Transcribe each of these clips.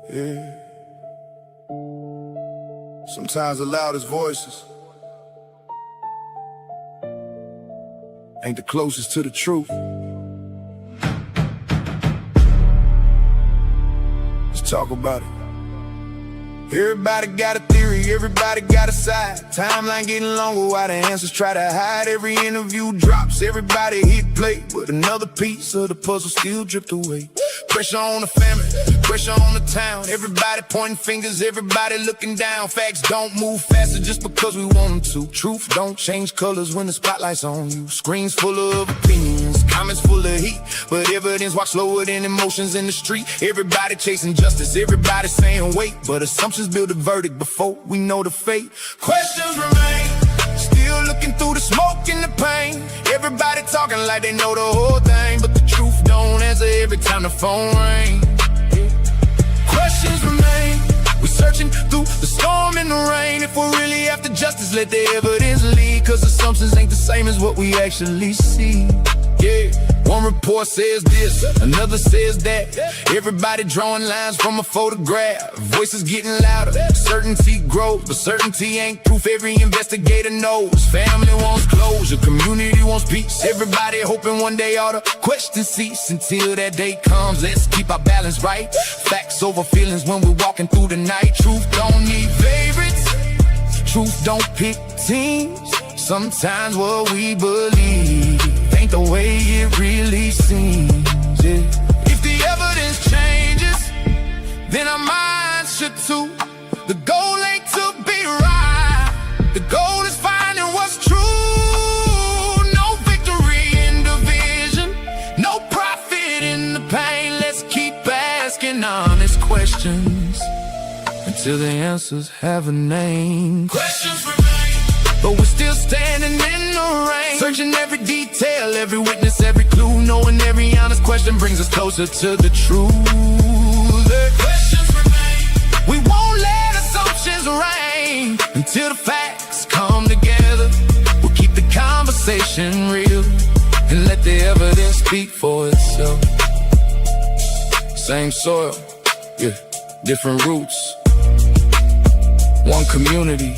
Yeah. Sometimes the loudest voices ain't the closest to the truth. Let's talk about it. Everybody got a theory, everybody got a side. Timeline getting longer while the answers try to hide. Every interview drops, everybody hit play, but another piece of the puzzle still dripped away. Pressure on the family, pressure on the town. Everybody pointing fingers, everybody looking down. Facts don't move faster just because we want them to. Truth don't change colors when the spotlight's on you. Screens full of opinions, comments full of heat, but evidence walks slower than emotions in the street. Everybody chasing justice, everybody saying wait, but assumptions build a verdict before we know the fate. Questions remain, still looking through the smoke and the pain. Everybody talking like they know the whole thing, but the truth don't answer every time the phone rings. Questions remain, we're searching through the storm and the rain. If we're really after justice, let the evidence lead, cause assumptions ain't the same as what we actually see. Yeah, one report says this, another says that. Everybody drawing lines from a photograph. Voices getting louder, certainty grows, but certainty ain't proof. Every investigator knows. Family wants closure, community wants peace. Everybody hoping one day all the questions cease. Until that day comes, let's keep our balance right. Facts over feelings when we're walking through the night. Truth don't need favorites, truth don't pick teams. Sometimes what we believe ain't the way it really seems, yeah. If the evidence changes, then our minds should too. The goal ain't to be right, the goal is finding what's true. No victory in division, no profit in the pain. Let's keep asking honest questions until the answers have a name. Questions remain, but we're still standing in the rain, searching every detail, every witness, every clue. Knowing every honest question brings us closer to the truth. The questions remain, we won't let assumptions reign until the facts come together. We'll keep the conversation real and let the evidence speak for itself. Same soil, yeah, different roots, one community,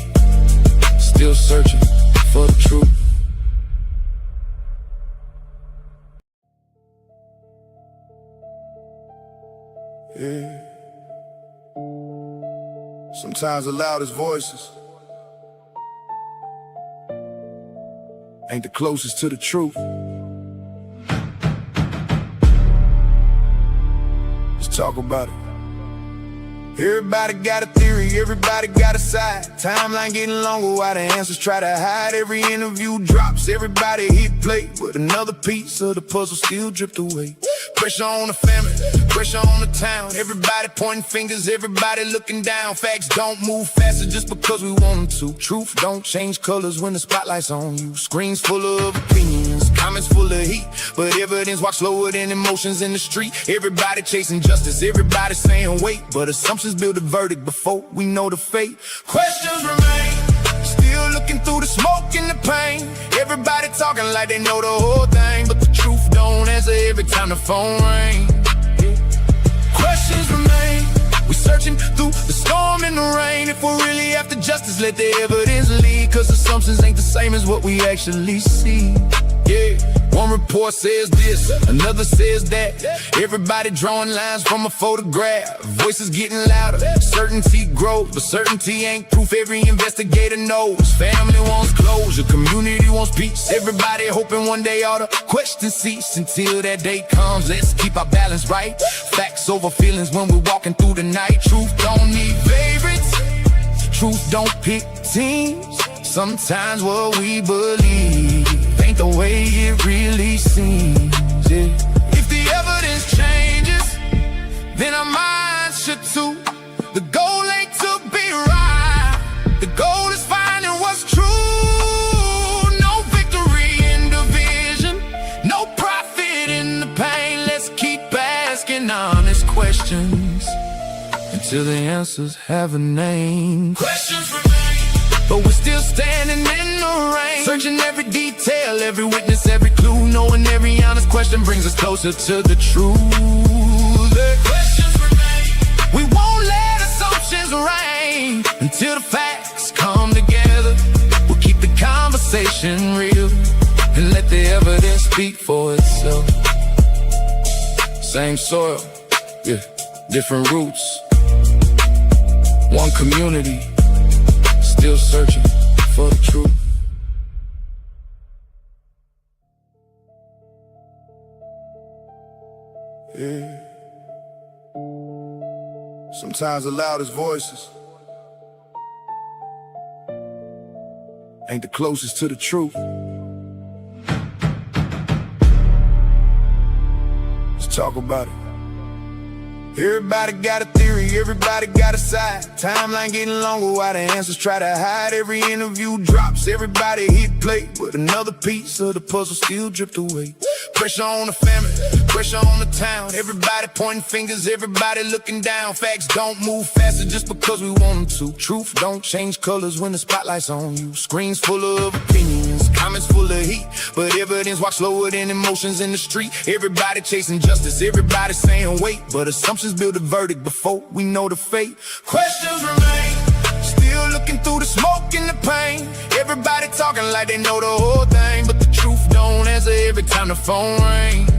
still searching for the truth. Yeah. Sometimes the loudest voices ain't the closest to the truth. Let's talk about it. Everybody got a theory, everybody got a side. Timeline getting longer while the answers try to hide. Every interview drops, everybody hit play, but another piece of the puzzle still dripped away. Pressure on the family, pressure on the town. Everybody pointing fingers, everybody looking down. Facts don't move faster just because we want them to. Truth don't change colors when the spotlight's on you. Screens full of opinions, comments full of heat, but evidence walks slower than emotions in the street. Everybody chasing justice, everybody saying wait, but assumptions build a verdict before we know the fate. Questions remain, still looking through the smoke and the pain. Everybody talking like they know the whole thing, but the truth don't answer every time the phone rings. Questions remain, we're searching through the storm and the rain. If we're really after justice, let the evidence lead, cause assumptions ain't the same as what we actually see. Yeah, one report says this, another says that. Everybody drawing lines from a photograph. Voices getting louder, certainty grows, but certainty ain't proof. Every investigator knows. Family wants closure, community wants peace. Everybody hoping one day all the questions cease. Until that day comes, let's keep our balance right. Facts over feelings when we're walking through the night. Truth don't need favorites, truth don't pick teams. Sometimes what we believe ain't the way it really seems, yeah. If the evidence changes, then our minds should too. The goal ain't to be right, the goal is finding what's true. No victory in division, no profit in the pain. Let's keep asking honest questions until the answers have a name. Questions remain, but we're still standing in the rain, searching every detail, every witness, every clue. Knowing every honest question brings us closer to the truth. The questions remain, We won't let assumptions reign until the facts come together. We'll keep the conversation real and let the evidence speak for itself. Same soil, yeah, different roots. One community, still searching for the truth. Yeah. Sometimes the loudest voices ain't the closest to the truth. Let's talk about it. Everybody got a theory, everybody got a side. Timeline getting longer while the answers try to hide. Every interview drops, everybody hit play, but another piece of the puzzle still dripped away. Pressure on the family, pressure on the town. Everybody pointing fingers, everybody looking down. Facts don't move faster just because we want them to. Truth don't change colors when the spotlight's on you. Screens full of opinions, comments full of heat, but evidence walks slower than emotions in the street. Everybody chasing justice, everybody saying wait, but assumptions build a verdict before we know the fate. Questions remain, still looking through the smoke and the pain. Everybody talking like they know the whole thing, but the truth don't answer every time the phone rings.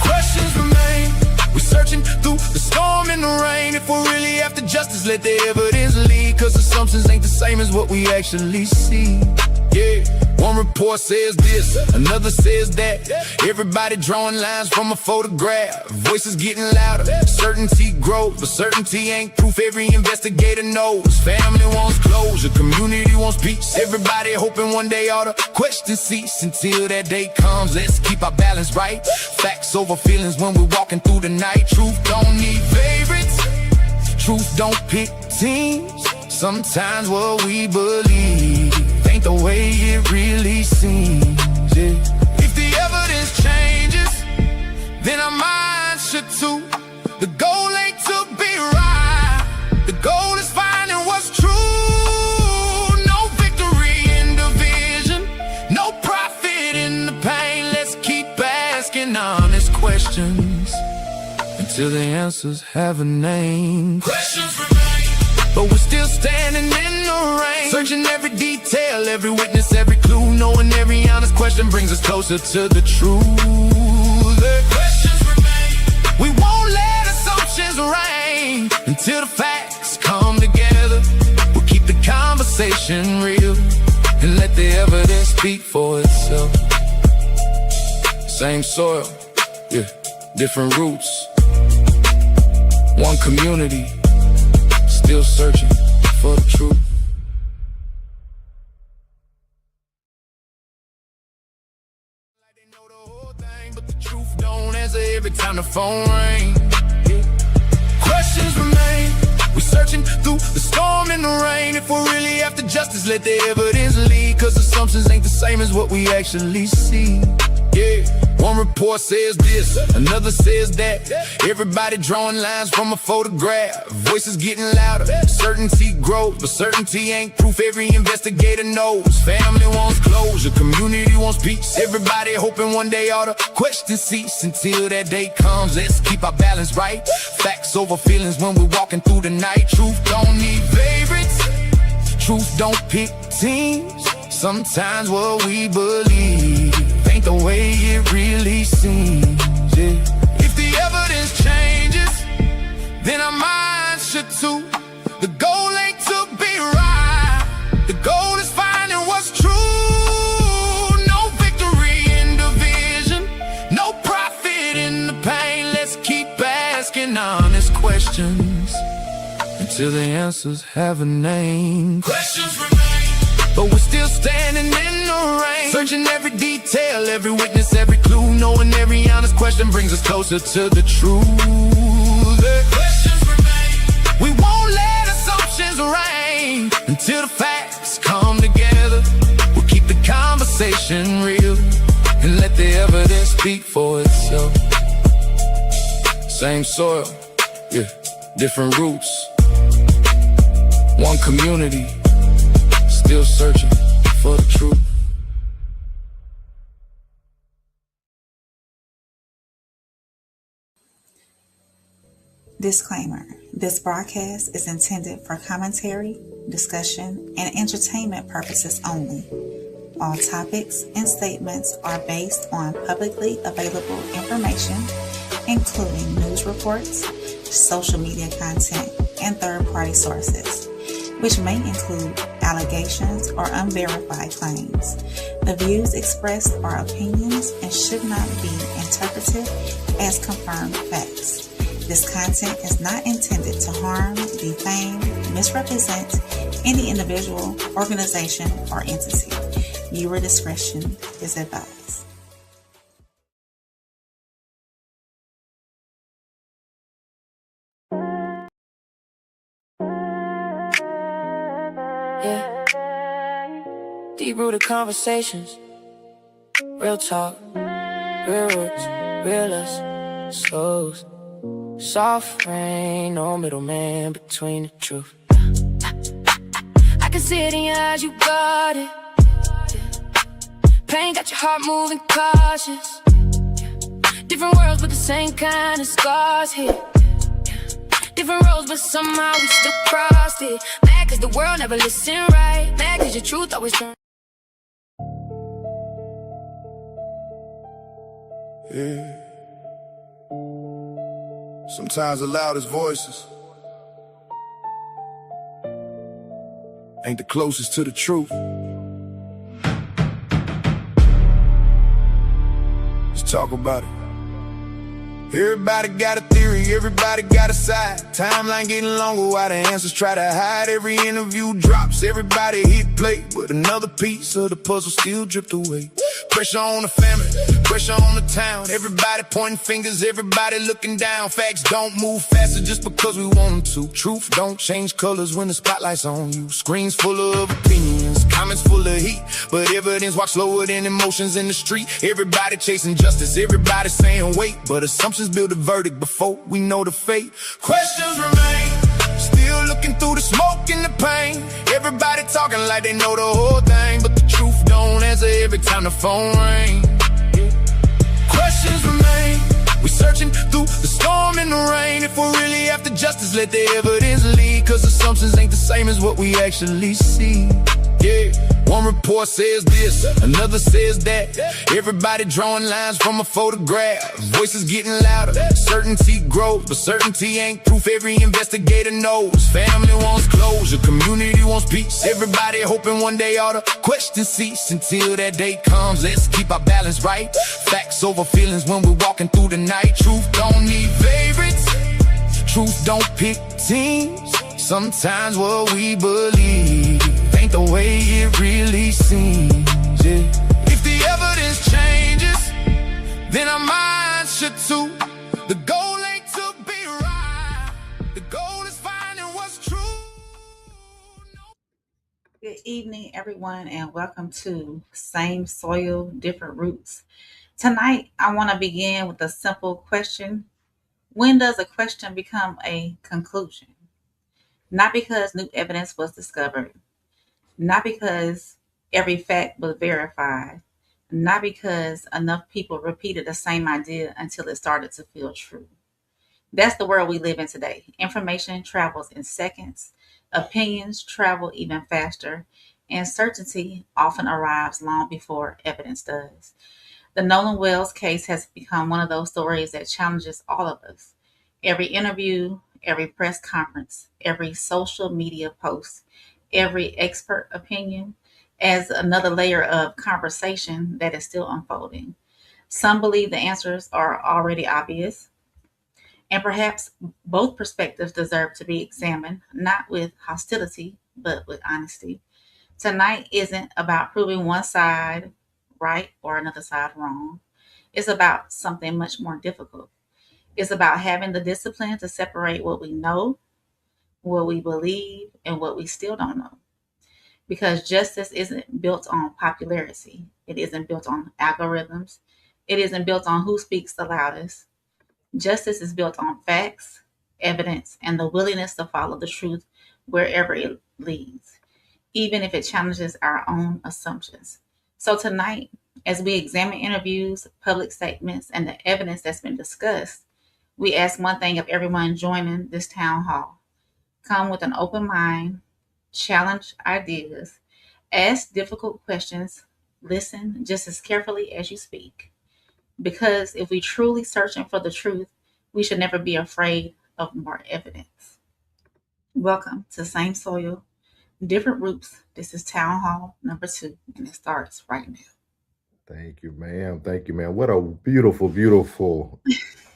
Questions remain, we're searching through the storm and the rain. If we're really after justice, let the evidence lead, cause assumptions ain't the same as what we actually see. Yeah, one report says this, another says that. Everybody drawing lines from a photograph. Voices getting louder, certainty grows, but certainty ain't proof. Every investigator knows. Family wants closure, community wants peace. Everybody hoping one day all the questions cease. Until that day comes, let's keep our balance right. Facts over feelings when we're walking through the night. Truth don't need favorites, truth don't pick teams. Sometimes what we believe ain't the way it really seems, yeah. If the evidence changes, then our minds should too. The goal ain't to be right, the goal is finding what's true. No victory in division, no profit in the pain. Let's keep asking honest questions until the answers have a name. Questions remain, but we're still standing in the rain, searching every detail, every witness, every clue. Knowing every honest question brings us closer to the truth. The questions remain, we won't let assumptions reign until the facts come together. We'll keep the conversation real and let the evidence speak for itself. Same soil, yeah, different roots. One community, still searching for the truth. Like they know the whole thing, but the truth don't answer every time the phone rings. Questions remain, we're searching through the storm and the rain. If we're really after justice, let the evidence lead, cause assumptions ain't the same as what we actually see. Yeah, one report says this, another says that. Everybody drawing lines from a photograph. Voices getting louder, certainty grows, but certainty ain't proof. Every investigator knows. Family wants closure, community wants peace. Everybody hoping one day all the questions cease. Until that day comes, let's keep our balance right. Facts over feelings when we're walking through the night. Truth don't need favorites, truth don't pick teams. Sometimes what we believe ain't the way it really seems, yeah. If the evidence changes, then our minds should too. The goal ain't to be right, the goal is finding what's true. No victory in division, no profit in the pain. Let's keep asking honest questions until the answers have a name. Questions remain, but we're still standing in the rain, searching every detail, every witness, every clue. Knowing every honest question brings us closer to the truth. The questions remain, we won't let assumptions reign until the facts come together. We'll keep the conversation real and let the evidence speak for itself. Same soil, yeah, different roots. One community, still searching for the truth. Disclaimer: this broadcast is intended for commentary, discussion, and entertainment purposes only. All topics and statements are based on publicly available information, including news reports, social media content, and third-party sources, which may include allegations or unverified claims. The views expressed are opinions and should not be interpreted as confirmed facts. This content is not intended to harm, defame, misrepresent any individual, organization, or entity. Viewer discretion is advised. Yeah. Deep-rooted conversations, real talk, real words, real us, souls. Soft rain, no middleman between the truth. I can see it in your eyes, you got it. Pain got your heart moving cautious. Different worlds but the same kind of scars here. Different roads but somehow we still crossed it. Mad cause the world never listened right. Mad cause your truth always turns. Yeah. Sometimes the loudest voices ain't the closest to the truth. Let's talk about it. Everybody got a theory, everybody got a side. Timeline getting longer while the answers try to hide. Every interview drops, everybody hit play, but another piece of the puzzle still dripped away. Pressure on the family, pressure on the town. Everybody pointing fingers, everybody looking down. Facts don't move faster just because we want them to. Truth don't change colors when the spotlight's on you. Screens full of opinions, comments full of heat, but evidence walks slower than emotions in the street. Everybody chasing justice, everybody saying wait, but assumptions build a verdict before we know the fate. Questions remain, still looking through the smoke and the pain. Everybody talking like they know the whole thing, but the truth don't answer every time the phone rings. Questions remain, we searching through the storm and the rain. If we're really after justice, let the evidence lead, cause assumptions ain't the same as what we actually see. Yeah, one report says this, another says that. Everybody drawing lines from a photograph. Voices getting louder, certainty grows, but certainty ain't proof. Every investigator knows. Family wants closure, community wants peace. Everybody hoping one day all the questions cease. Until that day comes, let's keep our balance right. Facts over feelings when we're walking through the night. Truth don't need favorites, truth don't pick teams. Sometimes what we believe ain't the way it really seems, yeah. If the evidence changes, then our minds should too. The goal ain't to be right, the goal is finding what's true. Good evening, everyone, and welcome to Same Soil, Different Roots. Tonight, I want to begin with a simple question. When does a question become a conclusion? Not because new evidence was discovered, not because every fact was verified, not because enough people repeated the same idea until it started to feel true. That's the world we live in today. Information travels in seconds, opinions travel even faster, and certainty often arrives long before evidence does. The Nolan Wells case has become one of those stories that challenges all of us. Every interview, every press conference, every social media post, every expert opinion adds another layer of conversation that is still unfolding. Some believe the answers are already obvious, and perhaps both perspectives deserve to be examined, not with hostility, but with honesty. Tonight isn't about proving one side right or another side wrong. It's about something much more difficult. It's about having the discipline to separate what we know, what we believe, and what we still don't know. Because justice isn't built on popularity, it isn't built on algorithms, it isn't built on who speaks the loudest. Justice is built on facts, evidence, and the willingness to follow the truth wherever it leads, even if it challenges our own assumptions. So, tonight, as we examine interviews, public statements, and the evidence that's been discussed, We ask one thing of everyone joining this town hall: come with an open mind, challenge ideas, ask difficult questions, listen just as carefully as you speak. Because if we truly searching for the truth, we should never be afraid of more evidence. Welcome to Same Soil, Different Roots. This is Town Hall number 2, and it starts right now. Thank you, ma'am. Thank you, man. What a beautiful, beautiful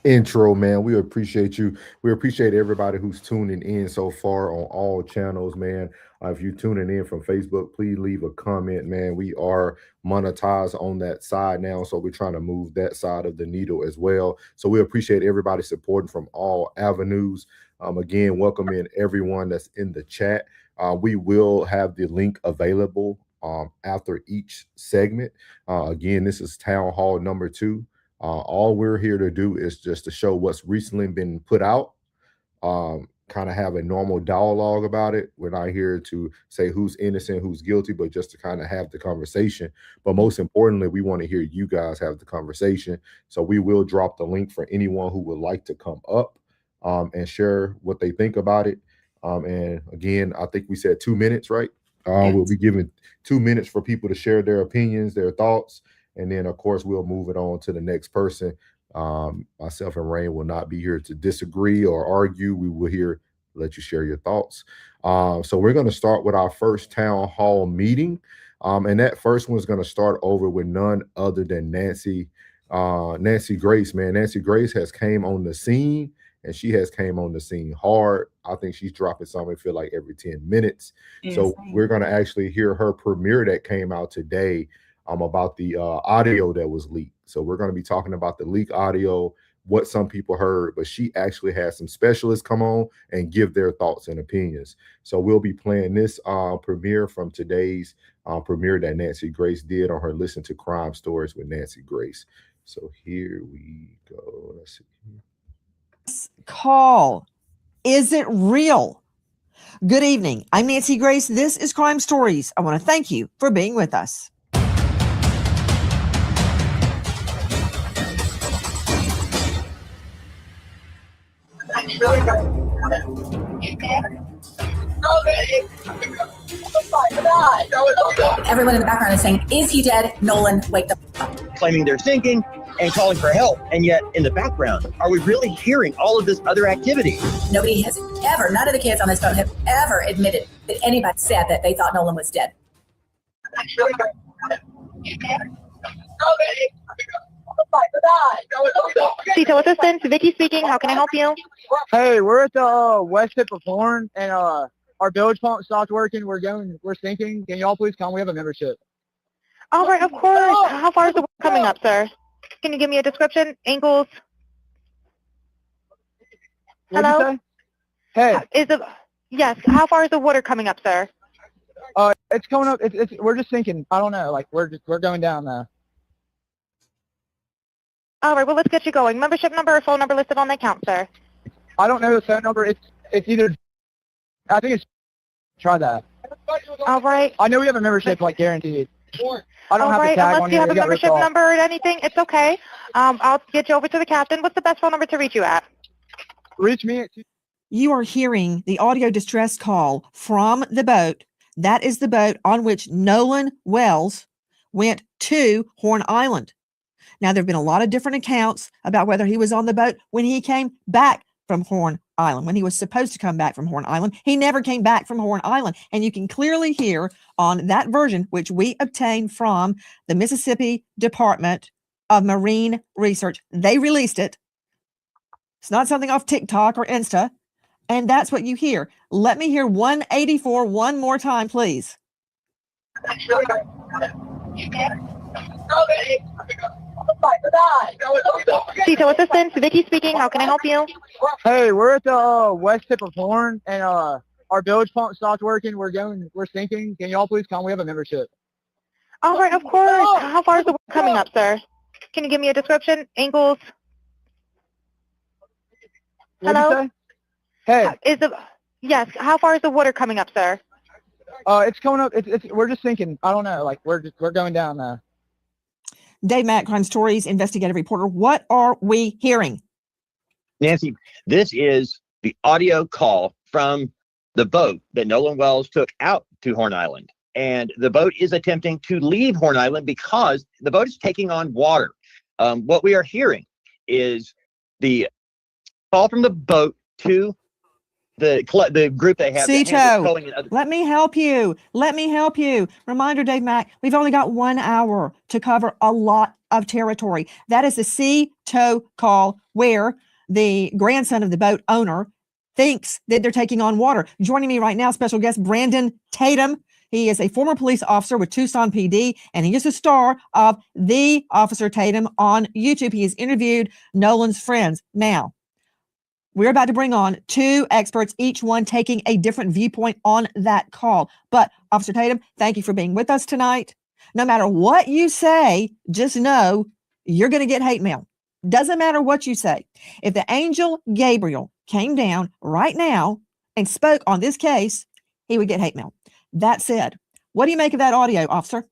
intro, man. We appreciate you. We appreciate everybody who's tuning in so far on all channels, man. If you're tuning in from Facebook, please leave a comment, man. We are monetized on that side now, so we're trying to move that side of the needle as well. So we appreciate everybody supporting from all avenues. Again, welcome in everyone that's in the chat. We will have the link available after each segment. Again, this is Town Hall number 2. All we're here to do is just to show what's recently been put out, kind of have a normal dialogue about it. We're not here to say who's innocent, who's guilty, but just to kind of have the conversation. But most importantly, we want to hear you guys have the conversation. So we will drop the link for anyone who would like to come up and share what they think about it. And again, I think we said 2 minutes, right? We'll be giving 2 minutes for people to share their opinions, their thoughts. And then, of course, we'll move it on to the next person. Myself and Rain will not be here to disagree or argue. We will here let you share your thoughts. So we're going to start with our first town hall meeting. And that first one's going to start over with none other than Nancy Grace, man. Nancy Grace has came on the scene, and she has came on the scene hard. I think she's dropping something, feel like every 10 minutes. Yes, so we're going to actually hear her premiere that came out today about the audio that was leaked. So we're going to be talking about the leak audio, what some people heard, but she actually had some specialists come on and give their thoughts and opinions. So we'll be playing this premiere from today's premiere that Nancy Grace did on her Listen to Crime Stories with Nancy Grace. So here we go. Let's see. Call. Is it real? Good evening. I'm Nancy Grace. This is Crime Stories. I want to thank you for being with us. Everyone in the background is saying, "Is he dead? Nolan, wake the up." Claiming they're thinking and calling for help. And yet in the background, are we really hearing all of this other activity? Nobody has ever, none of the kids on this phone have ever admitted that anybody said that they thought Nolan was dead. Cito Assistance, Vicky speaking. How can I help you? Hey, we're at the west tip of Horn, and our bilge pump stopped working. We're sinking. Can y'all please come? We have a membership. All right, of course. How far is the water coming up, sir? Can you give me a description? Angles? What'd Hello? you say? Hey, Yes. How far is the water coming up, sir? it's coming up. We're just sinking. I don't know. Like we're going down now. All right. Well, let's get you going. Membership number or phone number listed on the account, sir. I don't know the phone number. It's either. I think it's. Try that. All right. I know we have a membership, like guaranteed. I don't All have right. the tag Unless on you here. have a It got ripped membership off. number or anything, it's okay. I'll get you over to the captain. What's the best phone number to reach you at? Reach me at. You are hearing the audio distress call from the boat. That is the boat on which Nolan Wells went to Horn Island. Now, there have been a lot of different accounts about whether he was on the boat when he came back from Horn Island, when he was supposed to come back from Horn Island. He never came back from Horn Island. And you can clearly hear on that version, which we obtained from the Mississippi Department of Marine Research. They released it. It's not something off TikTok or Insta. And that's what you hear. Let me hear 184 one more time, please. Cito Assistance, Vicky speaking. How can I help you? Hey, we're at the west tip of Horn, and our bilge pump stopped working. We're sinking. Can y'all please come? We have a membership. All right. Of course. How far is the water coming up, sir? Can you give me a description? Angles? What'd Hello? you say? Hey, Yes. How far is the water coming up, sir? it's coming up. We're just sinking. I don't know. Like we're going down now. Dave Mack, Crime Stories, investigative reporter. What are we hearing? Nancy, this is the audio call from the boat that Nolan Wells took out to Horn Island. And the boat is attempting to leave Horn Island because the boat is taking on water. What we are hearing is the call from the boat to the group they have. Cito, let me help you. Let me help you. Reminder, Dave Mack, we've only got 1 hour to cover a lot of territory. That is the Cito call where the grandson of the boat owner thinks that they're taking on water. Joining me right now, special guest Brandon Tatum. He is a former police officer with Tucson PD, and he is a star of The Officer Tatum on YouTube. He has interviewed Nolan's friends. Now, we're about to bring on 2 experts, each one taking a different viewpoint on that call. But Officer Tatum, thank you for being with us tonight. No matter what you say, just know you're going to get hate mail. Doesn't matter what you say. If the angel Gabriel came down right now and spoke on this case, he would get hate mail. That said, what do you make of that audio, officer?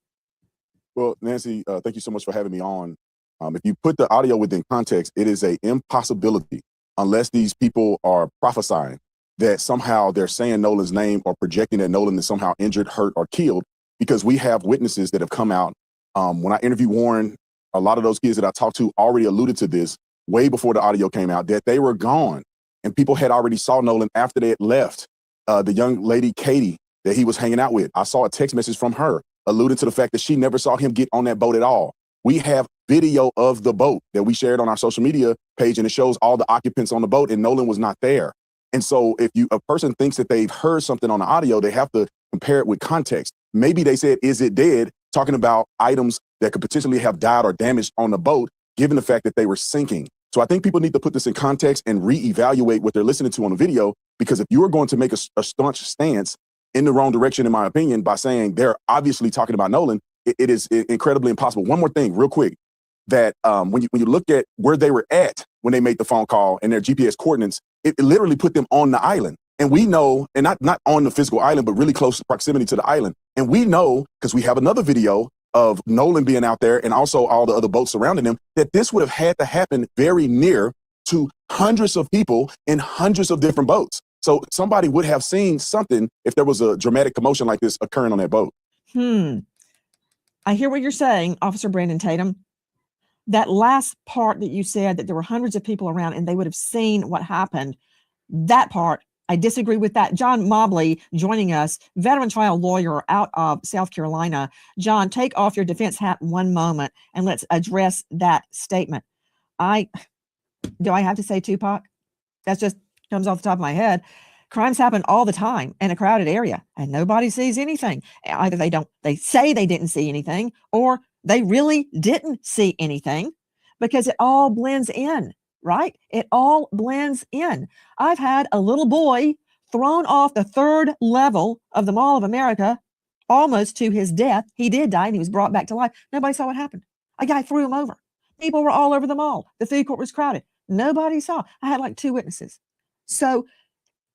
Well, Nancy, thank you so much for having me on. If you put the audio within context, it is an impossibility unless these people are prophesying that somehow they're saying Nolan's name or projecting that Nolan is somehow injured, hurt, or killed, because we have witnesses that have come out. When I interviewed Warren, a lot of those kids that I talked to already alluded to this way before the audio came out, that they were gone. And people had already saw Nolan after they had left. The young lady, Katie, that he was hanging out with, I saw a text message from her alluding to the fact that she never saw him get on that boat at all. We have video of the boat that we shared on our social media page, and it shows all the occupants on the boat, and Nolan was not there. And so if a person thinks that they've heard something on the audio, they have to compare it with context. Maybe they said, is it dead? Talking about items that could potentially have died or damaged on the boat, given the fact that they were sinking. So I think people need to put this in context and reevaluate what they're listening to on the video, because if you are going to make a staunch stance in the wrong direction, in my opinion, by saying they're obviously talking about Nolan, it is incredibly impossible. One more thing real quick, that when you look at where they were at when they made the phone call and their GPS coordinates, it literally put them on the island. And we know, and not on the physical island, but really close proximity to the island. And we know, because we have another video of Nolan being out there and also all the other boats surrounding him, that this would have had to happen very near to hundreds of people in hundreds of different boats. So somebody would have seen something if there was a dramatic commotion like this occurring on that boat. I hear what you're saying, Officer Brandon Tatum. That last part that you said, that there were hundreds of people around and they would have seen what happened, that part, I disagree with that. John Mobley joining us, veteran trial lawyer out of South Carolina. John, take off your defense hat one moment and let's address that statement. Do I have to say Tupac? That just comes off the top of my head. Crimes happen all the time in a crowded area and nobody sees anything. Either they say they didn't see anything, or they really didn't see anything, because it all blends in, right? It all blends in. I've had a little boy thrown off the 3rd level of the Mall of America, almost to his death. He did die and he was brought back to life. Nobody saw what happened. A guy threw him over. People were all over the mall. The food court was crowded. Nobody saw. I had like 2 witnesses. So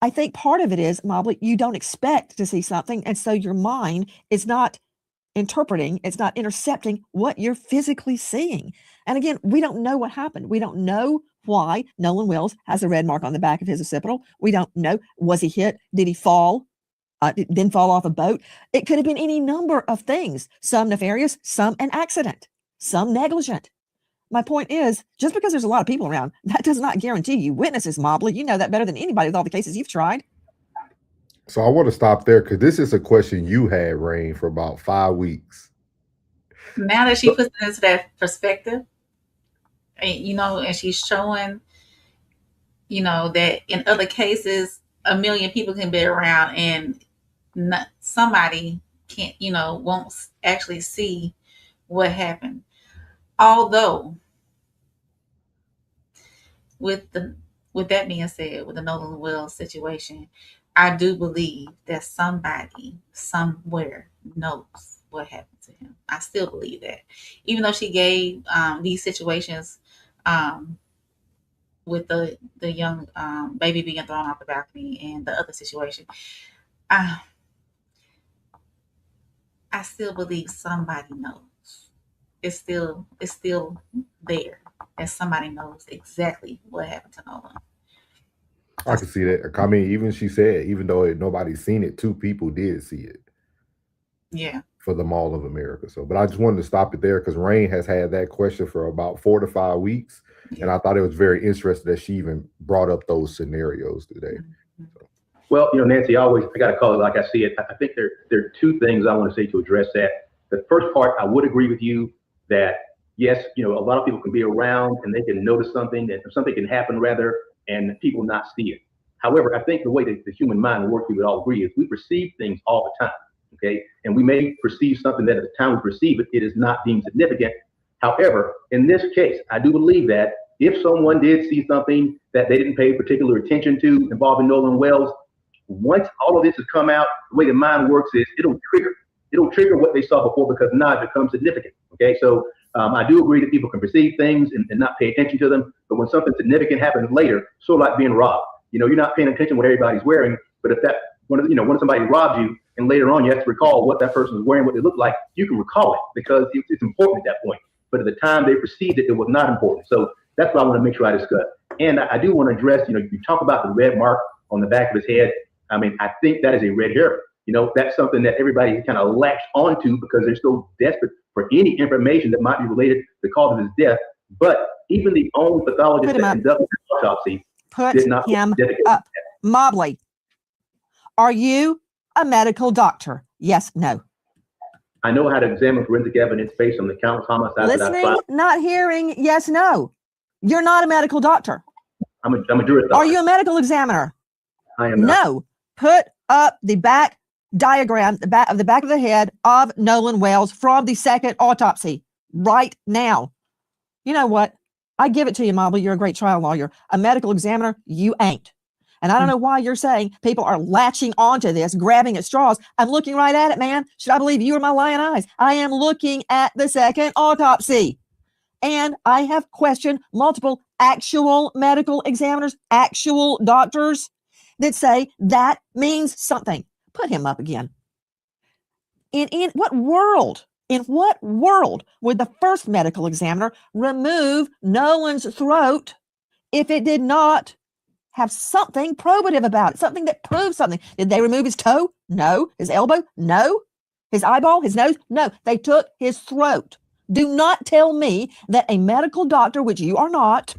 I think part of it is, Mobley, you don't expect to see something. And so your mind is not interpreting, it's not intercepting what you're physically seeing. And again, we don't know what happened. We don't know why Nolan Wells has a red mark on the back of his occipital. We don't know. Was he hit? Did he fall? Then fall off a boat? It could have been any number of things. Some nefarious, some an accident, some negligent. My point is, just because there's a lot of people around, that does not guarantee you witnesses, Mobley. You know that better than anybody with all the cases you've tried. So I want to stop there because this is a question you had, Rain, for about 5 weeks. Now that she puts it into that perspective, and she's showing, that in other cases, 1 million people can be around and somebody can't, won't actually see what happened. Although, with that being said, with the Nolan Wells situation, I do believe that somebody somewhere knows what happened to him. I still believe that, even though she gave these situations with the young baby being thrown off the balcony and the other situation, I still believe somebody knows. It's still there, and somebody knows exactly what happened to Nolan. I can see that. I mean, even she said, even though nobody's seen it, 2 people did see it Yeah. for the Mall of America. So, but I just wanted to stop it there because Rain has had that question for about 4 to 5 weeks, and I thought it was very interesting that she even brought up those scenarios today. So. Well, Nancy, I got to call it like I see it. I think there are 2 things I want to say to address that. The first part, I would agree with you that yes, a lot of people can be around and they can notice something, and something can happen rather, and people not see it. However, I think the way that the human mind works, we would all agree, is we perceive things all the time. Okay, and we may perceive something that at the time we perceive it, it is not deemed significant. However, in this case, I do believe that if someone did see something that they didn't pay particular attention to involving Nolan Wells, once all of this has come out, the way the mind works is it'll trigger what they saw before, because now it becomes significant. Okay, so I do agree that people can perceive things and not pay attention to them, but when something significant happens later, sort of like being robbed, you're not paying attention to what everybody's wearing, but if that when somebody robs you and later on you have to recall what that person was wearing, what they looked like, you can recall it because it's important at that point. But at the time they perceived it, it was not important. So that's what I want to make sure I discuss. And I do want to address, you talk about the red mark on the back of his head. I mean, I think that is a red herring. That's something that everybody kind of latched onto because they're so desperate for any information that might be related to the cause of his death. But even the own pathologist that conducted the autopsy did not him up. Mobley, are you a medical doctor? Yes, no. I know how to examine forensic evidence based on the countless homicides that I've filed. Not hearing, yes, no. You're not a medical doctor. I'm a juris doctor. Are you a medical examiner? I am not. No. Put up the back diagram, the back of the head of Nolan Wells from the second autopsy right now. You know what? I give it to you, Mobley. You're a great trial lawyer. A medical examiner, you ain't. And I don't know why you're saying people are latching onto this, grabbing at straws. I'm looking right at it, man. Should I believe you or my lying eyes? I am looking at the second autopsy. And I have questioned multiple actual medical examiners, actual doctors that say that means something. Put him up again. In what world would the first medical examiner remove Nolan's throat if it did not have something probative about it, something that proves something? Did they remove his toe? No. His elbow? No. His eyeball? His nose? No. They took his throat. Do not tell me that a medical doctor, which you are not,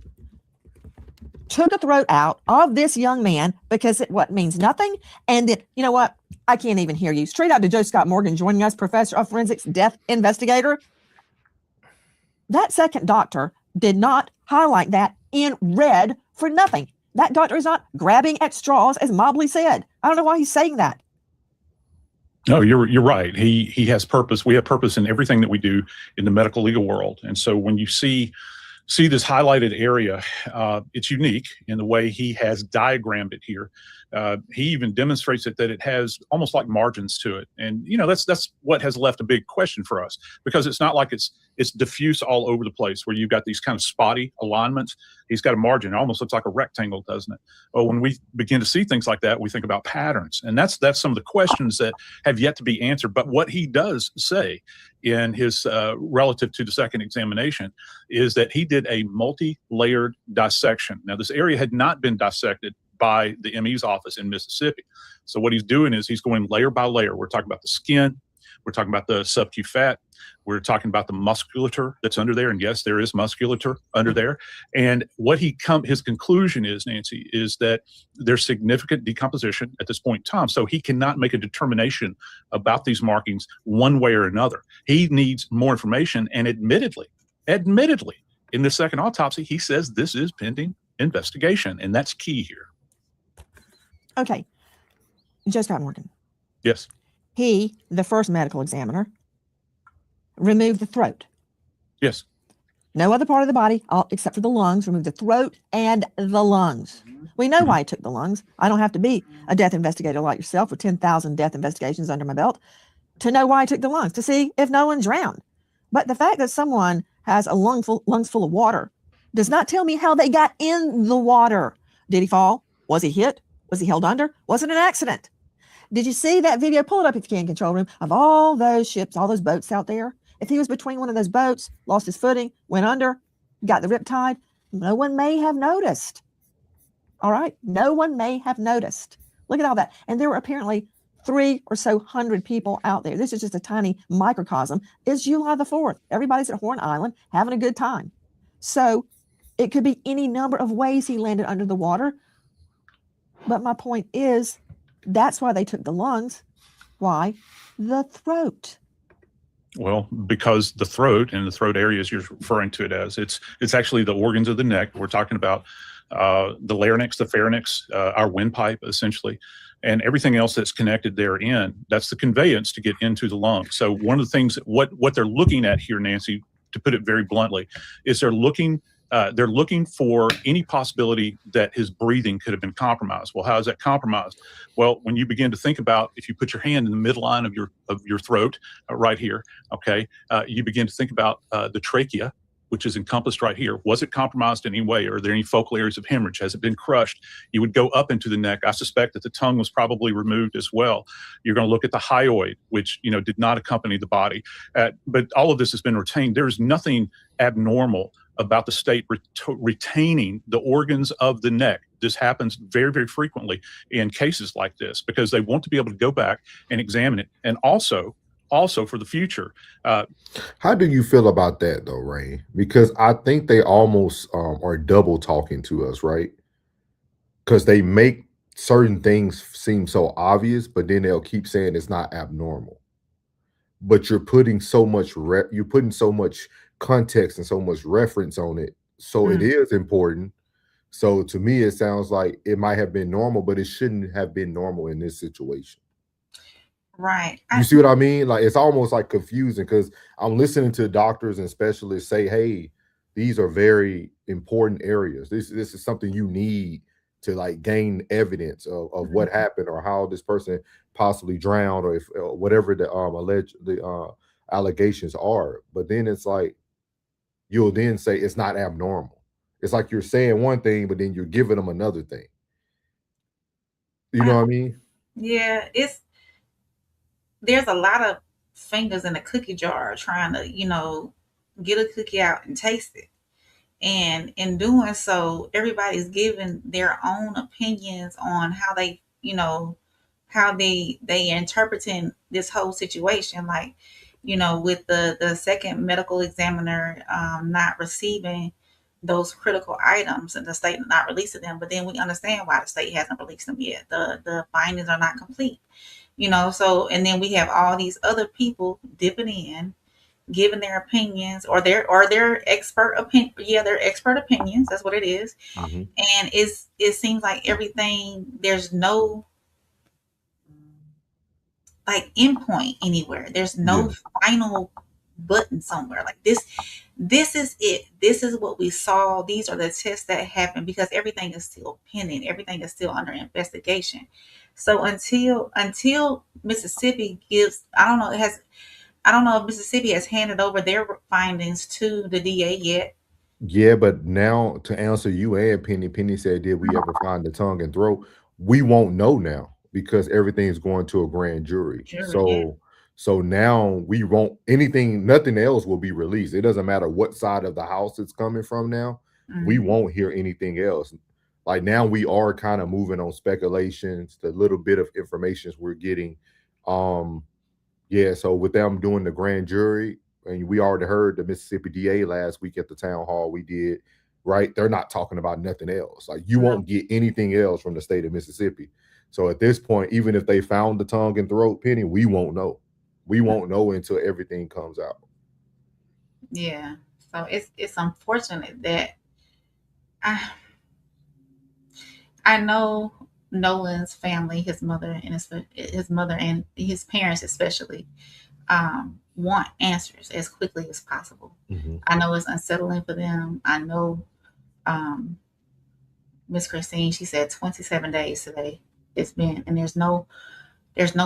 took a throat out of this young man because it means nothing. And that, you know what? I can't even hear you. Straight out to Joe Scott Morgan joining us, professor of forensics, death investigator. That second doctor did not highlight that in red for nothing. That doctor is not grabbing at straws, as Mobley said. I don't know why he's saying that. No, you're right. He has purpose. We have purpose in everything that we do in the medical legal world. And so when you see this highlighted area, it's unique in the way he has diagrammed it here. He even demonstrates that it has almost like margins to it. And, that's what has left a big question for us, because it's not like it's diffuse all over the place where you've got these kind of spotty alignments. He's got a margin. It almost looks like a rectangle, doesn't it? Well, when we begin to see things like that, we think about patterns. And that's some of the questions that have yet to be answered. But what he does say in his relative to the second examination is that he did a multi-layered dissection. Now, this area had not been dissected by the ME's office in Mississippi. So what he's doing is he's going layer by layer. We're talking about the skin. We're talking about the subcu fat. We're talking about the musculature that's under there. And yes, there is musculature under there. And what his conclusion is, Nancy, is that there's significant decomposition at this point in time. So he cannot make a determination about these markings one way or another. He needs more information. And admittedly, in the second autopsy, he says this is pending investigation. And that's key here. Okay. Joe Scott Morgan. Yes. He, the first medical examiner, removed the throat. Yes. No other part of the body, except for the lungs, removed the throat and the lungs. We know why he took the lungs. I don't have to be a death investigator like yourself with 10,000 death investigations under my belt to know why he took the lungs, to see if no one drowned. But the fact that someone has a lungs full of water does not tell me how they got in the water. Did he fall? Was he hit? Was he held under? Was it an accident? Did you see that video? Pull it up if you can, control room, of all those ships, all those boats out there. If he was between one of those boats, lost his footing, went under, got the riptide, no one may have noticed. All right. No one may have noticed. Look at all that. And there were apparently 300 or so people out there. This is just a tiny microcosm. It's July the 4th. Everybody's at Horn Island having a good time. So it could be any number of ways he landed under the water. But my point is, that's why they took the lungs. Why? The throat. Well, because the throat and the throat areas you're referring to it as, it's actually the organs of the neck. We're talking about the larynx, the pharynx, our windpipe, essentially, and everything else that's connected therein. That's the conveyance to get into the lungs. So one of the things, what they're looking at here, Nancy, to put it very bluntly, is they're looking for any possibility that his breathing could have been compromised. Well, how is that compromised? Well, when you begin to think about, if you put your hand in the midline of your throat, right here, okay, you begin to think about the trachea, which is encompassed right here. Was it compromised in any way? Are there any focal areas of hemorrhage? Has it been crushed? You would go up into the neck. I suspect that the tongue was probably removed as well. You're going to look at the hyoid, which did not accompany the body, but all of this has been retained. There's nothing abnormal about the state retaining the organs of the neck. This happens very, very frequently in cases like this because they want to be able to go back and examine it. And also for the future. How do you feel about that though, Ray? Because I think they almost are double talking to us, right? Because they make certain things seem so obvious, but then they'll keep saying it's not abnormal. But you're putting so much context and so much reference on it, so it is important. So to me, it sounds like it might have been normal, but it shouldn't have been normal in this situation. Right. You see what I mean? Like, it's almost like confusing because I'm listening to doctors and specialists say, hey, these are very important areas. This is something you need to like gain evidence of what happened or how this person possibly drowned or if whatever the alleged allegations are. But then it's like you'll then say it's not abnormal. It's like you're saying one thing, but then you're giving them another thing. You know what I mean? Yeah, there's a lot of fingers in a cookie jar trying to, get a cookie out and taste it. And in doing so, everybody's giving their own opinions on how they, how they interpreting this whole situation. Like, with the second medical examiner not receiving those critical items and the state not releasing them, but then we understand why the state hasn't released them yet. The findings are not complete. So and then we have all these other people dipping in, giving their opinions or their expert opinion. Yeah, their expert opinions. That's what it is. And it seems like everything. There's no like endpoint anywhere. There's no final button somewhere. Like this is it. This is what we saw. These are the tests that happened because everything is still pending. Everything is still under investigation. So until Mississippi gives, I don't know if Mississippi has handed over their findings to the DA yet. Yeah, but now to answer you and Penny said, did we ever find the tongue and throat? We won't know now because everything's going to a grand jury. So now we won't nothing else will be released. It doesn't matter what side of the house it's coming from now. We won't hear anything else. Like now we are kind of moving on speculations, the little bit of information we're getting. Yeah, so with them doing the grand jury, and we already heard the Mississippi DA last week at the town hall we did, right? They're not talking about nothing else. Like you won't get anything else from the state of Mississippi. So at this point, even if they found the tongue and throat, Penny, we won't know. We won't know until everything comes out. Yeah. So it's unfortunate that I know Nolan's family, his mother and his parents especially, want answers as quickly as possible. I know it's unsettling for them. I know Miss Christine, she said 27 days today it's been, and there's no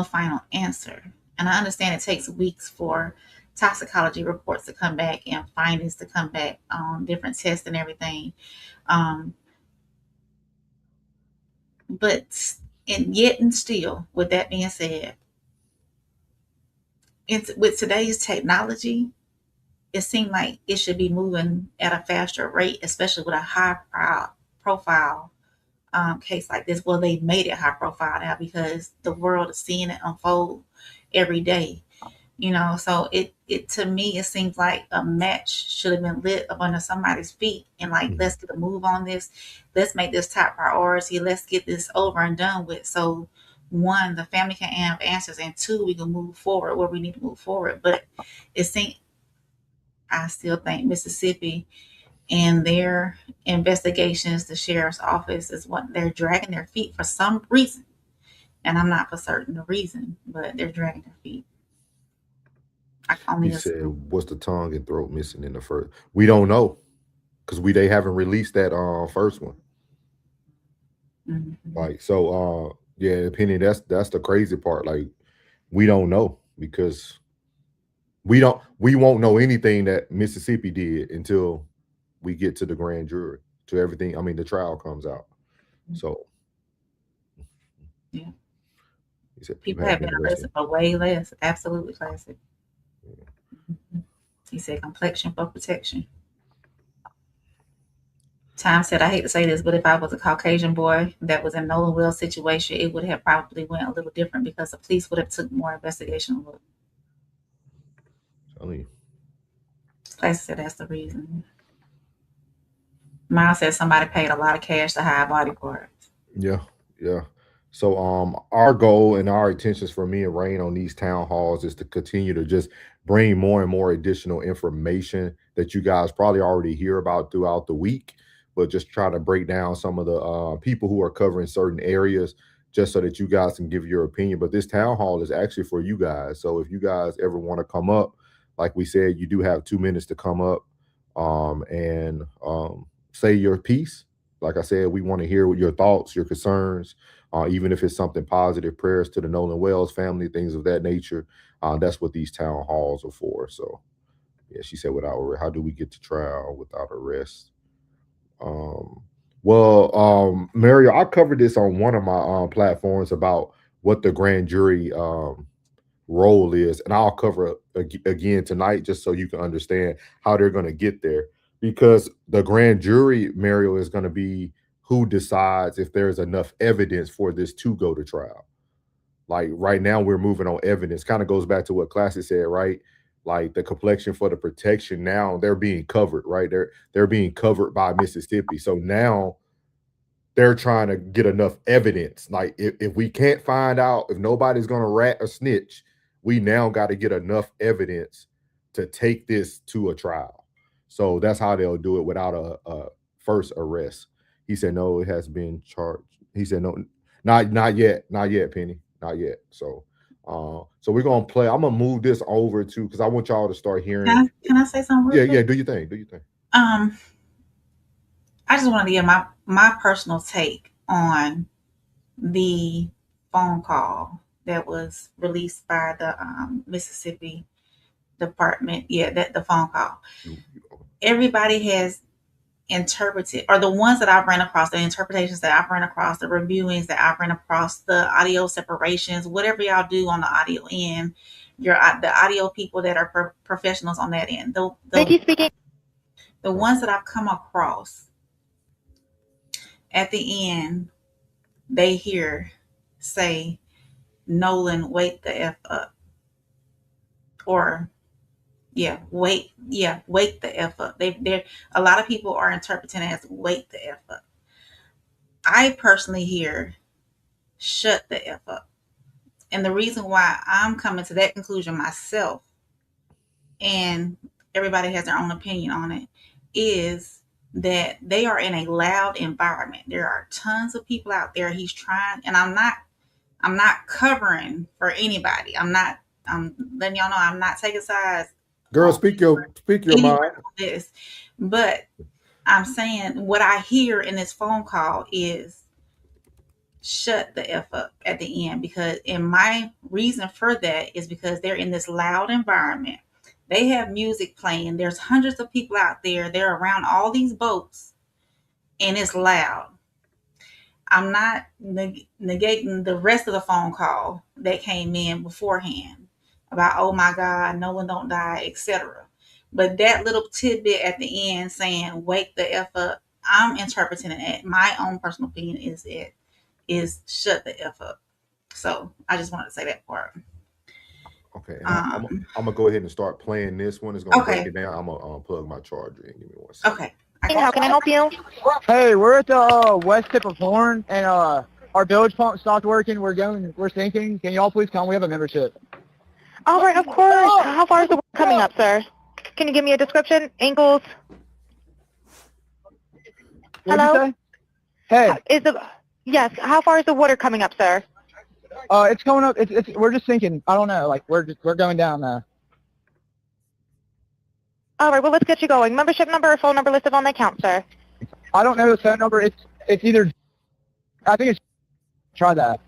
final answer. And I understand it takes weeks for toxicology reports to come back and findings to come back on different tests and everything. But and still, with that being said, with today's technology, it seemed like it should be moving at a faster rate, especially with a high profile case like this. Well, they made it high profile now because the world is seeing it unfold every day. So it to me it seems like a match should have been lit up under somebody's feet, and like, let's get a move on this. Let's make this top priority. Let's get this over and done with. So one, the family can have answers, and two, we can move forward where we need to move forward. But it seems I still think Mississippi and their investigations, the sheriff's office, is what they're dragging their feet for some reason. And I'm not for certain the reason, but they're dragging their feet. I can only He said, assume. "What's the tongue and throat missing in the first?" We don't know because they haven't released that first one. Mhm. Like, so yeah, Penny, that's the crazy part. Like, we don't know because we won't know anything that Mississippi did until we get to the grand jury, to everything. I mean, the trial comes out. So Yeah. he said People have been arrested for way less. Absolutely classic. Mhm. He said complexion for protection. Time said, I hate to say this, but if I was a Caucasian boy that was in Nolan Wells' situation, it would have probably went a little different because the police would have took more investigation look. Telling you. Classic said that's the reason. Miles said somebody paid a lot of cash to hide body parts. Yeah, yeah. So our goal and our intentions for me and Rain on these town halls is to continue to just bring more and more additional information that you guys probably already hear about throughout the week, but just try to break down some of the people who are covering certain areas just so that you guys can give your opinion. But this town hall is actually for you guys. So if you guys ever want to come up, like we said, you do have 2 minutes to come up and say your piece. Like I said, we want to hear your thoughts, your concerns, even if it's something positive, prayers to the Nolan Wells family, things of that nature. That's what these town halls are for. So, yeah, she said, how do we get to trial without arrest? Mario, I covered this on one of my platforms about what the grand jury role is, and I'll cover it again tonight just so you can understand how they're going to get there. Because the grand jury, Mario, is going to be who decides if there's enough evidence for this to go to trial. Like right now, we're moving on evidence. Kind of goes back to what Classic said, right? Like the complexion for the protection. Now they're being covered, right? They're being covered by Mississippi. So now they're trying to get enough evidence. Like if we can't find out, if nobody's going to rat or snitch, we now got to get enough evidence to take this to a trial. So that's how they'll do it without a first arrest. He said, no, it has been charged. He said, no, not yet, Penny, not yet. So we're going to play. I'm going to move this over to, because I want y'all to start hearing. Can I say something real quick? Yeah, do your thing. I just want to give my personal take on the phone call that was released by the Mississippi Department. Yeah, the phone call. Everybody has interpreted, or the ones that I've ran across, the interpretations that I've ran across, the reviewings that I've ran across, the audio separations, whatever y'all do on the audio end, the audio people that are professionals on that end. Vicky speaking. The ones that I've come across, at the end, they hear say, Nolan, wake the F up. Or wake the F up. They're a lot of people are interpreting it as wake the F up. I personally hear shut the F up. And the reason why I'm coming to that conclusion myself, and everybody has their own opinion on it, is that they are in a loud environment. There are tons of people out there. He's trying, and I'm not covering for anybody. I'm letting y'all know I'm not taking sides. Girl, speak your mind. This, but I'm saying what I hear in this phone call is shut the F up at the end, because in my reason for that is because they're in this loud environment. They have music playing. There's hundreds of people out there. They're around all these boats, and it's loud. I'm not negating the rest of the phone call that came in beforehand about, oh my God, no one don't die, etc. But that little tidbit at the end saying, wake the F up, I'm interpreting it. My own personal opinion is shut the F up. So I just wanted to say that part. Okay, and Um, I'm gonna go ahead and start playing this one. It's gonna break okay, it down. I'm gonna plug my charger in. Give me 1 second. okay. I How got can I help you? Hey, we're at the west tip of Horn, and our bilge pump stopped working. We're sinking. Can y'all please come? We have a membership. All right, of course. How far is the water coming up, sir? Can you give me a description? Ankles? What'd you Hello? say? Hey, Yes, how far is the water coming up, sir? it's coming up. We're just sinking. I don't know. Like we're going down now. All right, well, let's get you going. Membership number or phone number listed on the account, sir. I don't know the phone number. It's either. I think it's. Try that.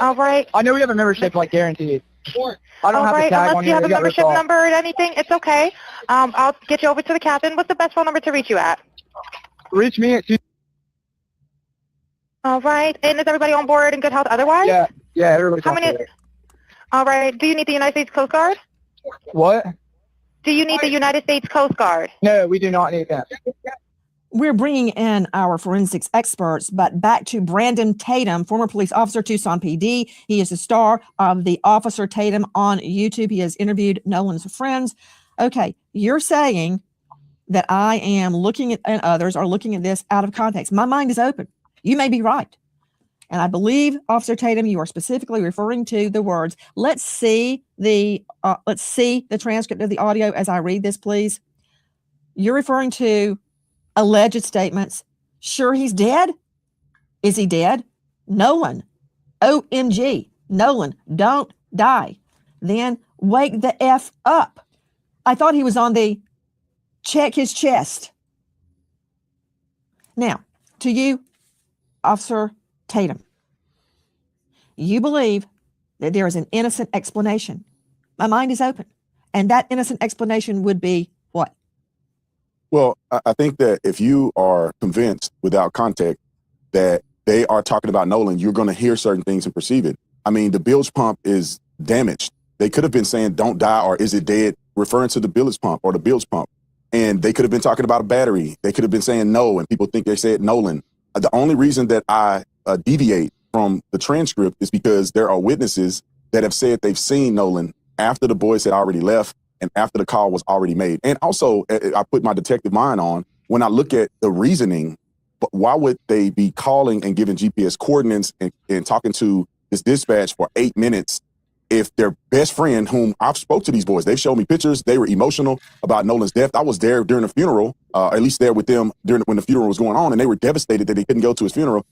All right. I know we have a membership, like guaranteed. I don't All have right, the tag unless on you here. have a We got ripped membership off. number or anything, it's okay. I'll get you over to the captain. What's the best phone number to reach you at? Reach me at. All right, and is everybody on board in good health otherwise? Yeah, everybody's How on many? board. All right, do you need the United States Coast Guard? What? Do you need the United States Coast Guard? No, we do not need that. We're bringing in our forensics experts, but back to Brandon Tatum, former police officer, Tucson PD. He is the star of the Officer Tatum on YouTube. He has interviewed Nolan's friends. Okay, you're saying that I am looking at, and others are looking at this out of context. My mind is open. You may be right. And I believe, Officer Tatum, you are specifically referring to the words. Let's see the transcript of the audio as I read this, please. You're referring to alleged statements. Sure, he's dead. Is he dead? Nolan. OMG. Nolan, don't die. Then wake the F up. I thought he was on the check his chest. Now, to you, Officer Tatum, you believe that there is an innocent explanation. My mind is open. And that innocent explanation would be what? Well, I think that if you are convinced without context that they are talking about Nolan, you're going to hear certain things and perceive it. I mean, the bilge pump is damaged. They could have been saying don't die or is it dead, referring to the bilge pump or the bilge pump. And they could have been talking about a battery. They could have been saying no, and people think they said Nolan. The only reason that I deviate from the transcript is because there are witnesses that have said they've seen Nolan after the boys had already left and after the call was already made. And also, I put my detective mind on when I look at the reasoning, but why would they be calling and giving GPS coordinates and talking to this dispatch for 8 minutes if their best friend, whom I've spoke to these boys, they've showed me pictures, they were emotional about Nolan's death. I was there during the funeral, at least there with them when the funeral was going on, and they were devastated that they couldn't go to his funeral.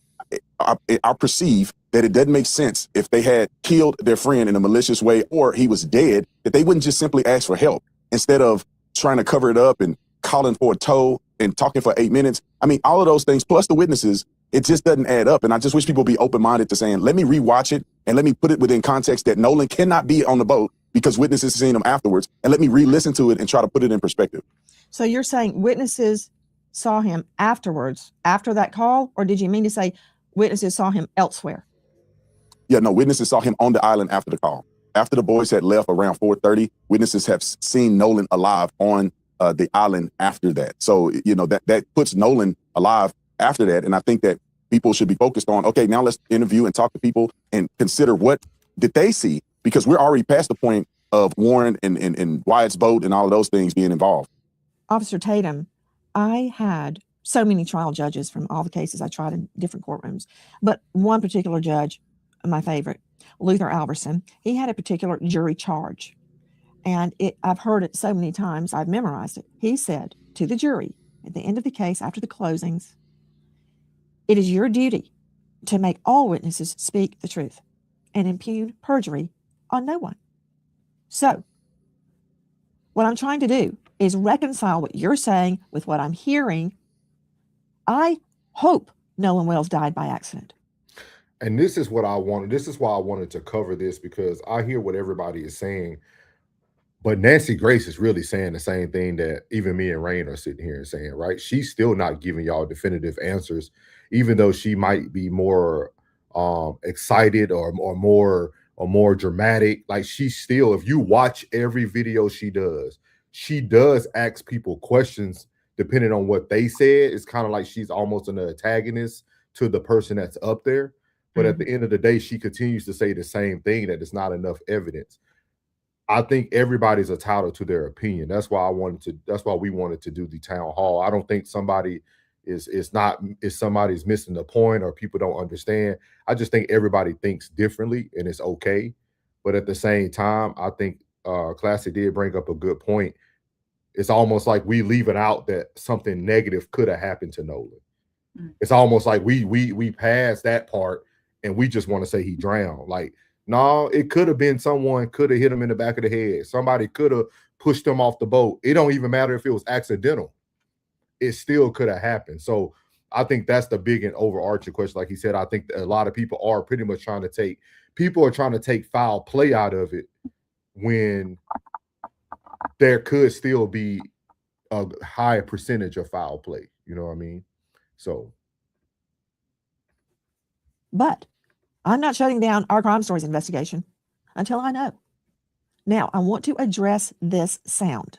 I perceive that it doesn't make sense if they had killed their friend in a malicious way or he was dead, that they wouldn't just simply ask for help instead of trying to cover it up and calling for a tow and talking for 8 minutes. I mean, all of those things, plus the witnesses, it just doesn't add up. And I just wish people be open-minded to saying, let me rewatch it and let me put it within context that Nolan cannot be on the boat because witnesses seen him afterwards. And let me re-listen to it and try to put it in perspective. So you're saying witnesses saw him afterwards, after that call? Or did you mean to say witnesses saw him elsewhere? Yeah, no, witnesses saw him on the island after the call. After the boys had left around 4:30, witnesses have seen Nolan alive on the island after that. So, you know, that puts Nolan alive after that. And I think that people should be focused on, okay, now let's interview and talk to people and consider what did they see? Because we're already past the point of Warren and Wyatt's boat and all of those things being involved. Officer Tatum, I had so many trial judges from all the cases I tried in different courtrooms, but one particular judge, my favorite, Luther Alverson, he had a particular jury charge. And I've heard it so many times, I've memorized it. He said to the jury at the end of the case, after the closings, it is your duty to make all witnesses speak the truth and impugn perjury on no one. So what I'm trying to do is reconcile what you're saying with what I'm hearing. I hope Nolan Wells died by accident. And this is what I wanted. This is why I wanted to cover this, because I hear what everybody is saying. But Nancy Grace is really saying the same thing that even me and Rain are sitting here and saying, right? She's still not giving y'all definitive answers, even though she might be more excited or more dramatic. Like, she still, if you watch every video she does ask people questions depending on what they said, it's kind of like she's almost an antagonist to the person that's up there. But at the end of the day, she continues to say the same thing, that it's not enough evidence. I think everybody's entitled to their opinion. That's why we wanted to do the town hall. I don't think somebody's missing the point or people don't understand. I just think everybody thinks differently and it's okay. But at the same time, I think Classy did bring up a good point. It's almost like we leave it out that something negative could have happened to Nolan. It's almost like we passed that part and we just want to say he drowned. Like, no, it could have been someone could have hit him in the back of the head. Somebody could have pushed him off the boat. It don't even matter if it was accidental. It still could have happened. So I think that's the big and overarching question. Like he said, I think a lot of people are pretty much trying to take foul play out of it when there could still be a high percentage of foul play. You know what I mean? So. But I'm not shutting down our crime stories investigation until I know. Now, I want to address this sound.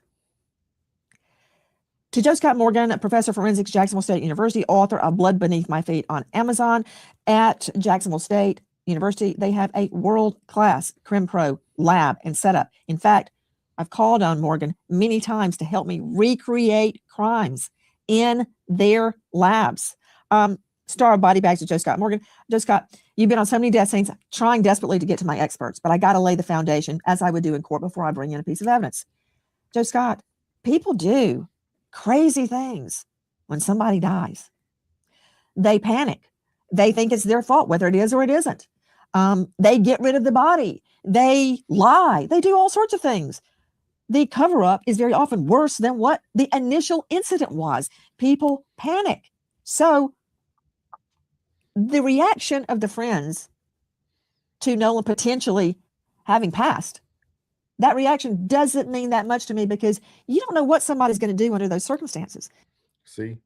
To Joe Scott Morgan, professor of forensics, Jacksonville State University, author of Blood Beneath My Feet on Amazon. At Jacksonville State University, they have a world-class CrimPro lab and setup. In fact, I've called on Morgan many times to help me recreate crimes in their labs. Star of Body Bags with Joe Scott Morgan. Joe Scott, you've been on so many death scenes, trying desperately to get to my experts, but I got to lay the foundation, as I would do in court, before I bring in a piece of evidence. Joe Scott, people do crazy things when somebody dies. They panic. They think it's their fault, whether it is or it isn't. They get rid of the body. They lie. They do all sorts of things. The cover-up is very often worse than what the initial incident was. People panic. So the reaction of the friends to Nolan potentially having passed, that reaction doesn't mean that much to me, because you don't know what somebody's going to do under those circumstances. See,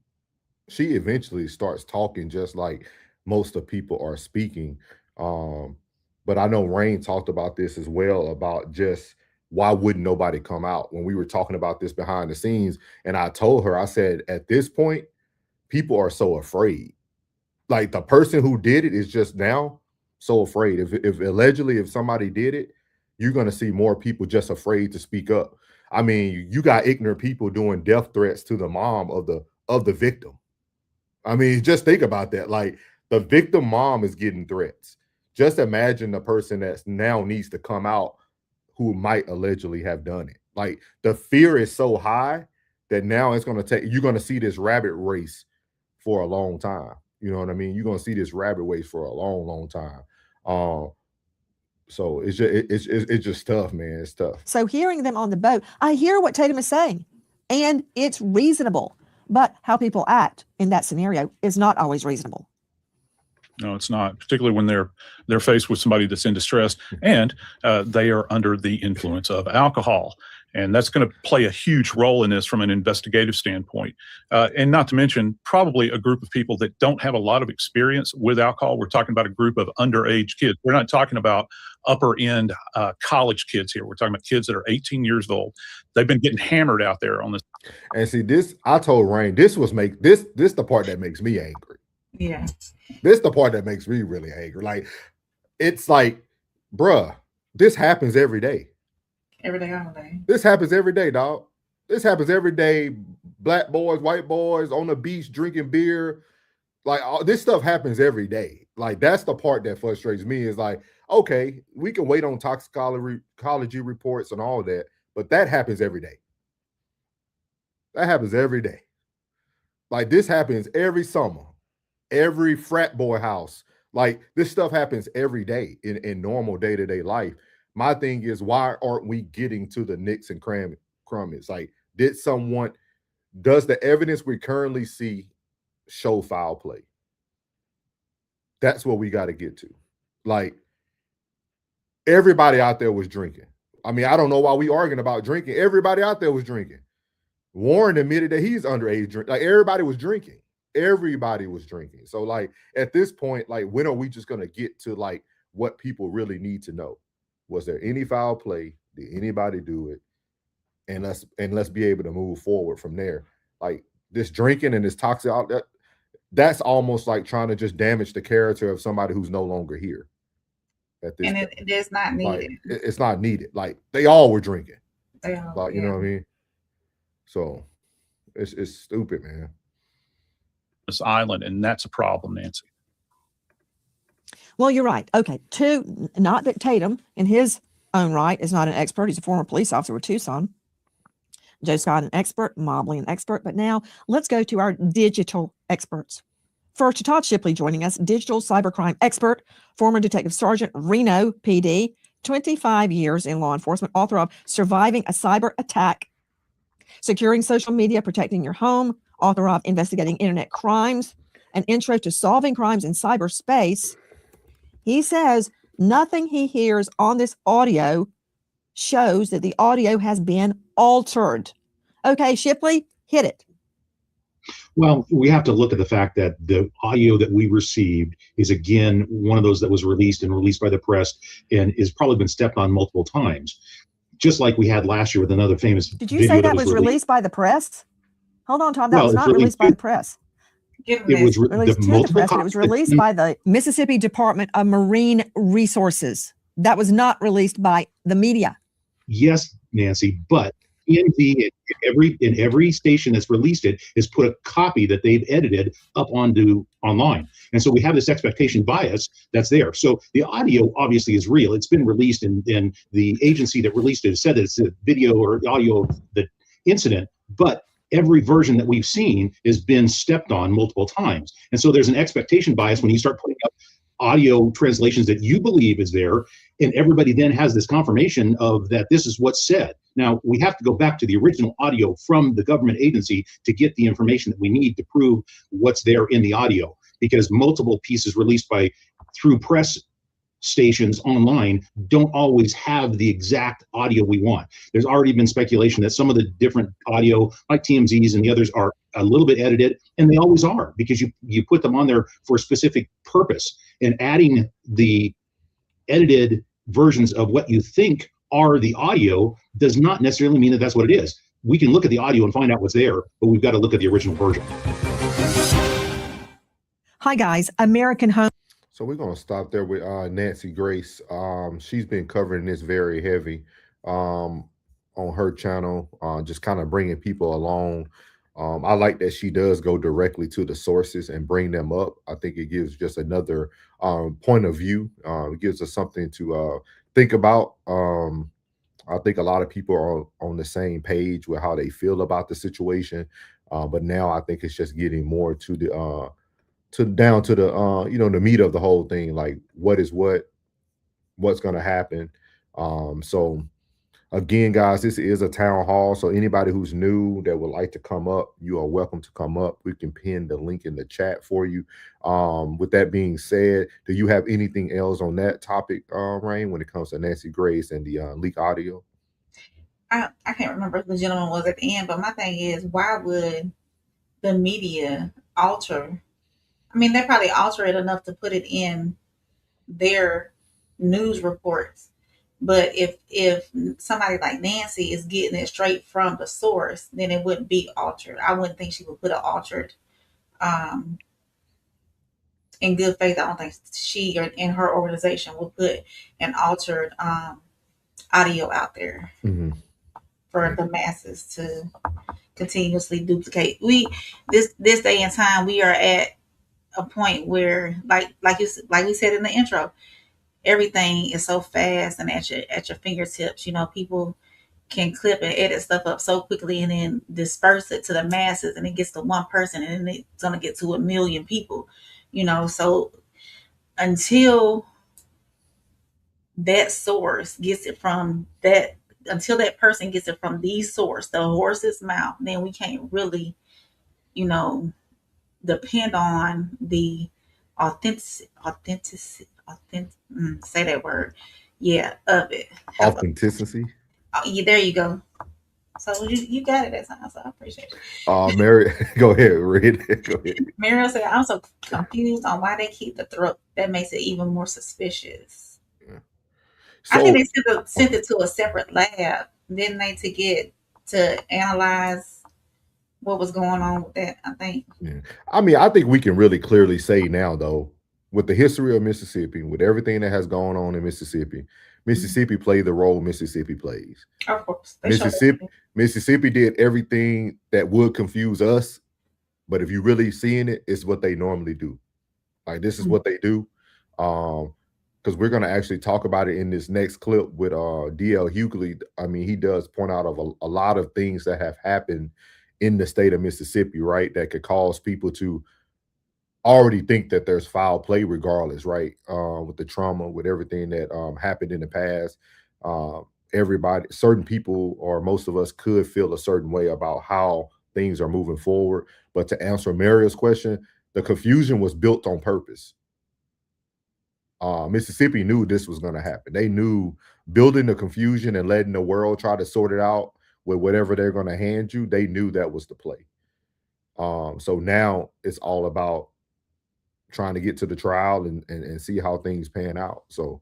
she eventually starts talking just like most of people are speaking. But I know Rain talked about this as well, about just why wouldn't nobody come out when we were talking about this behind the scenes. And I told her, I said, at this point, people are so afraid. Like, the person who did it is just now so afraid. If allegedly, if somebody did it, you're going to see more people just afraid to speak up. I mean, you got ignorant people doing death threats to the mom of the victim. I mean, just think about that. Like, the victim mom is getting threats. Just imagine the person that now needs to come out who might allegedly have done it. Like, the fear is so high that now it's going to you're going to see this rabbit race for a long time. You know what I mean? You're going to see this rabbit race for a long, long time. So it's just tough, man. It's tough. So hearing them on the boat, I hear what Tatum is saying, and it's reasonable. But how people act in that scenario is not always reasonable. No, it's not, particularly when they're faced with somebody that's in distress and they are under the influence of alcohol. And that's going to play a huge role in this from an investigative standpoint. And not to mention, probably a group of people that don't have a lot of experience with alcohol. We're talking about a group of underage kids. We're not talking about upper end college kids here. We're talking about kids that are 18 years old. They've been getting hammered out there on this. And see, this, I told Rain, this the part that makes me angry. Yeah. This the part that makes me really angry. Like, it's like, bruh, this happens every day. Every day, all day. This happens every day, dog. This happens every day. Black boys, white boys on the beach drinking beer. Like, this stuff happens every day. Like, that's the part that frustrates me, is like, okay, we can wait on toxicology reports and all that, but that happens every day. That happens every day. Like, this happens every summer. Every frat boy house. Like, this stuff happens every day in normal day-to-day life. My thing is, why aren't we getting to the nicks and crumbs? Like, does the evidence we currently see show foul play? That's what we got to get to. Like, everybody out there was drinking. I mean, I don't know why we arguing about drinking. Everybody out there was drinking. Warren admitted that he's underage. Like, everybody was drinking. Everybody was drinking. So, like, at this point, like, when are we just going to get to, like, what people really need to know? Was there any foul play? Did anybody do it? And let's be able to move forward from there. Like, this drinking and this toxic, that's almost like trying to just damage the character of somebody who's no longer here at this And point. it is not Like needed. it's not needed. Like they all were drinking. They all, Like, you yeah. know what I mean? So it's stupid, man. This island, and that's a problem, Nancy. Well, you're right. Okay. Two, not that Tatum in his own right is not an expert. He's a former police officer with Tucson. Joe Scott, an expert, Mobley, an expert. But now let's go to our digital experts. First, Todd Shipley joining us, digital cybercrime expert, former Detective Sergeant, Reno PD, 25 years in law enforcement, author of Surviving a Cyber Attack, Securing Social Media, Protecting Your Home, author of Investigating Internet Crimes, an intro to solving crimes in cyberspace. He says nothing he hears on this audio shows that the audio has been altered. Okay, Shipley, hit it. Well, we have to look at the fact that the audio that we received is, again, one of those that was released by the press and has probably been stepped on multiple times. Just like we had last year with another famous Did you video say that was released by the press? Hold on, Tom. That was not released by the press. It was released to the press, but it was released by the Mississippi Department of Marine Resources. That was not released by the media. Yes, Nancy, but TMZ in every station that's released it has put a copy that they've edited up onto online. And so we have this expectation bias that's there. So the audio obviously is real. It's been released, and the agency that released it said that it's a video or audio of the incident, but every version that we've seen has been stepped on multiple times. And so there's an expectation bias when you start putting up audio translations that you believe is there, and everybody then has this confirmation of that this is what's said. Now, we have to go back to the original audio from the government agency to get the information that we need to prove what's there in the audio, because multiple pieces released through press stations online don't always have the exact audio we want. There's already been speculation that some of the different audio, like TMZ's and the others, are a little bit edited, and they always are, because you put them on there for a specific purpose. And adding the edited versions of what you think are the audio does not necessarily mean that that's what it is. We can look at the audio and find out what's there, but we've got to look at the original version. Hi, guys. American Home. So we're going to stop there with Nancy Grace. She's been covering this very heavy on her channel, just kind of bringing people along. I like that she does go directly to the sources and bring them up. I think it gives just another point of view. It gives us something to think about. I think a lot of people are on the same page with how they feel about the situation. But now I think it's just getting more to the down to the the meat of the whole thing, like what's going to happen. So again, guys, this is a town hall, so anybody who's new that would like to come up, you are welcome to come up. We can pin the link in the chat for you. With that being said, do you have anything else on that topic, Rain, when it comes to Nancy Grace and the leak audio? I can't remember who the gentleman was at the end, but my thing is, why would the media alter? I mean, they probably alter it enough to put it in their news reports. But if somebody like Nancy is getting it straight from the source, then it wouldn't be altered. I wouldn't think she would put it altered. In good faith, I don't think she or in her organization will put an altered audio out there for the masses to continuously duplicate. This day and time, we are at a point where, like we said in the intro, everything is so fast and at your fingertips. People can clip and edit stuff up so quickly and then disperse it to the masses, and it gets to one person and then it's gonna get to 1 million people. So until that source gets it from that, until that person gets it from the source, the horse's mouth, then we can't really, depend on the authentic, say that word, of it. Authenticity. There you go. So you got it that time, so I appreciate it. Mary, go ahead, read it. Go ahead. Mariel said, I'm so confused on why they keep the throat. That makes it even more suspicious. Yeah. I think they sent it to a separate lab, didn't they, to analyze what was going on with that, I think. Yeah. I mean, I think we can really clearly say now, though, with the history of Mississippi, with everything that has gone on in Mississippi, Mississippi played the role Mississippi plays. Of course. Mississippi did everything that would confuse us, but if you really seeing it, it's what they normally do. Like, this is what they do. Because we're going to actually talk about it in this next clip with D.L. Hughley. I mean, he does point out of a lot of things that have happened in the state of Mississippi, right, that could cause people to already think that there's foul play regardless, right, with the trauma, with everything that happened in the past. Everybody, certain people, or most of us, could feel a certain way about how things are moving forward. But to answer Mario's question, the confusion was built on purpose. Mississippi knew this was going to happen. They knew building the confusion and letting the world try to sort it out with whatever they're going to hand you. They knew that was the play. So now it's all about trying to get to the trial and see how things pan out. So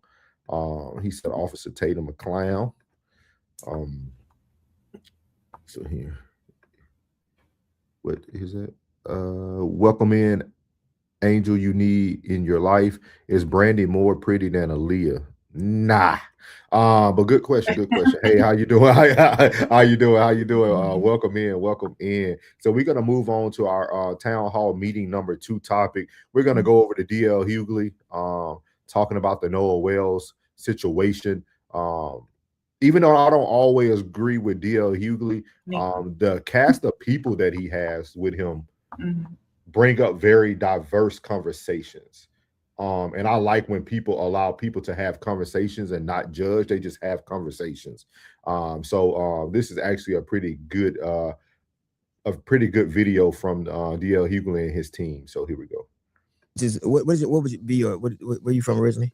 he said Officer Tatum a clown. So here, what is it? Welcome in, Angel you need in your life. Is Brandy more pretty than Aaliyah? Nah. But good question. Good question. Hey, how you doing? How you doing? How you doing? Welcome in. Welcome in. So we're gonna move on to our town hall meeting number 2 topic. We're gonna go over to D.L. Hughley, talking about the Nolan Wells situation. Even though I don't always agree with D.L. Hughley, the cast of people that he has with him bring up very diverse conversations. And I like when people allow people to have conversations and not judge. They just have conversations. So this is actually a pretty good video from D.L. Hughley and his team. So here we go. What would be your where are you from originally?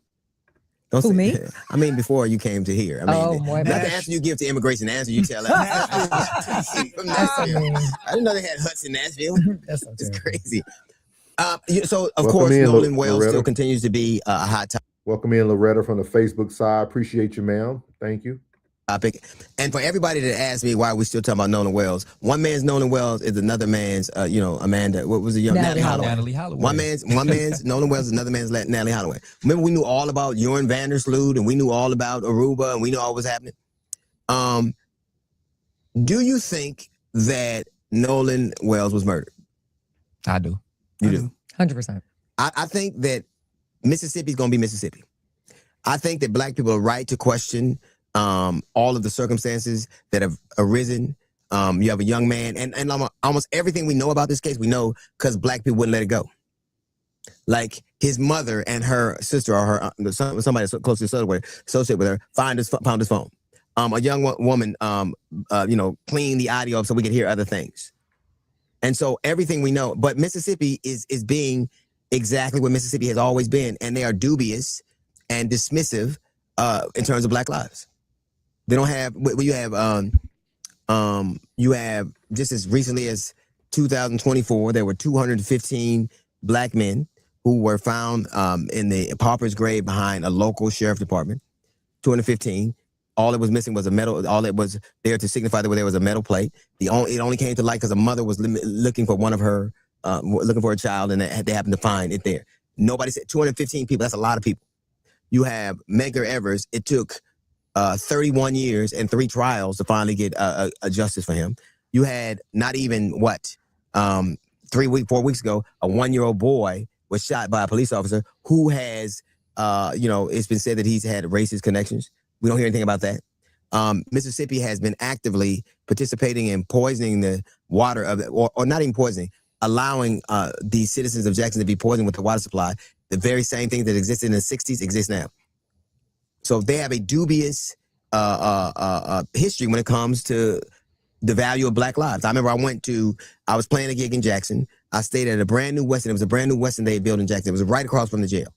Don't Who, me? I mean, before you came to here. I mean, my not bad. the answer you give to immigration, the answer you tell us. From Nashville. I didn't know they had huts in Nashville. That's not It's terrible. crazy. So, of Welcome course, in, Nolan Wells Loretta. still continues to be a hot Welcome in, Loretta, from the Facebook side. Appreciate you, ma'am. Thank you. topic. And for everybody that asked me why we still talking about Nolan Wells, one man's Nolan Wells is another man's, Amanda. What was the young Natalie Holloway? Natalie Holloway. One man's Nolan Wells is another man's Natalie Holloway. Remember, we knew all about Joran Vandersloot, and we knew all about Aruba, and we knew all what was happening. Do you think that Nolan Wells was murdered? I do. You do? 100%. I think that Mississippi's going to be Mississippi. I think that black people are right to question all of the circumstances that have arisen. You have a young man, and almost everything we know about this case, we know because black people wouldn't let it go. Like his mother and her sister, or her somebody closely associated with her, found his phone. A young woman, cleaned the audio up so we could hear other things. And so everything we know, but Mississippi is being exactly what Mississippi has always been, and they are dubious and dismissive in terms of black lives. They don't have. You have just as recently as 2024, there were 215 black men who were found in the pauper's grave behind a local sheriff department. 215. All that was missing was a metal. All that was there to signify that there was a metal plate. It only came to light because a mother was looking for one of her, looking for a child, and they happened to find it there. Nobody said 215 people. That's a lot of people. You have Medgar Evers. It took 31 years and 3 trials to finally get a justice for him. You had not even 4 weeks ago, a 1-year-old boy was shot by a police officer who has, it's been said that he's had racist connections. We don't hear anything about that. Mississippi has been actively participating in poisoning the water of it, or not even poisoning, allowing the citizens of Jackson to be poisoned with the water supply. The very same thing that existed in the 60s exists now. So they have a dubious history when it comes to the value of black lives. I remember I was playing a gig in Jackson. I stayed at a brand new Westin. It was a brand new Westin they had built in Jackson. It was right across from the jail.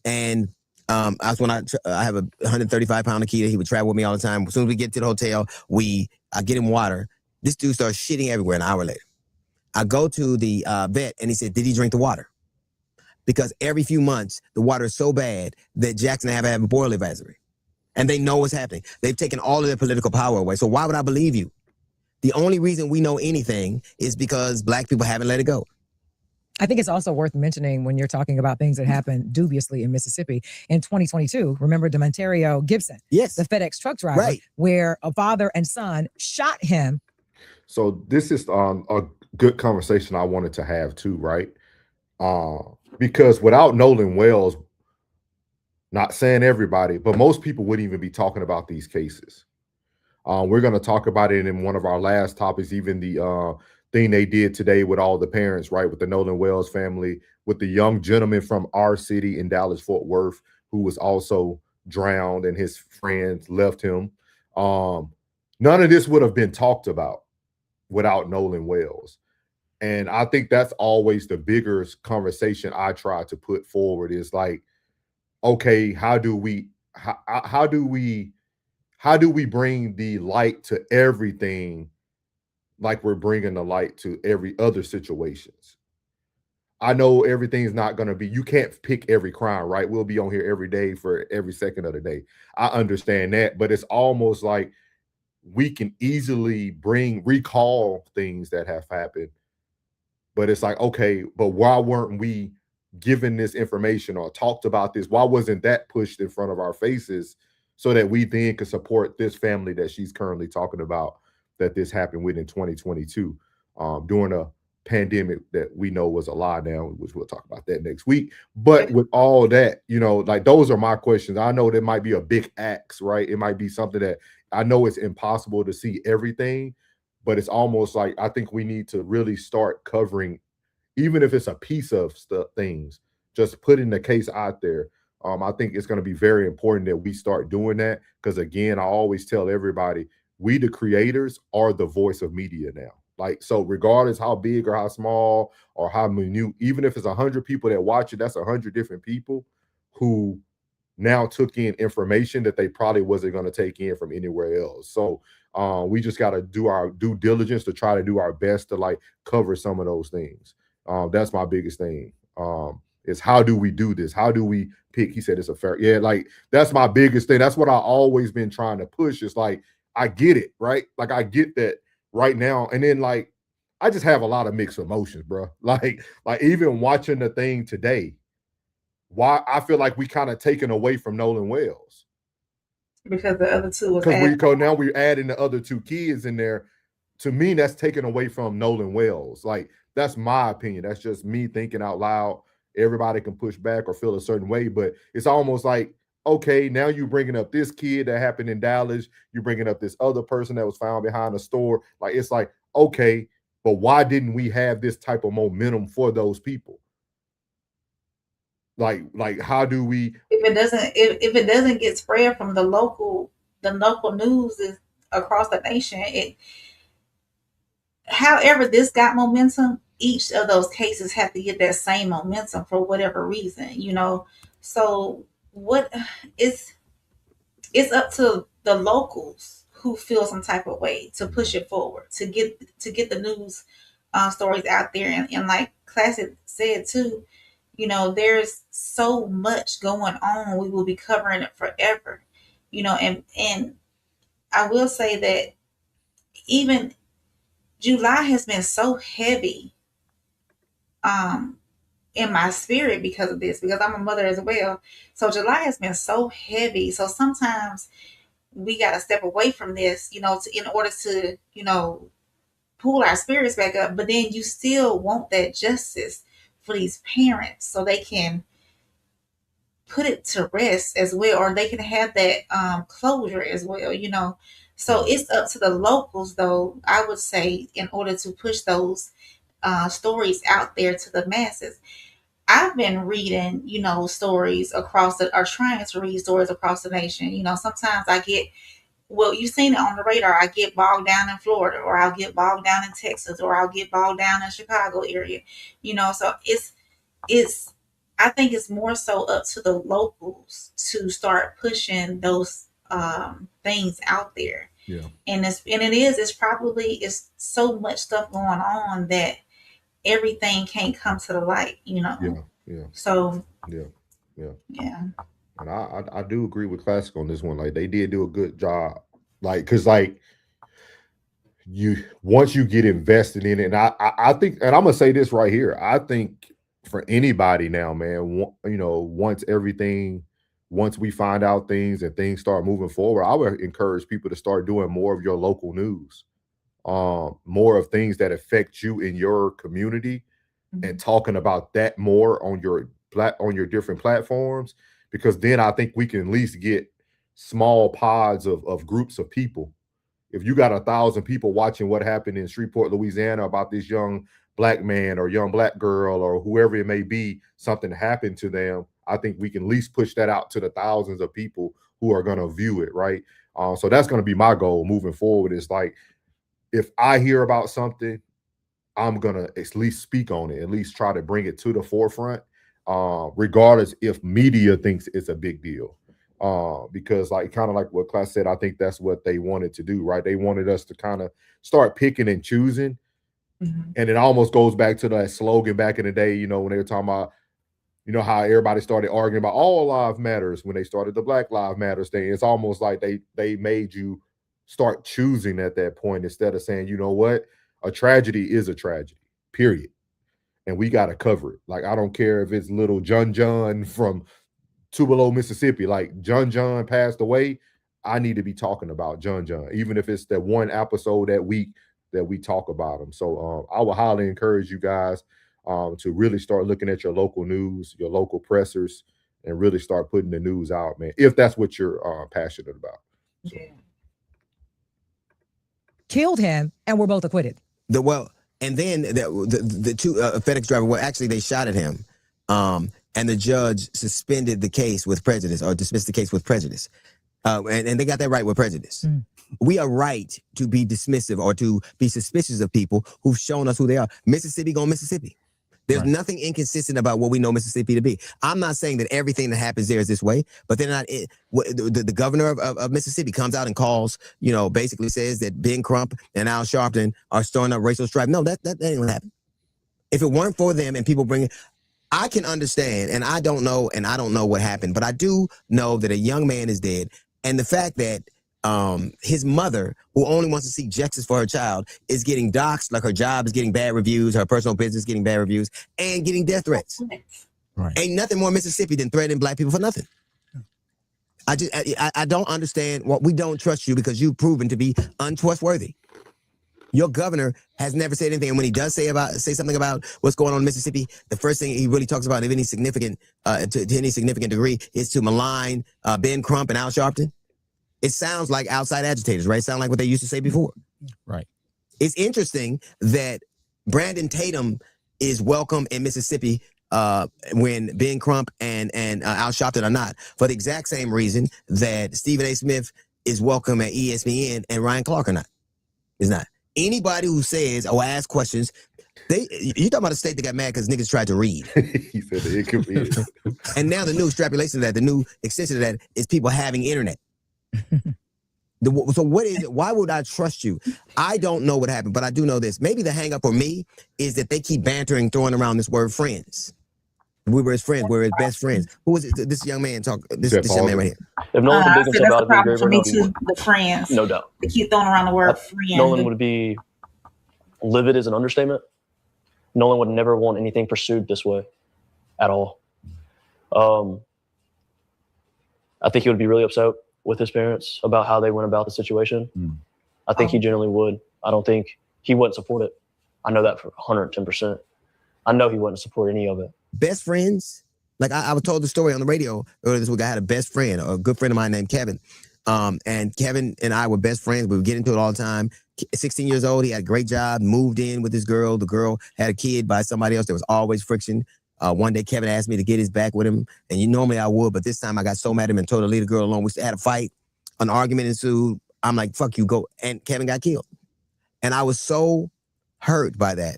And I have a 135-pound Akita. He would travel with me all the time. As soon as we get to the hotel, I get him water. This dude starts shitting everywhere an hour later. I go to the vet, and he said, did he drink the water? Because every few months, the water is so bad that Jackson have a boil advisory. And they know what's happening. They've taken all of their political power away. So why would I believe you? The only reason we know anything is because Black people haven't let it go. I think it's also worth mentioning when you're talking about things that happened dubiously in Mississippi in 2022. Remember Demontario Gibson, yes, the FedEx truck driver, right, where a father and son shot him. So this is a good conversation I wanted to have too, right? Because without Nolan Wells, not saying everybody, but most people wouldn't even be talking about these cases. We're going to talk about it in one of our last topics, even the thing they did today with all the parents, right? With the Nolan Wells family, with the young gentleman from our city in Dallas, Fort Worth, who was also drowned and his friends left him. None of this would have been talked about without Nolan Wells. And I think that's always the bigger conversation I try to put forward is like, okay, how do we bring the light to everything like we're bringing the light to every other situations? I know everything's not going to be, you can't pick every crime, right? We'll be on here every day for every second of the day. I understand that, but it's almost like we can easily recall things that have happened. But it's like, okay, but why weren't we given this information or talked about this? Why wasn't that pushed in front of our faces so that we then could support this family that she's currently talking about, that this happened with in 2022 during a pandemic that we know was a lie now, which we'll talk about that next week. But with all that, you know, like those are my questions. I know there might be a big axe, right? It might be something that I know it's impossible to see everything, but it's almost like I think we need to really start covering, even if it's a piece of things, just putting the case out there. I think it's going to be very important that we start doing that because, again, I always tell everybody, we the creators are the voice of media now. Like, so regardless how big or how small or how minute, even if it's 100 people that watch it, that's 100 different people who now took in information that they probably wasn't going to take in from anywhere else. So we just got to do our due diligence to try to do our best to like cover some of those things. That's my biggest thing. Is how do we do this? How do we pick? He said it's a fair. Yeah, like that's my biggest thing. That's what I always been trying to push. It's like, I get it, right? Like I get that right now. And then like, I just have a lot of mixed emotions, bro. Like even watching the thing today, why I feel like we kind of taken away from Nolan Wells. Because the other two was because now we're adding the other two kids in there. To me, that's taken away from Nolan Wells. Like, that's my opinion. That's just me thinking out loud. Everybody can push back or feel a certain way, but it's almost like, okay, now you're bringing up this kid that happened in Dallas. You're bringing up this other person that was found behind a store. Like, it's like, okay, but why didn't we have this type of momentum for those people? Like how do we? If it doesn't get spread from the local news is across the nation, however this got momentum, each of those cases have to get that same momentum for whatever reason, you know. So what it's up to the locals who feel some type of way to push it forward, to get the news stories out there, and like Classic said too, you know, there's so much going on. We will be covering it forever, you know, and I will say that even July has been so heavy in my spirit because of this, because I'm a mother as well. So July has been so heavy. So sometimes we got to step away from this, you know, in order to, you know, pull our spirits back up. But then you still want that justice for these parents so they can put it to rest as well, or they can have that closure as well, you know. So it's up to the locals, though, I would say, in order to push those stories out there to the masses. I've been reading, you know, stories across or trying to read stories across the nation. You know, sometimes I get, well, you've seen it on the radar. I get bogged down in Florida, or I'll get bogged down in Texas, or I'll get bogged down in Chicago area. You know, so it's I think it's more so up to the locals to start pushing those things out there. Yeah. And it's so much stuff going on that everything can't come to the light, you know. Yeah. So yeah. And I do agree with Classic on this one. Like, they did do a good job. Like, cause like you once you get invested in it, and I think, and I'm gonna say this right here, I think for anybody now, man, once we find out things and things start moving forward, I would encourage people to start doing more of your local news, more of things that affect you in your community, and talking about that more on your different platforms, because then I think we can at least get small pods of groups of people. If you got 1,000 people watching what happened in Shreveport, Louisiana about this young black man or young black girl or whoever it may be, something happened to them, I think we can at least push that out to the thousands of people who are going to view it, right? So that's going to be my goal moving forward. Is like, if I hear about something, I'm going to at least speak on it, at least try to bring it to the forefront, regardless if media thinks it's a big deal. Because like kind of like what Class said, I think that's what they wanted to do, right? They wanted us to kind of start picking and choosing. And it almost goes back to that slogan back in the day, when they were talking about, how everybody started arguing about all lives matters when they started the Black Lives Matters thing. It's almost like they made you start choosing at that point, instead of saying, you know what, a tragedy is a tragedy, period. And we got to cover it. Like, I don't care if it's little John from Tupelo, Mississippi, like John passed away. I need to be talking about John, even if it's that one episode that week that we talk about him. So I would highly encourage you guys to really start looking at your local news, your local pressers, and really start putting the news out, man, if that's what you're passionate about. So. Killed him, and were both acquitted. And then the two FedEx driver, well, actually they shot at him, and the judge suspended the case with prejudice, or dismissed the case with prejudice, and they got that right with prejudice. We are right to be dismissive or to be suspicious of people who've shown us who they are. Mississippi going Mississippi. There's nothing inconsistent about what we know Mississippi to be. I'm not saying that everything that happens there is this way, but they're not. The governor of Mississippi comes out and calls, basically says that Ben Crump and Al Sharpton are stirring up racial strife. No, that ain't gonna happen. If it weren't for them and people bringing, I can understand, and I don't know what happened, but I do know that a young man is dead, and the fact that his mother, who only wants to see justice for her child, is getting doxxed, like her job is getting bad reviews, her personal business getting bad reviews, and getting death threats. Right. Ain't nothing more Mississippi than threatening black people for nothing. I don't understand. We don't trust you because you've proven to be untrustworthy. Your governor has never said anything, and when he does say something about what's going on in Mississippi, the first thing he really talks about, if any significant, to any significant degree, is to malign Ben Crump and Al Sharpton. It sounds like outside agitators, right? Sound like what they used to say before. Right. It's interesting that Brandon Tatum is welcome in Mississippi when Ben Crump and Al Sharpton are not, for the exact same reason that Stephen A. Smith is welcome at ESPN and Ryan Clark are not. Is not. Anybody who says or asks questions, you talking about a state that got mad because niggas tried to read. He said it could be. And now the new extrapolation of that, the new extension of that is people having internet. So what is it? Why would I trust you? I don't know what happened, but I do know this. Maybe the hang up for me is that they keep bantering, throwing around this word friends. We were his friends. We're his best friends. Who was it? This young man this young man right here. If Nolan could that's the problem for me too, the friends. No doubt. They keep throwing around the word friend. Nolan would be livid is an understatement. Nolan would never want anything pursued this way at all. I think he would be really upset with his parents about how they went about the situation. I think he generally would. I don't think he wouldn't support it. I know that for 110%. I know he wouldn't support any of it. Best friends? Like I was told the story on the radio earlier this week. I had a best friend, a good friend of mine named Kevin. And Kevin and I were best friends. We would get into it all the time. 16 years old, he had a great job, moved in with this girl. The girl had a kid by somebody else. There was always friction. One day, Kevin asked me to get his back with him. And normally I would, but this time I got so mad at him and told her to leave the girl alone. We had a fight. An argument ensued. I'm like, fuck you, go. And Kevin got killed. And I was so hurt by that.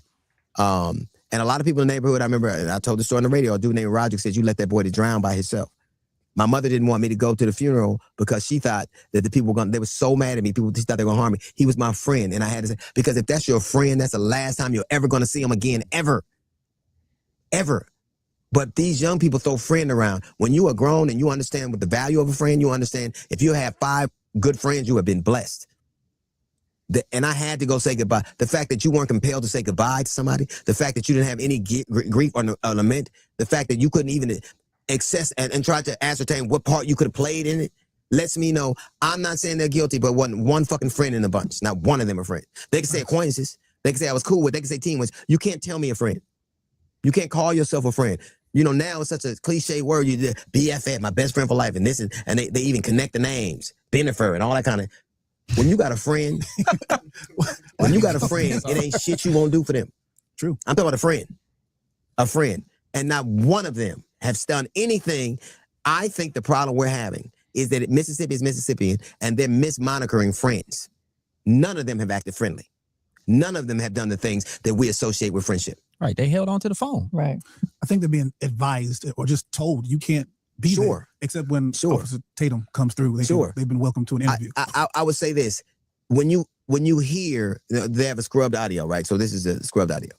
And a lot of people in the neighborhood, I remember, and I told the story on the radio, a dude named Roger said, you let that boy to drown by himself. My mother didn't want me to go to the funeral because she thought that the people they were so mad at me. People just thought they were going to harm me. He was my friend. And I had to say, because if that's your friend, that's the last time you're ever going to see him again, ever. Ever. But these young people throw friend around. When you are grown and you understand what the value of a friend, you understand if you have 5 good friends, you have been blessed. And I had to go say goodbye. The fact that you weren't compelled to say goodbye to somebody, the fact that you didn't have any grief or lament, the fact that you couldn't even access and try to ascertain what part you could have played in it, lets me know I'm not saying they're guilty, but wasn't one fucking friend in the bunch. Not one of them a friend. They can say acquaintances. They can say I was cool with. They can say teammates. You can't tell me a friend. You can't call yourself a friend. You know, now it's such a cliche word. You did BFF, my best friend for life, and this is, and they even connect the names, Bennifer, and all that kind of. When you got a friend, it ain't shit you won't do for them. True. I'm talking about a friend, and not one of them have done anything. I think the problem we're having is that Mississippi is Mississippian, and they're mismonitoring friends. None of them have acted friendly. None of them have done the things that we associate with friendship. Right. They held on to the phone. Right. I think they're being advised or just told you can't be there, except when Officer Tatum comes through. They've been welcomed to an interview. I would say this: when you hear, they have a scrubbed audio, right? So this is a scrubbed audio.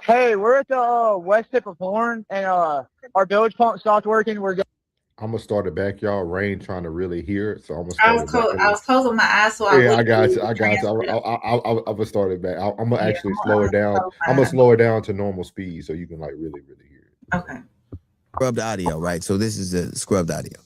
Hey, we're at the west tip of Horn, and our bilge pump stopped working. We're going. I'm gonna start it back, y'all. Rain trying to really hear it, so I'm gonna I start was closing my eyes, so yeah, I I got you. transcript. I'm gonna start it back. I'm gonna actually I'm slow it down. close my I'm gonna eyes. slow it down to normal speed so you can like really hear it. Okay. Scrubbed audio, right? So this is a scrubbed audio.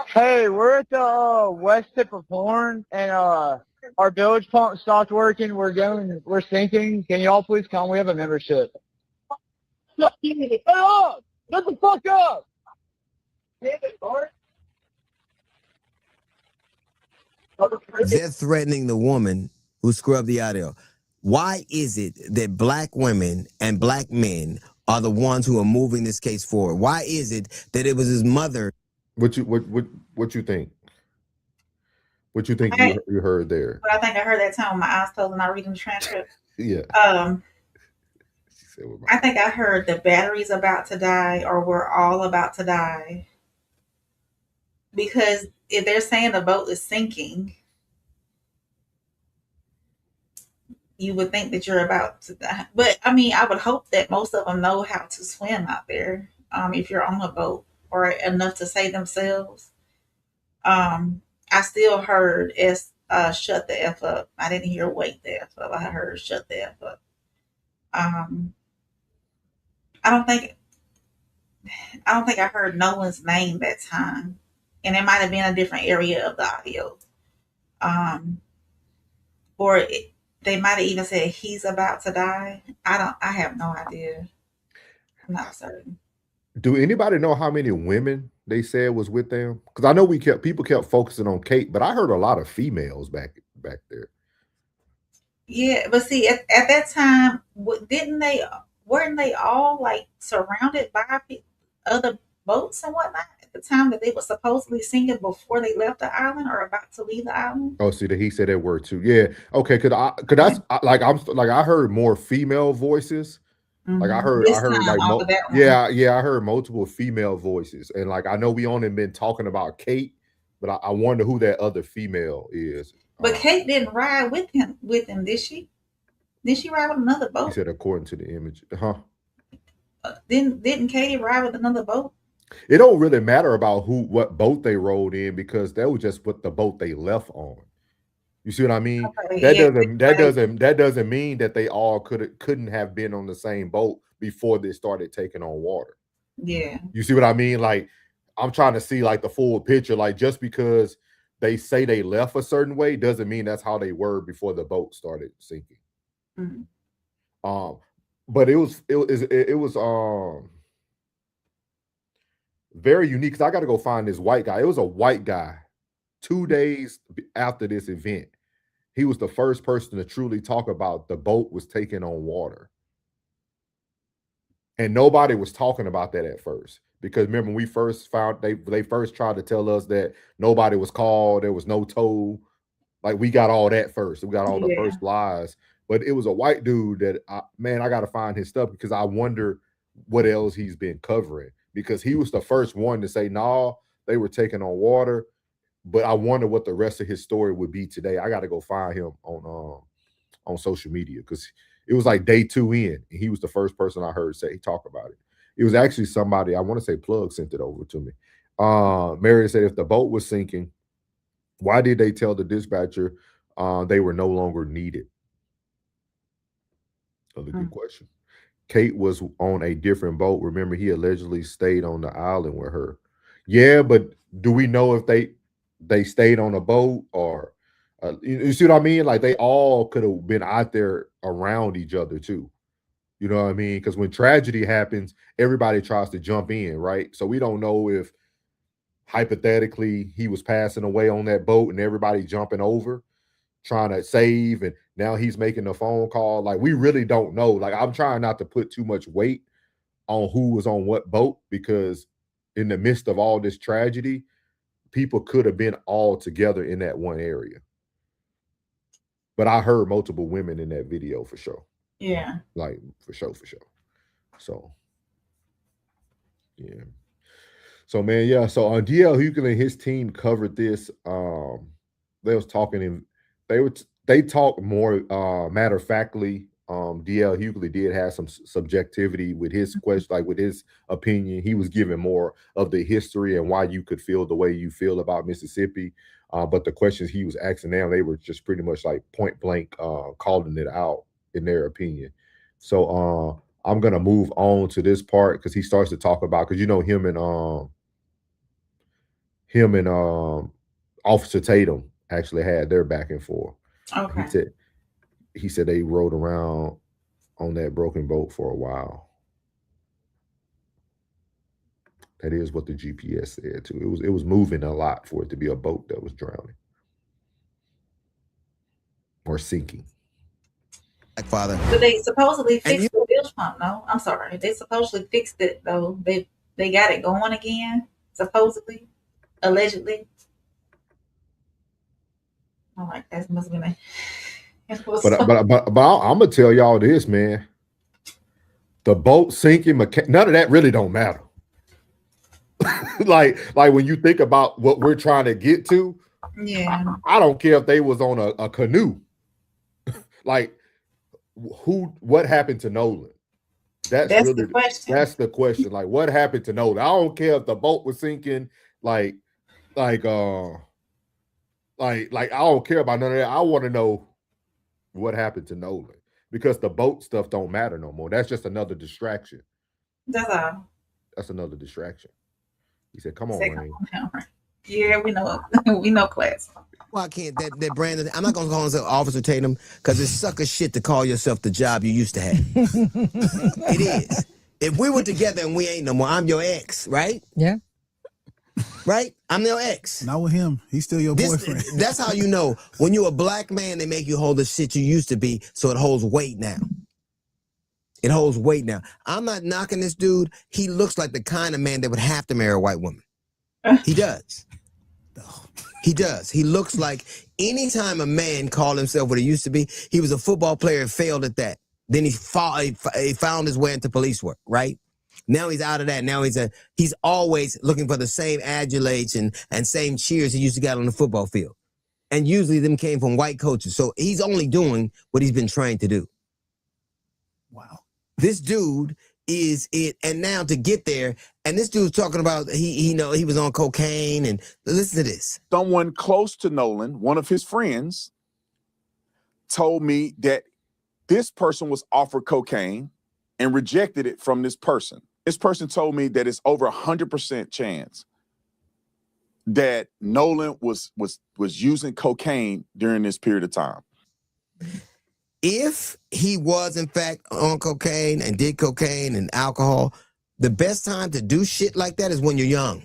Hey, we're at the west tip of Horn, and our bilge pump stopped working. We're sinking. Can y'all please come? We have a membership. Shut up! Shut the fuck up! They're threatening the woman who scrubbed the audio. Why is it that black women and black men are the ones who are moving this case forward? Why is it that it was his mother? What you think? What you think you heard there? But I think I heard that time with my eyes closed and I reading the transcript. Yeah. I think I heard the battery's about to die or we're all about to die. Because if they're saying the boat is sinking, you would think that you're about to die. But I mean, I would hope that most of them know how to swim out there. If you're on a boat or enough to save themselves. I still heard shut the F up. I didn't hear wake the F up. I heard shut the F up. I don't think I heard Nolan's name that time. And it might have been a different area of the audio. They might have even said he's about to die. I have no idea. I'm not certain. Do anybody know how many women they said was with them? Because I know people kept focusing on Kate, but I heard a lot of females back there. Yeah, but see, at that time, weren't they all like surrounded by other boats and whatnot at the time that they were supposedly singing before they left the island or about to leave the island? Oh, see that he said that word too. Yeah. Okay. I heard more female voices. Like I heard I heard multiple female voices, and like I know we only been talking about Kate, but I wonder who that other female is. But Kate didn't ride with him, did she? Did she ride with another boat? He said according to the image, huh? Didn't Katie ride with another boat? It don't really matter about what boat they rode in because that was just what the boat they left on. You see what I mean? Okay, that doesn't mean that they all couldn't have been on the same boat before they started taking on water. Yeah. You see what I mean? Like I'm trying to see like the full picture. Like just because they say they left a certain way doesn't mean that's how they were before the boat started sinking. Mm-hmm. But it was very unique. 'Cause I got to go find this white guy. It was a white guy 2 days after this event. He was the first person to truly talk about the boat was taking on water. And nobody was talking about that at first. Because remember, when we first found, they first tried to tell us that nobody was called, there was no tow. Like we got all that first. We got all the Yeah. first lies. But it was a white dude that, I got to find his stuff because I wonder what else he's been covering, because he was the first one to say, nah, they were taking on water. But I wonder what the rest of his story would be today. I got to go find him on social media, because it was like day 2 in, and he was the first person I heard talk about it. It was actually somebody, I want to say Plug sent it over to me. Mary said, if the boat was sinking, why did they tell the dispatcher they were no longer needed? Another good question. Kate was on a different boat. Remember, he allegedly stayed on the island with her. Yeah, but do we know if they stayed on a boat or you see what I mean? Like they all could have been out there around each other too. You know what I mean? Because when tragedy happens, everybody tries to jump in, right? So we don't know if hypothetically he was passing away on that boat and everybody jumping over trying to save, and now he's making a phone call. Like we really don't know. Like I'm trying not to put too much weight on who was on what boat, because in the midst of all this tragedy, people could have been all together in that one area. But I heard multiple women in that video for sure. Yeah. Like for sure. So yeah. So man, yeah. So DL Hughley and his team covered this. They was talking in they talked more matter of factly. DL Hughley did have some subjectivity with his question, like with his opinion. He was giving more of the history and why you could feel the way you feel about Mississippi. But the questions he was asking them, they were just pretty much like point blank calling it out in their opinion. So I'm gonna move on to this part because he starts to talk about, because you know him and Officer Tatum actually had their back and forth. Okay. He said they rode around on that broken boat for a while. That is what the GPS said too. It was moving a lot for it to be a boat that was drowning or sinking. Father. But they supposedly fixed the bilge pump. No, I'm sorry. They supposedly fixed it though. They got it going again. Supposedly, allegedly. I'm like, that must have been But I'm gonna tell y'all this, man. The boat sinking, none of that really don't matter. like when you think about what we're trying to get to, yeah, I don't care if they was on a canoe. Like, what happened to Nolan? That's really the question. That's the question. Like, what happened to Nolan? I don't care if the boat was sinking. Like I don't care about none of that. I want to know what happened to Nolan, because the boat stuff don't matter no more. That's just another distraction. That's all. That's another distraction. He said, "Come on, Rain." Yeah, we know. We know, class. Why can't that Brandon? I'm not gonna call myself Officer Tatum because it's sucker shit to call yourself the job you used to have. It is. If we were together and we ain't no more, I'm your ex, right? Yeah. Right? I'm your ex. Not with him. He's still your boyfriend. That's how you know. When you're a black man, they make you hold the shit you used to be, so it holds weight now. It holds weight now. I'm not knocking this dude. He looks like the kind of man that would have to marry a white woman. He does. He does. He looks like anytime a man called himself what he used to be, he was a football player and failed at that. Then he found his way into police work, right? Now he's out of that. Now he's always looking for the same adulates and same cheers he used to get on the football field. And usually them came from white coaches. So he's only doing what he's been trained to do. Wow. This dude is it, and now to get there, and this dude's talking about he was on cocaine, and listen to this. Someone close to Nolan, one of his friends, told me that this person was offered cocaine and rejected it from this person. This person told me that it's over 100% chance that Nolan was using cocaine during this period of time. If he was in fact on cocaine and did cocaine and alcohol, the best time to do shit like that is when you're young.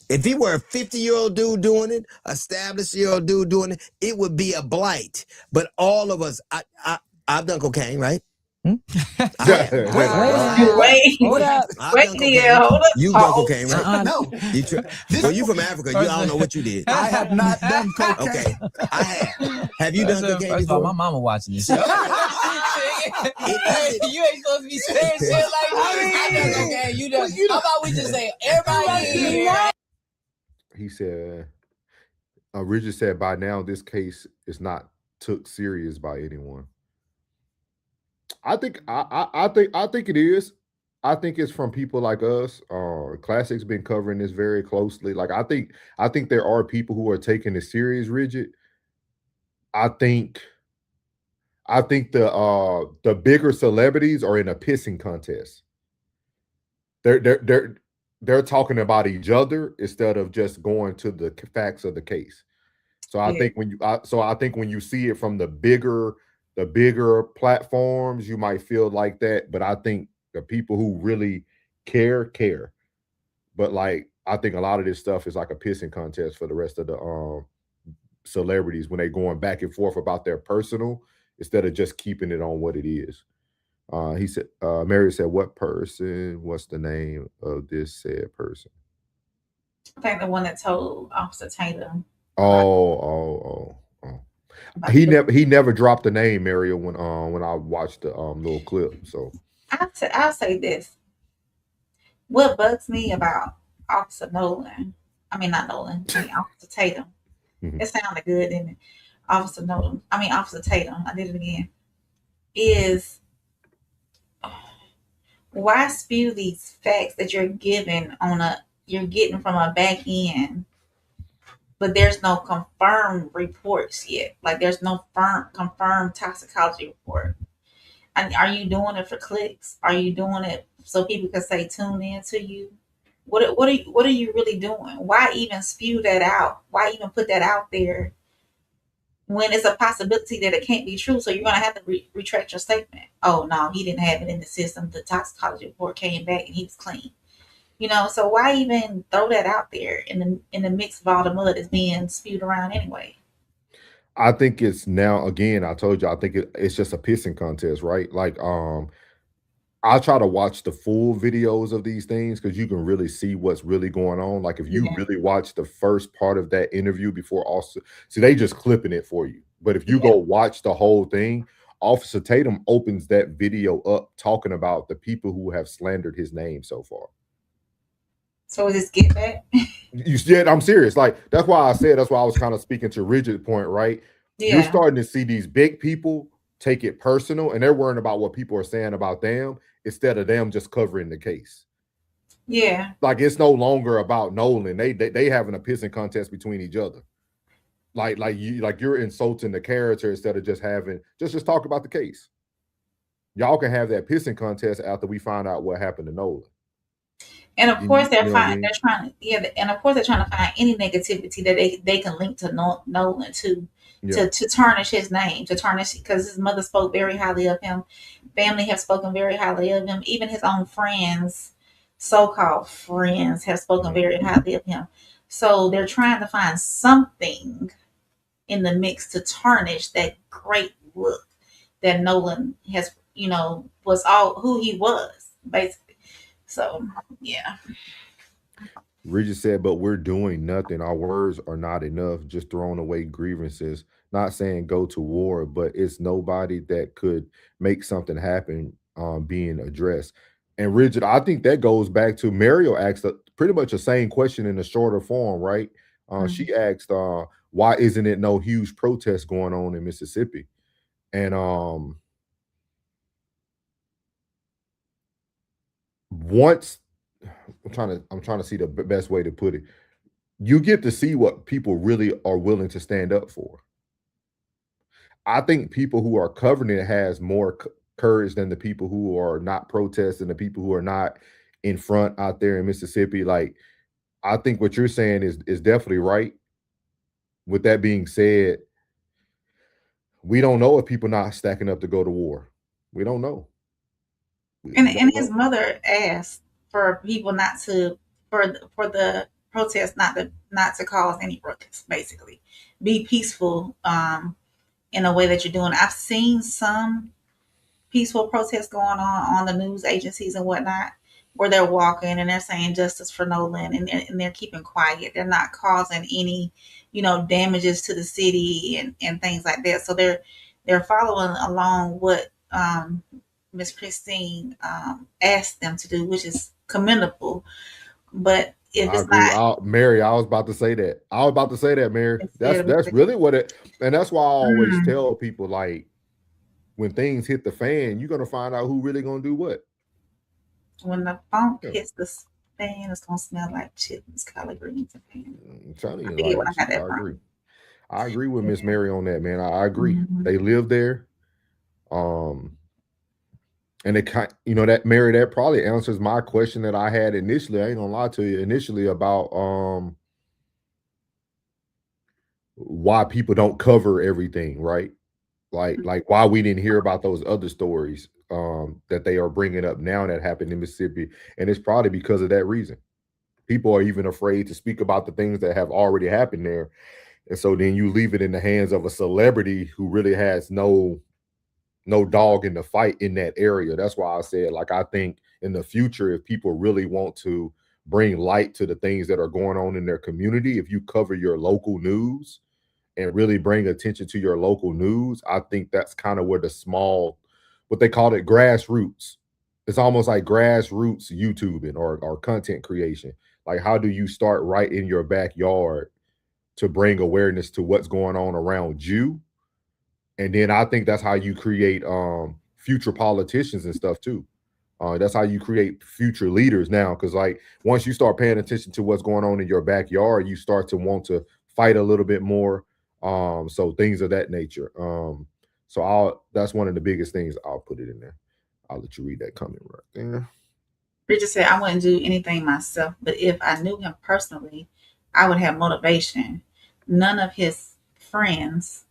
If he were a 50-year-old dude doing it, established-year-old dude doing it, it would be a blight. But all of us, I've done cocaine, right? I have. Wait, Hold up. I've Wait, done Neil, cocaine. hold up. You've done cocaine, right? No. Well, you from Africa. I don't know what you did. I have not done cocaine. Okay, I have. Have you done cocaine First of all, before? my mama watching this. Hey, you ain't supposed to be saying shit like this. I done cocaine. You done. How about we just say everybody here? He said, Richard said, by now this case is not took serious by anyone. I think it is. I think it's from people like us. Classic's been covering this very closely. Like I think there are people who are taking it serious, Rigid. I think the bigger celebrities are in a pissing contest. They're talking about each other instead of just going to the facts of the case. So I think when you see it from the bigger platforms, you might feel like that. But I think the people who really care. But like I think a lot of this stuff is like a pissing contest for the rest of the celebrities when they're going back and forth about their personal instead of just keeping it on what it is. He said, Mary said, what person? What's the name of this said person? I think the one that told Officer Tatum. Oh. He never dropped the name, Mario, when I watched the little clip. So I'll say this. What bugs me about Officer Nolan, Officer Tatum. It sounded good, didn't it? Officer Tatum, I did it again. Is why spew these facts that you're getting from a back end, but there's no confirmed reports yet. Like there's no confirmed toxicology report. And are you doing it for clicks? Are you doing it so people can say tune in to you? What are you really doing? Why even spew that out? Why even put that out there when it's a possibility that it can't be true? So you're gonna have to retract your statement. Oh no, he didn't have it in the system. The toxicology report came back and he was clean. So why even throw that out there in the mix of all the mud that's being spewed around anyway? I think it's now again. I told you. I think it's just a pissing contest, right? Like I try to watch the full videos of these things because you can really see what's really going on. Like if you really watch the first part of that interview before also see they just clipping it for you. But if you go watch the whole thing, Officer Tatum opens that video up talking about the people who have slandered his name so far. So is this get back? I'm serious. Like that's why I was kind of speaking to Rigid's point, right? Yeah. You're starting to see these big people take it personal and they're worrying about what people are saying about them instead of them just covering the case. Yeah. Like it's no longer about Nolan. They having a pissing contest between each other. Like you're insulting the character instead of just having just talk about the case. Y'all can have that pissing contest after we find out what happened to Nolan. And of course they're trying to find any negativity that they can link to Nolan to tarnish his name, because his mother spoke very highly of him. Family have spoken very highly of him. Even his own friends, so-called friends, have spoken very highly of him. So they're trying to find something in the mix to tarnish that great look that Nolan has, was all who he was, basically. So, yeah. Regis said, but we're doing nothing. Our words are not enough, just throwing away grievances. Not saying go to war, but it's nobody that could make something happen being addressed. And Rigid, I think that goes back to Mario asked pretty much the same question in a shorter form, right? She asked, why isn't it no huge protest going on in Mississippi? And once I'm trying to see the best way to put it. You get to see what people really are willing to stand up for. I think people who are covering it has more courage than the people who are not protesting, the people who are not in front out there in Mississippi. Like, I think what you're saying is definitely right. With that being said, we don't know if people not stacking up to go to war. We don't know. And his mother asked for people not to for the protest not to cause any ruckus. Basically, be peaceful in a way that you're doing. I've seen some peaceful protests going on the news agencies and whatnot, where they're walking and they're saying justice for Nolan, and they're keeping quiet. They're not causing any, damages to the city and things like that. So they're following along what Miss Christine asked them to do, which is commendable. But if I it's agree. not, Mary, I was about to say that. Mary. That's really what it, and that's why I always tell people, like, when things hit the fan, you're gonna find out who really gonna do what. When the funk hits the fan, it's gonna smell like chitlins, collard greens, and pan. I'm telling you, I forget like, what I got that I from. agree. I agree with Miss Mary on that, man. I agree. Mhm. They live there. And it kind, that Mary, that probably answers my question that I had initially. I ain't gonna lie to you, initially about why people don't cover everything, right? Like why we didn't hear about those other stories that they are bringing up now that happened in Mississippi, and it's probably because of that reason. People are even afraid to speak about the things that have already happened there, and so then you leave it in the hands of a celebrity who really has no dog in the fight in that area. That's why I said, like, I think in the future, if people really want to bring light to the things that are going on in their community, if you cover your local news and really bring attention to your local news, I think that's kind of where the small, what they call it, grassroots. It's almost like grassroots YouTubing or content creation. Like, how do you start right in your backyard to bring awareness to what's going on around you? And then I think that's how you create future politicians and stuff too. That's how you create future leaders now. Because, like, once you start paying attention to what's going on in your backyard, you start to want to fight a little bit more. So things of that nature. So that's one of the biggest things. I'll put it in there. I'll let you read that comment right there. Richard said, I wouldn't do anything myself, but if I knew him personally, I would have motivation. None of his friends,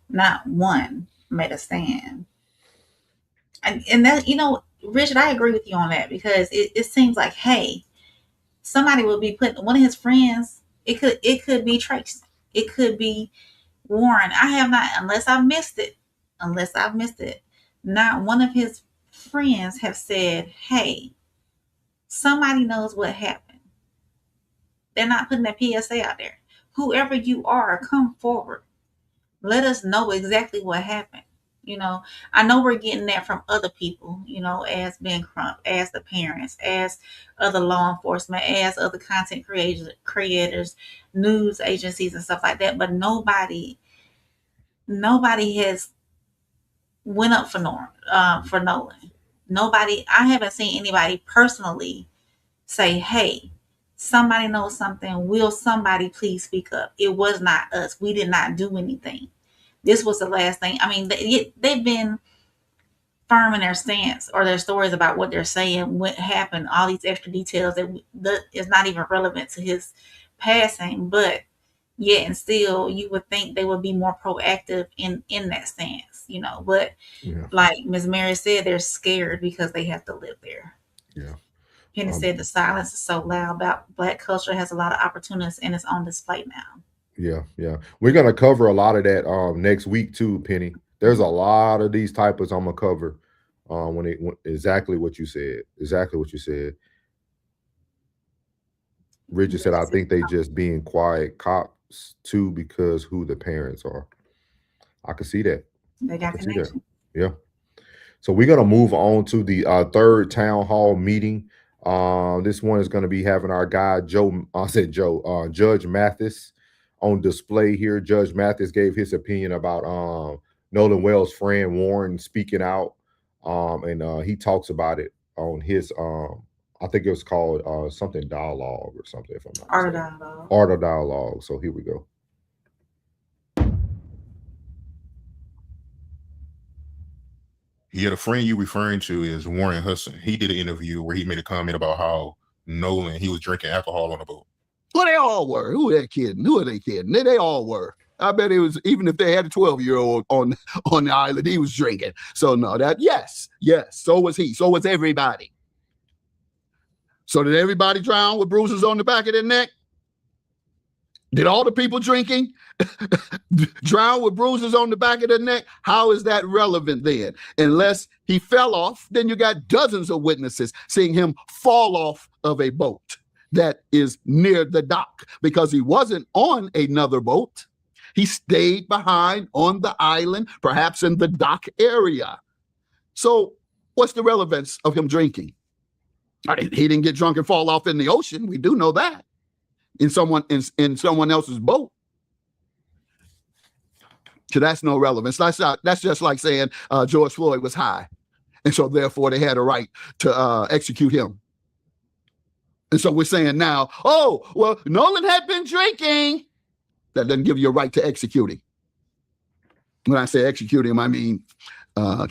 not one, made a stand. And that, Richard, I agree with you on that, because it seems like, hey, somebody will be putting one of his friends, it could be Trace, it could be Warren. I have not, unless I've missed it, not one of his friends have said, hey, somebody knows what happened. They're not putting that PSA out there. Whoever you are, come forward. Let us know exactly what happened. I know we're getting that from other people, as Ben Crump, as the parents, as other law enforcement, as other content creators, news agencies and stuff like that. But nobody has went up for Nolan. Nobody, I haven't seen anybody personally say, hey, somebody knows something. Will somebody please speak up? It was not us. We did not do anything. This was the last thing. I mean, they've been firm in their stance or their stories about what they're saying, what happened, all these extra details that is not even relevant to his passing. But yet and still, you would think they would be more proactive in that stance, But like Ms. Mary said, they're scared because they have to live there. Yeah. Penny said the silence is so loud about Black culture has a lot of opportunities and it's on display now. Yeah. We're gonna cover a lot of that next week too, Penny. There's a lot of these types I'm gonna cover when exactly what you said. Richard said, I think they just being quiet cops too because who the parents are. I can see that. They got connection. Yeah. So we're gonna move on to the third town hall meeting. This one is gonna be having our guy Judge Mathis on display here. Judge Mathis gave his opinion about Nolan Wells' friend Warren speaking out, and he talks about it on his I think it was called something dialogue or something, if I'm not Art of mistaken. Dialogue. Art of Dialogue. So here we go. Yeah, the friend you referring to is Warren Hudson. He did an interview where he made a comment about how Nolan, he was drinking alcohol on the boat. Well, they all were. Who are they kidding? Who are they kidding? They all were. I bet it was, even if they had a 12-year-old on the island, he was drinking. So no, yes. So was he. So was everybody. So did everybody drown with bruises on the back of their neck? Did all the people drinking drown with bruises on the back of their neck? How is that relevant then? Unless he fell off, then you got dozens of witnesses seeing him fall off of a boat that is near the dock because he wasn't on another boat. He stayed behind on the island, perhaps in the dock area. So what's the relevance of him drinking? He didn't get drunk and fall off in the ocean. We do know that. In someone else's boat. So that's no relevance. That's just like saying George Floyd was high. And so therefore they had a right to execute him. And so we're saying now, oh, well, Nolan had been drinking. That doesn't give you a right to execute him. When I say execute him, I mean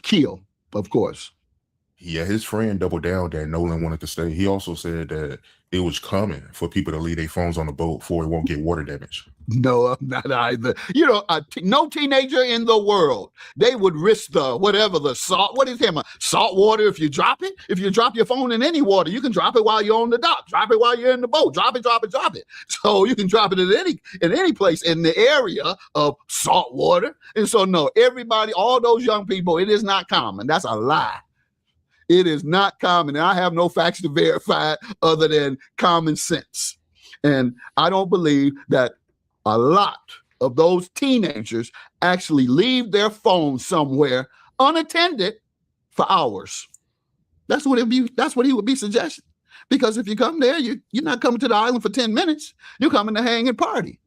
kill, of course. Yeah, his friend doubled down that Nolan wanted to stay. He also said that it was common for people to leave their phones on the boat for it won't get water damage. No, not either. You know, no teenager in the world, they would risk the salt. What is him? Salt water if you drop it? If you drop your phone in any water, you can drop it while you're on the dock. Drop it while you're in the boat. Drop it. So you can drop it in any place in the area of salt water. And so no, everybody, all those young people, it is not common. That's a lie. It is not common. And I have no facts to verify it other than common sense. And I don't believe that a lot of those teenagers actually leave their phone somewhere unattended for hours. That's what he would be suggesting. Because if you come there, you're not coming to the island for 10 minutes. You're coming to hang and party.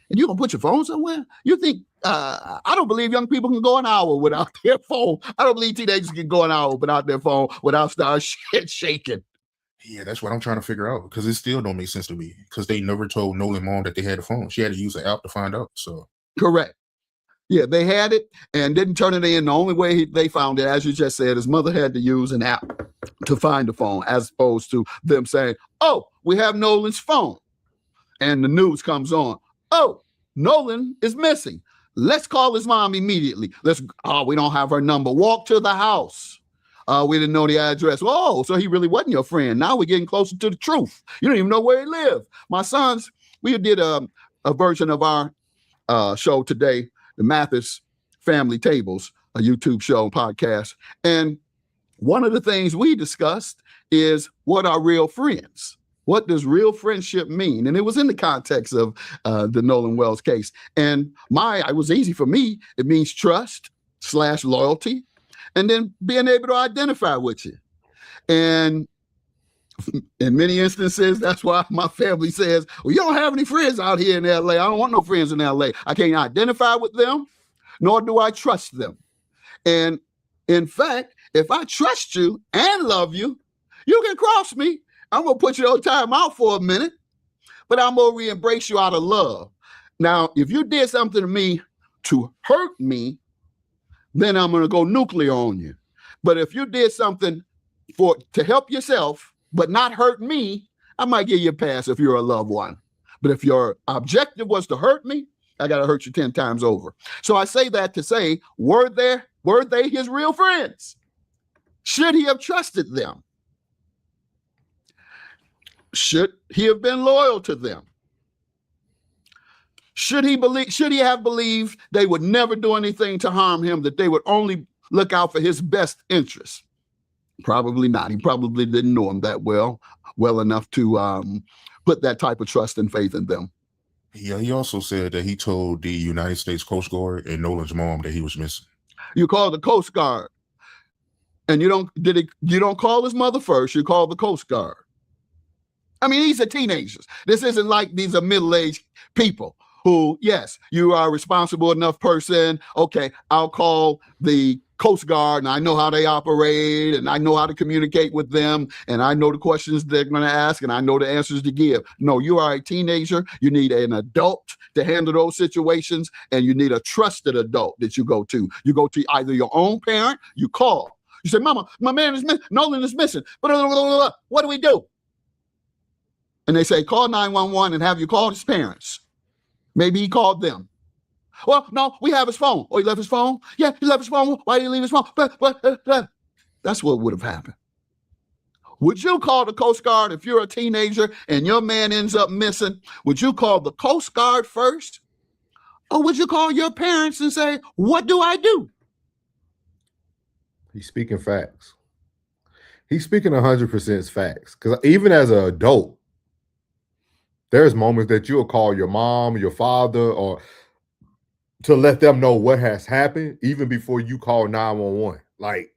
And you're going to put your phone somewhere? You think, I don't believe young people can go an hour without their phone. I don't believe teenagers can go an hour without their phone without start shit shaking. Yeah, that's what I'm trying to figure out because it still don't make sense to me because they never told Nolan mom that they had a phone. She had to use an app to find out. So correct. Yeah, they had it and didn't turn it in. The only way they found it, as you just said, his mother had to use an app to find the phone as opposed to them saying, oh, we have Nolan's phone. And the news comes on. Oh, Nolan is missing. Let's call his mom immediately. We don't have her number. Walk to the house. We didn't know the address. Oh, so he really wasn't your friend. Now we're getting closer to the truth. You don't even know where he lived. My sons, we did a version of our show today, the Mathis Family Tables, a YouTube show, podcast. And one of the things we discussed is what are real friends? What does real friendship mean? And it was in the context of the Nolan Wells case. And it was easy for me. It means trust / loyalty, and then being able to identify with you. And in many instances, that's why my family says, well, you don't have any friends out here in LA. I don't want no friends in LA. I can't identify with them, nor do I trust them. And in fact, if I trust you and love you, you can cross me. I'm going to put you on timeout for a minute, but I'm going to re-embrace you out of love. Now, if you did something to me to hurt me, then I'm going to go nuclear on you. But if you did something to help yourself, but not hurt me, I might give you a pass if you're a loved one. But if your objective was to hurt me, I got to hurt you 10 times over. So I say that to say, were they his real friends? Should he have trusted them? Should he have been loyal to them? Should he have believed they would never do anything to harm him, that they would only look out for his best interests? Probably not. He probably didn't know him that well enough to put that type of trust and faith in them. Yeah, he also said that he told the United States Coast Guard and Nolan's mom that he was missing. You call the Coast Guard, and you don't call his mother first. You call the Coast Guard. I mean, these are teenagers. This isn't like these are middle-aged people who, yes, you are a responsible enough person. Okay, I'll call the Coast Guard, and I know how they operate, and I know how to communicate with them, and I know the questions they're going to ask, and I know the answers to give. No, you are a teenager. You need an adult to handle those situations, and you need a trusted adult that you go to. You go to either your own parent, you call. You say, Mama, my man is missing. Nolan is missing. What do we do? And they say, call 911 and have you call his parents. Maybe he called them. Well, no, we have his phone. Oh, he left his phone? Yeah, he left his phone. Why did he leave his phone? That's what would have happened. Would you call the Coast Guard if you're a teenager and your man ends up missing? Would you call the Coast Guard first? Or would you call your parents and say, what do I do? He's speaking facts. He's speaking 100% facts. Because even as an adult, there's moments that you'll call your mom, your father, or to let them know what has happened, even before you call 911. Like,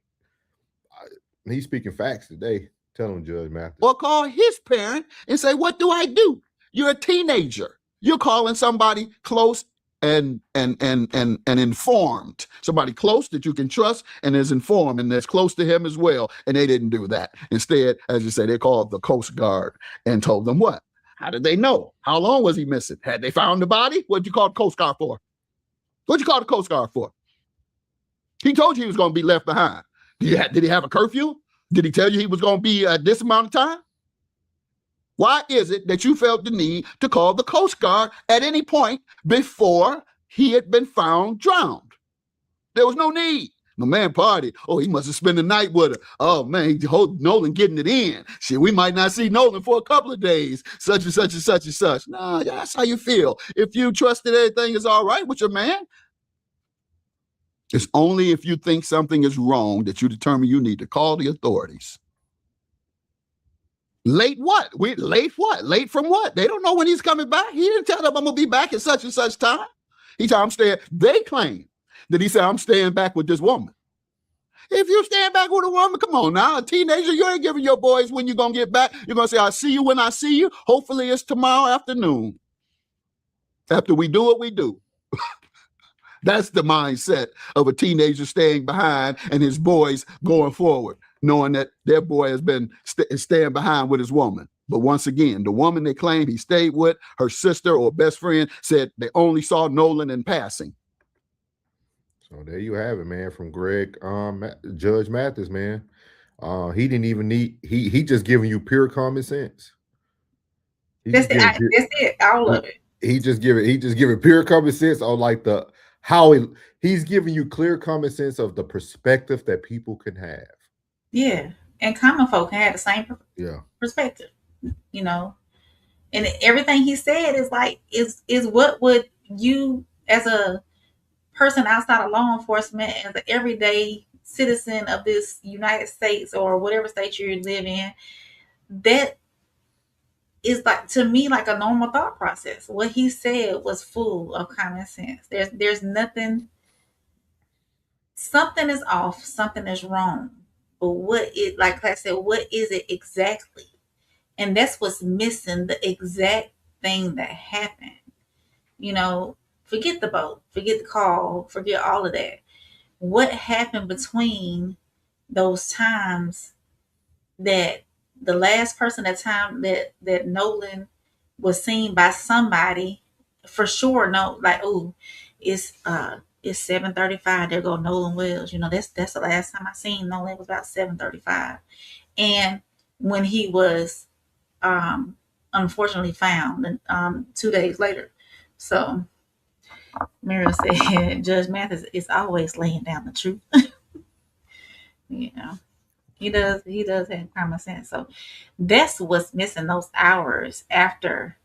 he's speaking facts today. Tell him, Judge Mathis. Or call his parent and say, what do I do? You're a teenager. You're calling somebody close and informed. Somebody close that you can trust and is informed and that's close to him as well. And they didn't do that. Instead, as you say, they called the Coast Guard and told them what? How did they know? How long was he missing? Had they found the body? What'd you call the Coast Guard for? What'd you call the Coast Guard for? He told you he was going to be left behind. Did he have a curfew? Did he tell you he was going to be this amount of time? Why is it that you felt the need to call the Coast Guard at any point before he had been found drowned? There was no need. The man partied. Oh, he must have spent the night with her. Oh, man, Nolan getting it in. Shit, we might not see Nolan for a couple of days. Such and such and such and such. Nah, that's how you feel. If you trust that everything is all right with your man, it's only if you think something is wrong that you determine you need to call the authorities. Late what? Late what? Late from what? They don't know when he's coming back. He didn't tell them I'm going to be back at such and such time. He told I'm staying. They claim that he said, I'm staying back with this woman. If you stand back with a woman, come on now. A teenager, you ain't giving your boys when you're going to get back. You're going to say, I'll see you when I see you. Hopefully it's tomorrow afternoon. After we do what we do. That's the mindset of a teenager staying behind and his boys going forward, knowing that their boy has been staying behind with his woman. But once again, the woman they claim he stayed with, her sister or best friend, said they only saw Nolan in passing. So there you have it, man, from Greg, Judge Mathis, man. He didn't even need, he just giving you pure common sense. That's it, all of it. He just giving pure common sense on like he's giving you clear common sense of the perspective that people can have. Yeah. And common folk can have the same perspective, you know. And everything he said is like, is what would you as a person outside of law enforcement, as an everyday citizen of this United States or whatever state you live in, that is like, to me, like a normal thought process. What he said was full of common sense. There's nothing, something is off, something is wrong. But like I said, what is it exactly? And that's what's missing, the exact thing that happened. You know, forget the boat, forget the call, forget all of that. What happened between those times that the last person that Nolan was seen by somebody, for sure, no, like, oh, it's 7:35, there go Nolan Wells. You know, that's the last time I seen Nolan was about 7:35. And when he was unfortunately found 2 days later. So Miriam said Judge Mathis is always laying down the truth. You know, he does have common sense. So that's what's missing, those hours after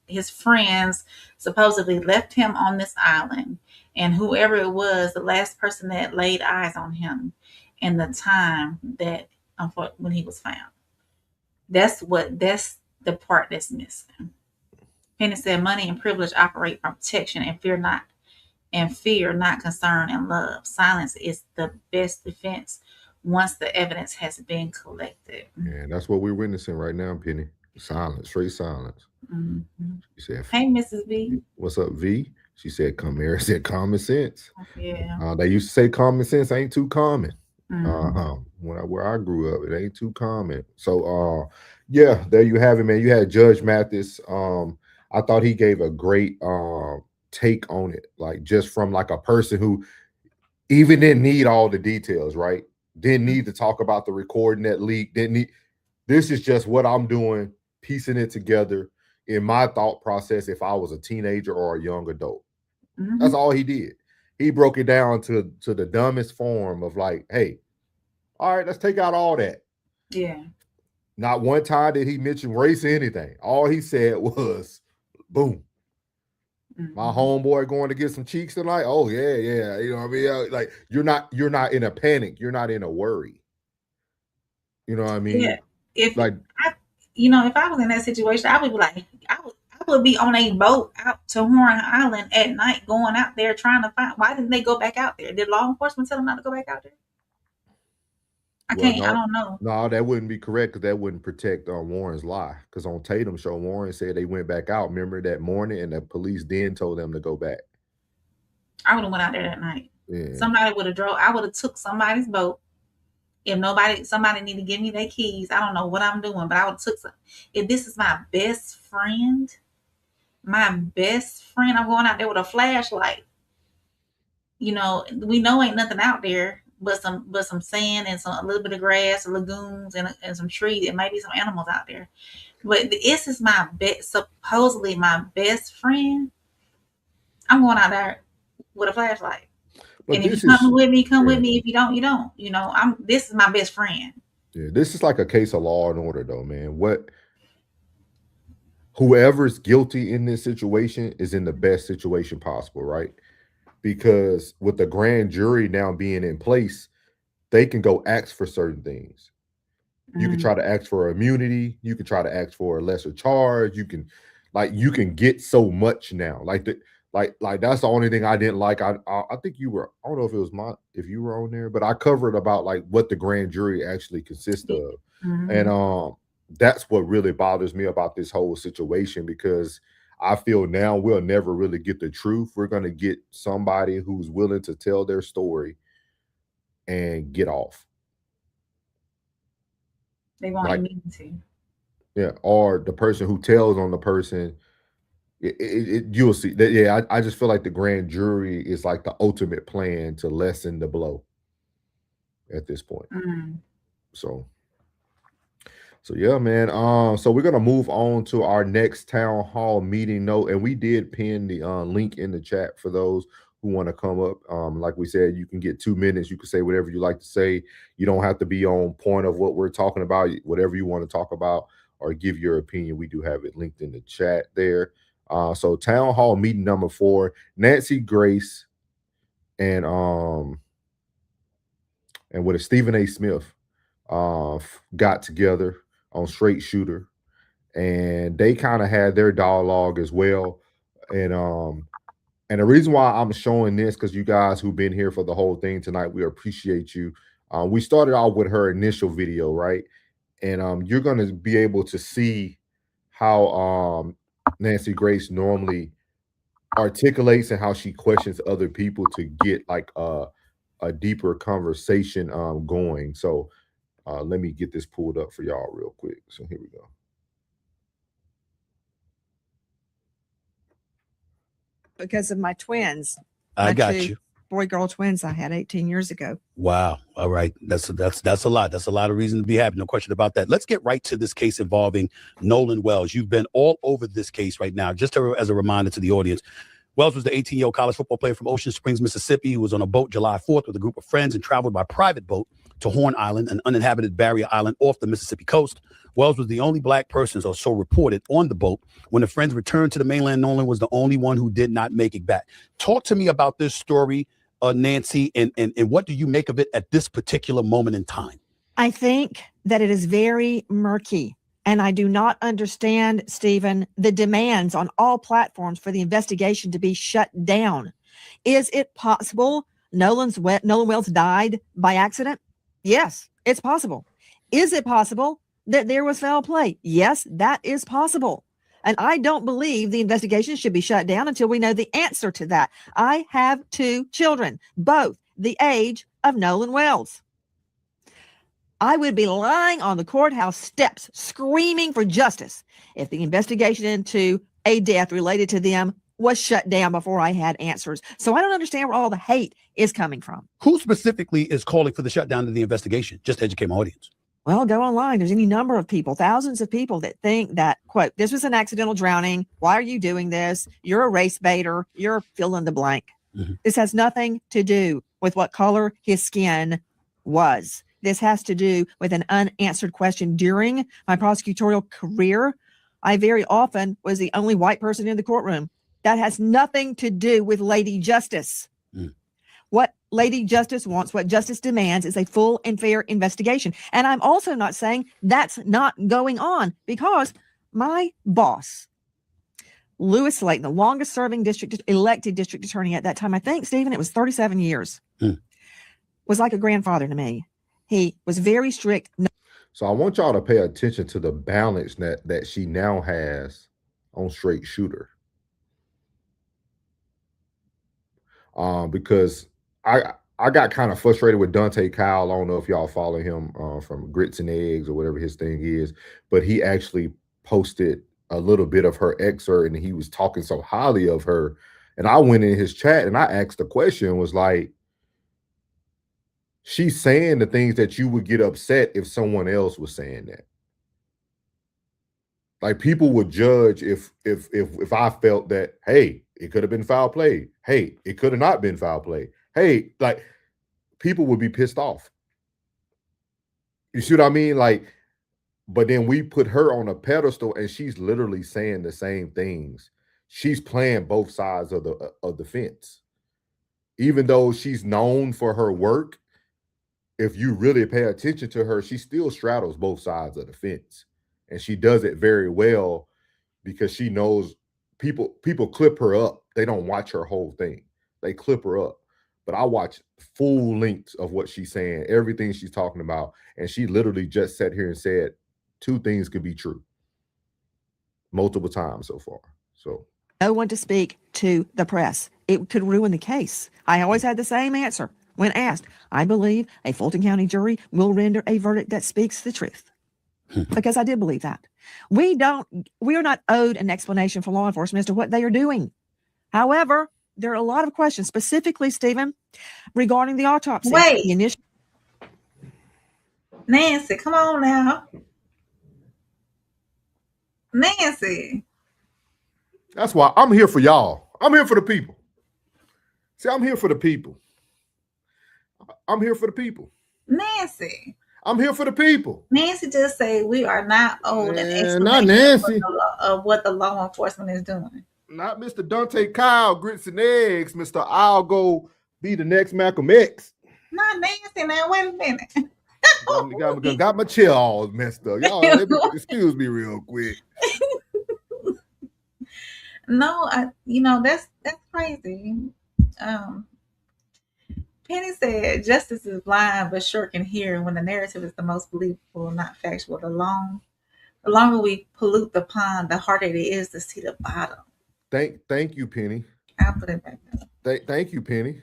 his friends supposedly left him on this island, and whoever it was, the last person that laid eyes on him, and the time that when he was found. That's the part that's missing. Penny said, money and privilege operate from protection and fear not concern and love. Silence is the best defense once the evidence has been collected. Yeah, that's what we're witnessing right now, Penny. Silence, straight silence. Mm-hmm. She said, hey, Mrs. V. What's up, V? She said, come here. I said, common sense. Yeah. They used to say common sense ain't too common. Mm-hmm. Where I grew up, it ain't too common. So, yeah, there you have it, man. You had Judge Mathis. I thought he gave a great take on it, like just from like a person who even didn't need all the details, right? Didn't need to talk about the recording that leaked. This is just what I'm doing, piecing it together in my thought process if I was a teenager or a young adult. Mm-hmm. That's all he did. He broke it down to the dumbest form of like, hey, all right, let's take out all that. Yeah. Not one time did he mention race or anything. All he said was, boom. My homeboy going to get some cheeks tonight. Oh yeah, yeah. You know what I mean? Like you're not in a panic. You're not in a worry. You know what I mean? Yeah. If Like, if I was in that situation, I would be like, I would be on a boat out to Horn Island at night, going out there trying to find. Why didn't they go back out there? Did law enforcement tell them not to go back out there? I don't know. No, that wouldn't be correct because that wouldn't protect Warren's lie. Because on Tatum's show, Warren said they went back out. Remember that morning, and the police then told them to go back. I would have went out there that night. Yeah. Somebody would have drove. I would have took somebody's boat. If somebody need to give me their keys, I don't know what I'm doing, but I would have took some. If this is my best friend, I'm going out there with a flashlight. We know ain't nothing out there but some sand and a little bit of grass, lagoons, and some trees, and maybe some animals out there. But this is supposedly my best friend. I'm going out there with a flashlight. But and if you come with me, come with me. If you don't, you don't. This is my best friend. Yeah, this is like a case of law and order, though, man. Whoever's guilty in this situation is in the best situation possible, right? Because with the grand jury now being in place, they can go ask for certain things. You can try to ask for immunity. You can try to ask for a lesser charge. You can get so much now. Like that's the only thing I didn't like. I think you were. I don't know if it was if you were on there, but I covered about like what the grand jury actually consists of, and that's what really bothers me about this whole situation, because I feel now we'll never really get the truth. We're gonna get somebody who's willing to tell their story and get off. They won't need to. Yeah, or the person who tells on the person, you'll see that. Yeah, I just feel like the grand jury is like the ultimate plan to lessen the blow at this point. So yeah, man. So we're gonna move on to our next town hall meeting note, and we did pin the link in the chat for those who want to come up. Like we said, you can get 2 minutes. You can say whatever you like to say. You don't have to be on point of what we're talking about. Whatever you want to talk about or give your opinion, we do have it linked in the chat there. So town hall meeting number 4, Nancy Grace and with Stephen A. Smith got together on Straight Shooter, and they kind of had their dialogue as well. And the reason why I'm showing this, because you guys who've been here for the whole thing tonight, we appreciate you. We started out with her initial video, right? And you're going to be able to see how Nancy Grace normally articulates and how she questions other people to get like a deeper conversation going. So let me get this pulled up for y'all real quick. So here we go. Because of my twins. I got you. Boy-girl twins I had 18 years ago. Wow. All right. That's a lot. That's a lot of reason to be happy. No question about that. Let's get right to this case involving Nolan Wells. You've been all over this case right now. Just as a reminder to the audience, Wells was the 18-year-old college football player from Ocean Springs, Mississippi, who was on a boat July 4th with a group of friends and traveled by private boat to Horn Island, an uninhabited barrier island off the Mississippi coast. Wells was the only black person, or so reported, on the boat. When the friends returned to the mainland, Nolan was the only one who did not make it back. Talk to me about this story, Nancy, and what do you make of it at this particular moment in time? I think that it is very murky. And I do not understand, Stephen, the demands on all platforms for the investigation to be shut down. Is it possible Nolan Wells died by accident? Yes, it's possible. Is it possible that there was foul play? Yes, that is possible. And I don't believe the investigation should be shut down until we know the answer to that. I have 2 children, both the age of Nolan Wells. I would be lying on the courthouse steps screaming for justice if the investigation into a death related to them was shut down before I had answers. So I don't understand where all the hate is coming from. Who specifically is calling for the shutdown of the investigation? Just to educate my audience. Well, go online. There's any number of people, thousands of people that think that, quote, this was an accidental drowning. Why are you doing this? You're a race baiter. You're fill in the blank. This has nothing to do with what color his skin was. this has to do with an unanswered question. During my prosecutorial career, I very often was the only white person in the courtroom. That has nothing to do with Lady Justice. What Lady Justice wants, what justice demands, is a full and fair investigation. And I'm also not saying that's not going on, because my boss, Lewis Slayton, the longest serving elected district attorney at that time, I think, Stephen, it was 37 years, was like a grandfather to me. He was very strict. So I want y'all to pay attention to the balance that she now has on Straight Shooter. Because I got kind of frustrated with Dante Kyle. I don't know if y'all follow him from Grits and Eggs or whatever his thing is, but he actually posted a little bit of her excerpt, and he was talking so highly of her. And I went in his chat and I asked the question, was like, she's saying the things that you would get upset if someone else was saying that. Like, people would judge if I felt that, hey, it could have been foul play. Hey, it could have not been foul play. Hey, like, people would be pissed off. You see what I mean? Like, but then we put her on a pedestal, and she's literally saying the same things. She's playing both sides of the fence. Even though she's known for her work, if you really pay attention to her, she still straddles both sides of the fence. And she does it very well, because she knows people clip her up. They don't watch her whole thing. They clip her up. But I watch full lengths of what she's saying, everything she's talking about. And she literally just sat here and said two things could be true multiple times so far. So no one to speak to the press. It could ruin the case. I always had the same answer when asked. I believe a Fulton County jury will render a verdict that speaks the truth. Because I did believe that. We are not owed an explanation for law enforcement as to what they are doing. However, there are a lot of questions, specifically, Stephen, regarding the autopsy. Wait. The initial Nancy, come on now. Nancy. that's why I'm here for y'all. I'm here for the people. See, I'm here for the people. I'm here for the people. Nancy. I'm here for the people. Nancy just said we are not owed an explanation not Nancy. of what the law enforcement is doing. Not Mr. Dante Kyle, Grits and Eggs, Mr. I'll go be the next Malcolm X. Not Nancy. Now, wait a minute. Got my chair all messed up. Y'all, excuse me real quick. No, that's crazy. Penny said, justice is blind, but sure can hear. When the narrative is the most believable, not factual, the longer we pollute the pond, the harder it is to see the bottom. Thank you, Penny. I'll put it back up. Thank you, Penny.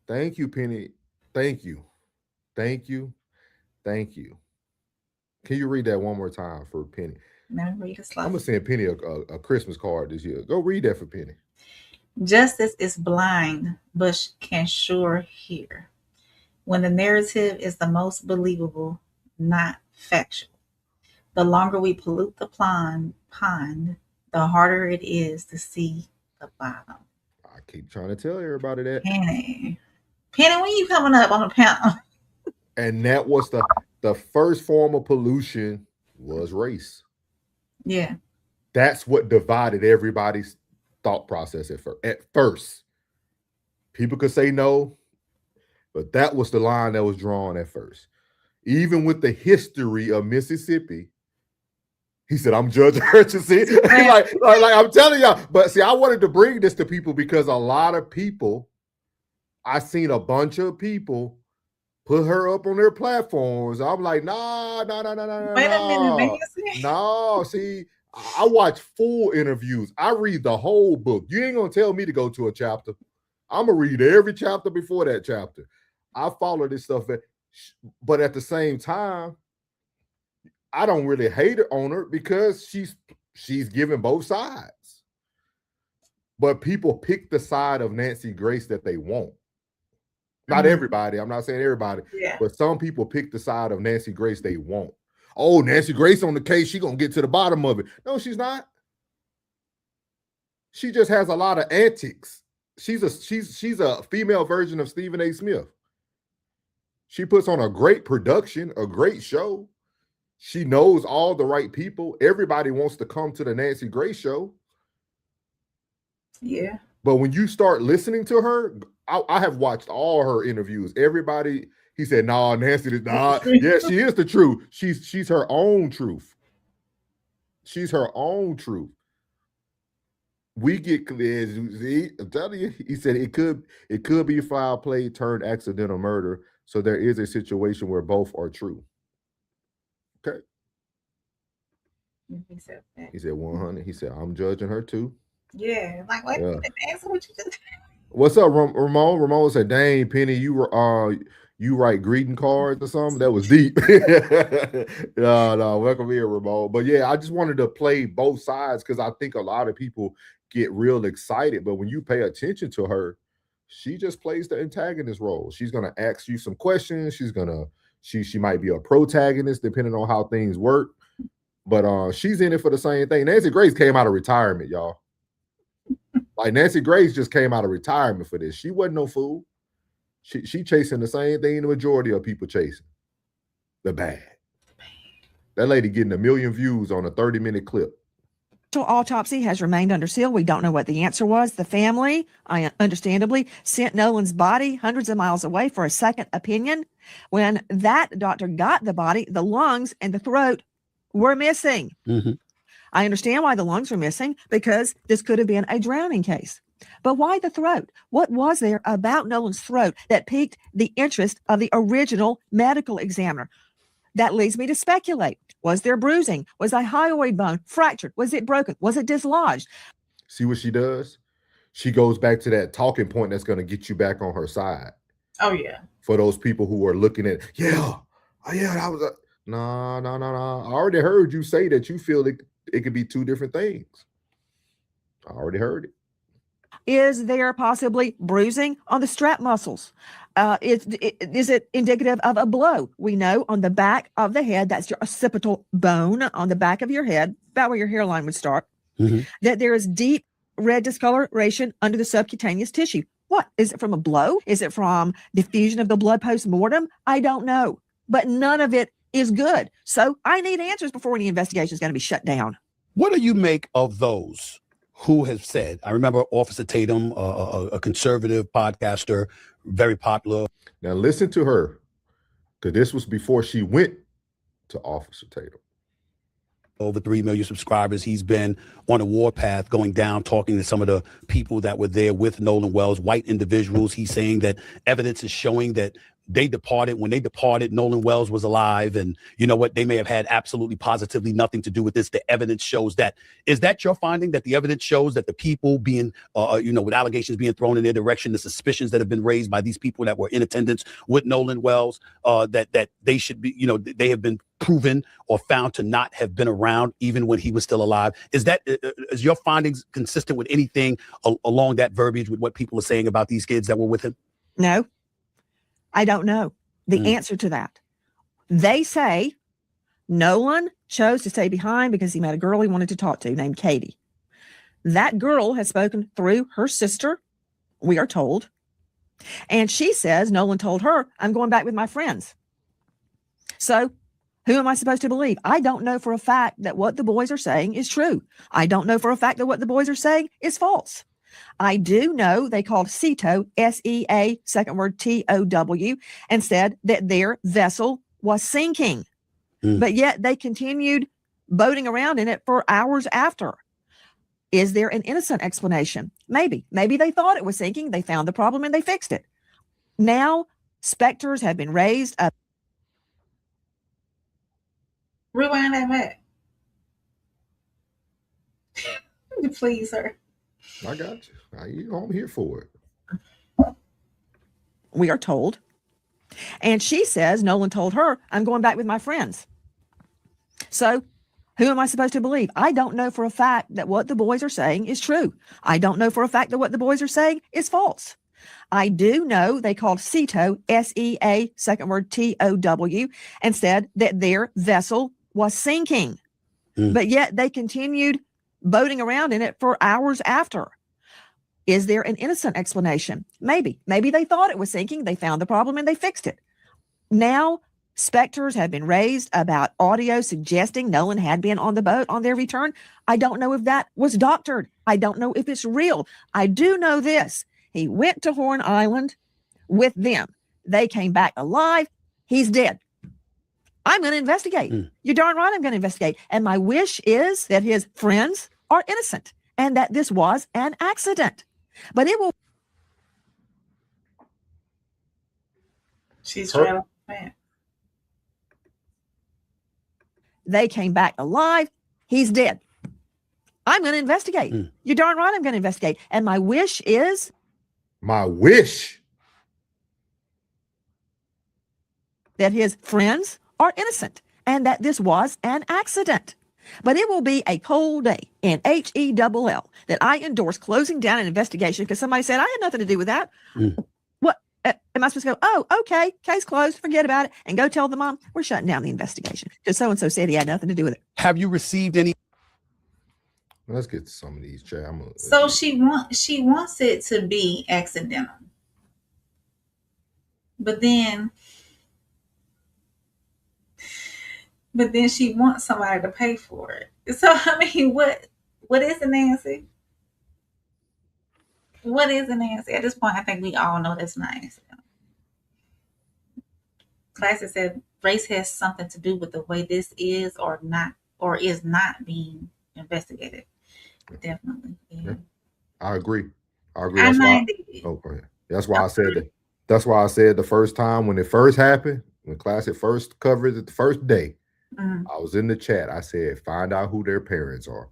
Thank you, Penny. Thank you. Thank you. Thank you. Can you read that one more time for Penny? Let me read it slowly. I'm gonna send Penny a Christmas card this year. Go read that for Penny. Justice is blind, but can sure hear. When the narrative is the most believable, not factual. The longer we pollute the pond, the harder it is to see the bottom. I keep trying to tell everybody that. Penny, when you coming up on the panel? And that was the first form of pollution was race. Yeah. That's what divided everybody's thought process at first. People could say no, but that was the line that was drawn at first. Even with the history of Mississippi, he said, I'm Judge Hutchinson. like I'm telling y'all. But see, I wanted to bring this to people because a lot of people, I seen a bunch of people put her up on their platforms. I'm like, nah. Wait a minute, Nancy. No, see, I watch full interviews. I read the whole book. You ain't gonna tell me to go to a chapter. I'm gonna read every chapter before that chapter. I follow this stuff, but at the same time, I don't really hate her on her because she's giving both sides. But people pick the side of Nancy Grace that they want. Not everybody. I'm not saying everybody, but some people pick the side of Nancy Grace they want. Oh, Nancy Grace on the case, she's gonna get to the bottom of it. No, she's not. She just has a lot of antics. She's a female version of Stephen A. Smith. She puts on a great production, a great show. She knows all the right people. Everybody wants to come to the Nancy Grace show. Yeah. But when you start listening to her, I have watched all her interviews. Everybody, he said, "Nah, Nancy, nah." Yeah, she is the truth. She's her own truth. She's her own truth. We get clear. I'm telling you, he said it could be foul play turned accidental murder. So there is a situation where both are true. Okay. He said that. He said 100. He said, I'm judging her too. Yeah. Like, wait a minute, answer what you just. What's up, Ramon? Ramon said, "Dang, Penny, you write greeting cards or something? That was deep." No, welcome here, Ramon. But yeah, I just wanted to play both sides because I think a lot of people get real excited. But when you pay attention to her, she just plays the antagonist role. She's gonna ask you some questions. She might be a protagonist depending on how things work. But she's in it for the same thing. Nancy Grace came out of retirement, y'all. Like Nancy Grace just came out of retirement for this. She wasn't no fool. She chasing the same thing the majority of people chasing. The bad. That lady getting 1 million views on a 30-minute clip. Autopsy has remained under seal. We don't know what the answer was. The family, understandably, sent Nolan's body hundreds of miles away for a second opinion. When that doctor got the body, the lungs and the throat were missing. Mm-hmm. I understand why the lungs were missing, because this could have been a drowning case. But why the throat? What was there about Nolan's throat that piqued the interest of the original medical examiner? That leads me to speculate. Was there bruising? Was a hyoid bone fractured? Was it broken? Was it dislodged? See what she does? She goes back to that talking point that's going to get you back on her side. Oh, yeah. For those people who are looking at, that was a... No. I already heard you say that you feel it could be two different things. I already heard it. Is there possibly bruising on the strap muscles? Is it indicative of a blow? We know on the back of the head, that's your occipital bone on the back of your head, about where your hairline would start, that there is deep red discoloration under the subcutaneous tissue. What? Is it from a blow? Is it from diffusion of the blood post-mortem? I don't know. But none of it is good. So I need answers before any investigation is going to be shut down. What do you make of those who have said, I remember Officer Tatum, a conservative podcaster, very popular. Now listen to her, because this was before she went to Officer Tatum. Over 3 million subscribers. He's been on a warpath going down, talking to some of the people that were there with Nolan Wells, white individuals. He's saying that evidence is showing that when they departed, Nolan Wells was alive. And you know what? They may have had absolutely positively nothing to do with this. The evidence shows that. Is that your finding, that the evidence shows that the people being, with allegations being thrown in their direction, the suspicions that have been raised by these people that were in attendance with Nolan Wells, that they should be, they have been proven or found to not have been around even when he was still alive? Is your findings consistent with anything along that verbiage with what people are saying about these kids that were with him? No. I don't know the answer to that. They say Nolan chose to stay behind because he met a girl he wanted to talk to named Katie. That girl has spoken through her sister, we are told. And she says Nolan told her, I'm going back with my friends. So who am I supposed to believe? I don't know for a fact that what the boys are saying is true. I don't know for a fact that what the boys are saying is false. I do know they called SETOW, S-E-A, second word T-O-W, and said that their vessel was sinking. But yet they continued boating around in it for hours after. Is there an innocent explanation? Maybe. Maybe they thought it was sinking. They found the problem and they fixed it. Now, specters have been raised up. Rewind that back. Please, sir. I got you. I'm here for it. We are told. And she says Nolan told her, I'm going back with my friends. So who am I supposed to believe? I don't know for a fact that what the boys are saying is true. I don't know for a fact that what the boys are saying is false. I do know they called SETOW, S-E-A, second word T-O-W, and said that their vessel was sinking. But yet they continued boating around in it for hours after. Is there an innocent explanation? Maybe. Maybe they thought it was sinking. They found the problem and they fixed it. Now, specters have been raised about audio suggesting Nolan had been on the boat on their return. I don't know if that was doctored. I don't know if it's real. I do know this. He went to Horn Island with them. They came back alive. He's dead. I'm going to investigate. You're darn right I'm going to investigate. And my wish is that his friends are innocent and that this was an accident. But it will. She's trying to. They came back alive. He's dead. I'm going to investigate. You're darn right I'm going to investigate. And my wish is. My wish. That his friends are innocent and that this was an accident. But it will be a cold day in HELL that I endorse closing down an investigation because somebody said I had nothing to do with that. What am I supposed to go? Oh, okay, case closed, forget about it, and go tell the mom we're shutting down the investigation because so and so said he had nothing to do with it. Have you received any? Let's get to some of these, chat. So she wants it to be accidental, but then she wants somebody to pay for it. So I mean, what is it, Nancy? What is it, Nancy? At this point, I think we all know that's nice. Classic said race has something to do with the way this is or is not being investigated. Definitely. Yeah. I agree. That's why. Oh, go ahead. That's why I said that. That's why I said the first time when it first happened, when Classic first covered it the first day, I was in the chat. I said, find out who their parents are.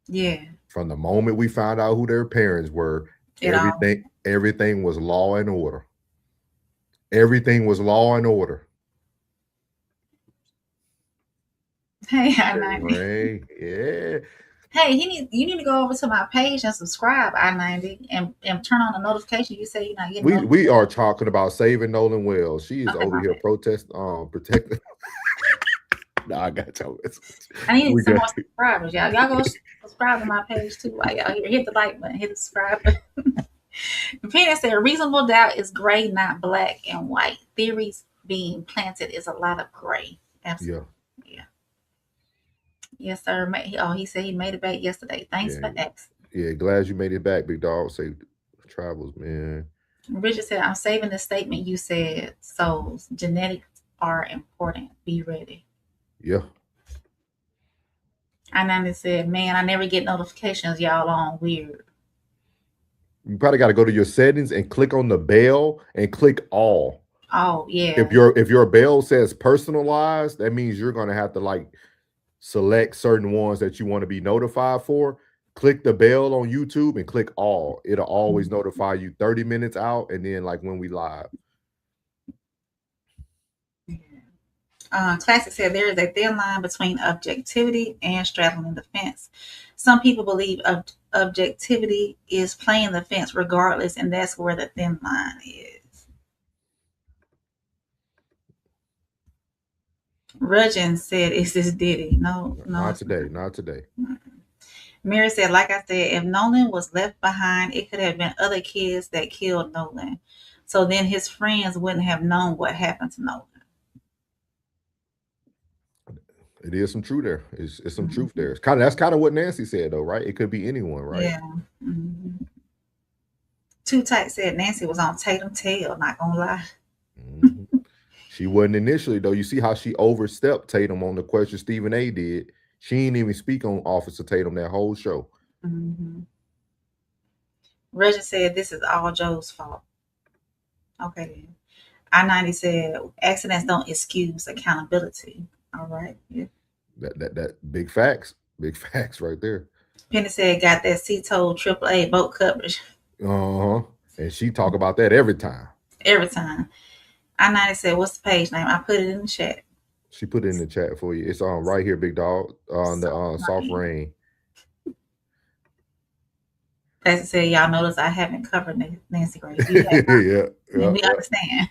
Yeah. From the moment we found out who their parents were, everything was law and order. Everything was law and order. Hey, I-90. Yeah. Hey, you need to go over to my page and subscribe, I-90, and turn on the notification. You say you're not getting. We are talking about saving Nolan Wells. She is over here protecting. No, I got to. I need some more subscribers, y'all. Y'all go subscribe to my page too. While y'all here, hit the like button, hit the subscribe button. Penny said, reasonable doubt is gray, not black and white. Theories being planted is a lot of gray. Absolutely. Yeah. Yes, sir. He said he made it back yesterday. Thanks for asking. Yeah, glad you made it back, big dog. Safe travels, man. Richard said, I'm saving the statement you said. So genetics are important. Be ready. Yeah. I-90 said, man, I never get notifications. Y'all on weird. You probably got to go to your settings and click on the bell and click all. Oh, yeah. If your bell says personalized, that means you're going to have to select certain ones that you want to be notified for. Click the bell on YouTube and click all. It'll always notify you 30 minutes out and then when we live. Classic said there is a thin line between objectivity and straddling the fence. Some people believe objectivity is playing the fence regardless, and that's where the thin line is. Rudgen said, is this Diddy? No. Not today. Mary said, like I said, if Nolan was left behind, it could have been other kids that killed Nolan. So then his friends wouldn't have known what happened to Nolan. It is some truth there. It's some truth there. That's kind of what Nancy said, though, right? It could be anyone, right? Yeah. Too Tight said Nancy was on Tatum's tail. Not gonna lie. She wasn't initially, though. You see how she overstepped Tatum on the question Stephen A. did. She didn't even speak on Officer Tatum that whole show. Reggie said this is all Joe's fault. Okay, then. I-90 said accidents don't excuse accountability. All right. Yeah. That big facts right there. Penny said got that C-Toll AAA boat coverage. And she talk about that every time. I-90 said, what's the page name? I put it in the chat. She put it in the chat for you. It's on right here, big dog, on the Soft Rain. As I said, y'all notice I haven't covered Nancy Grace. We understand.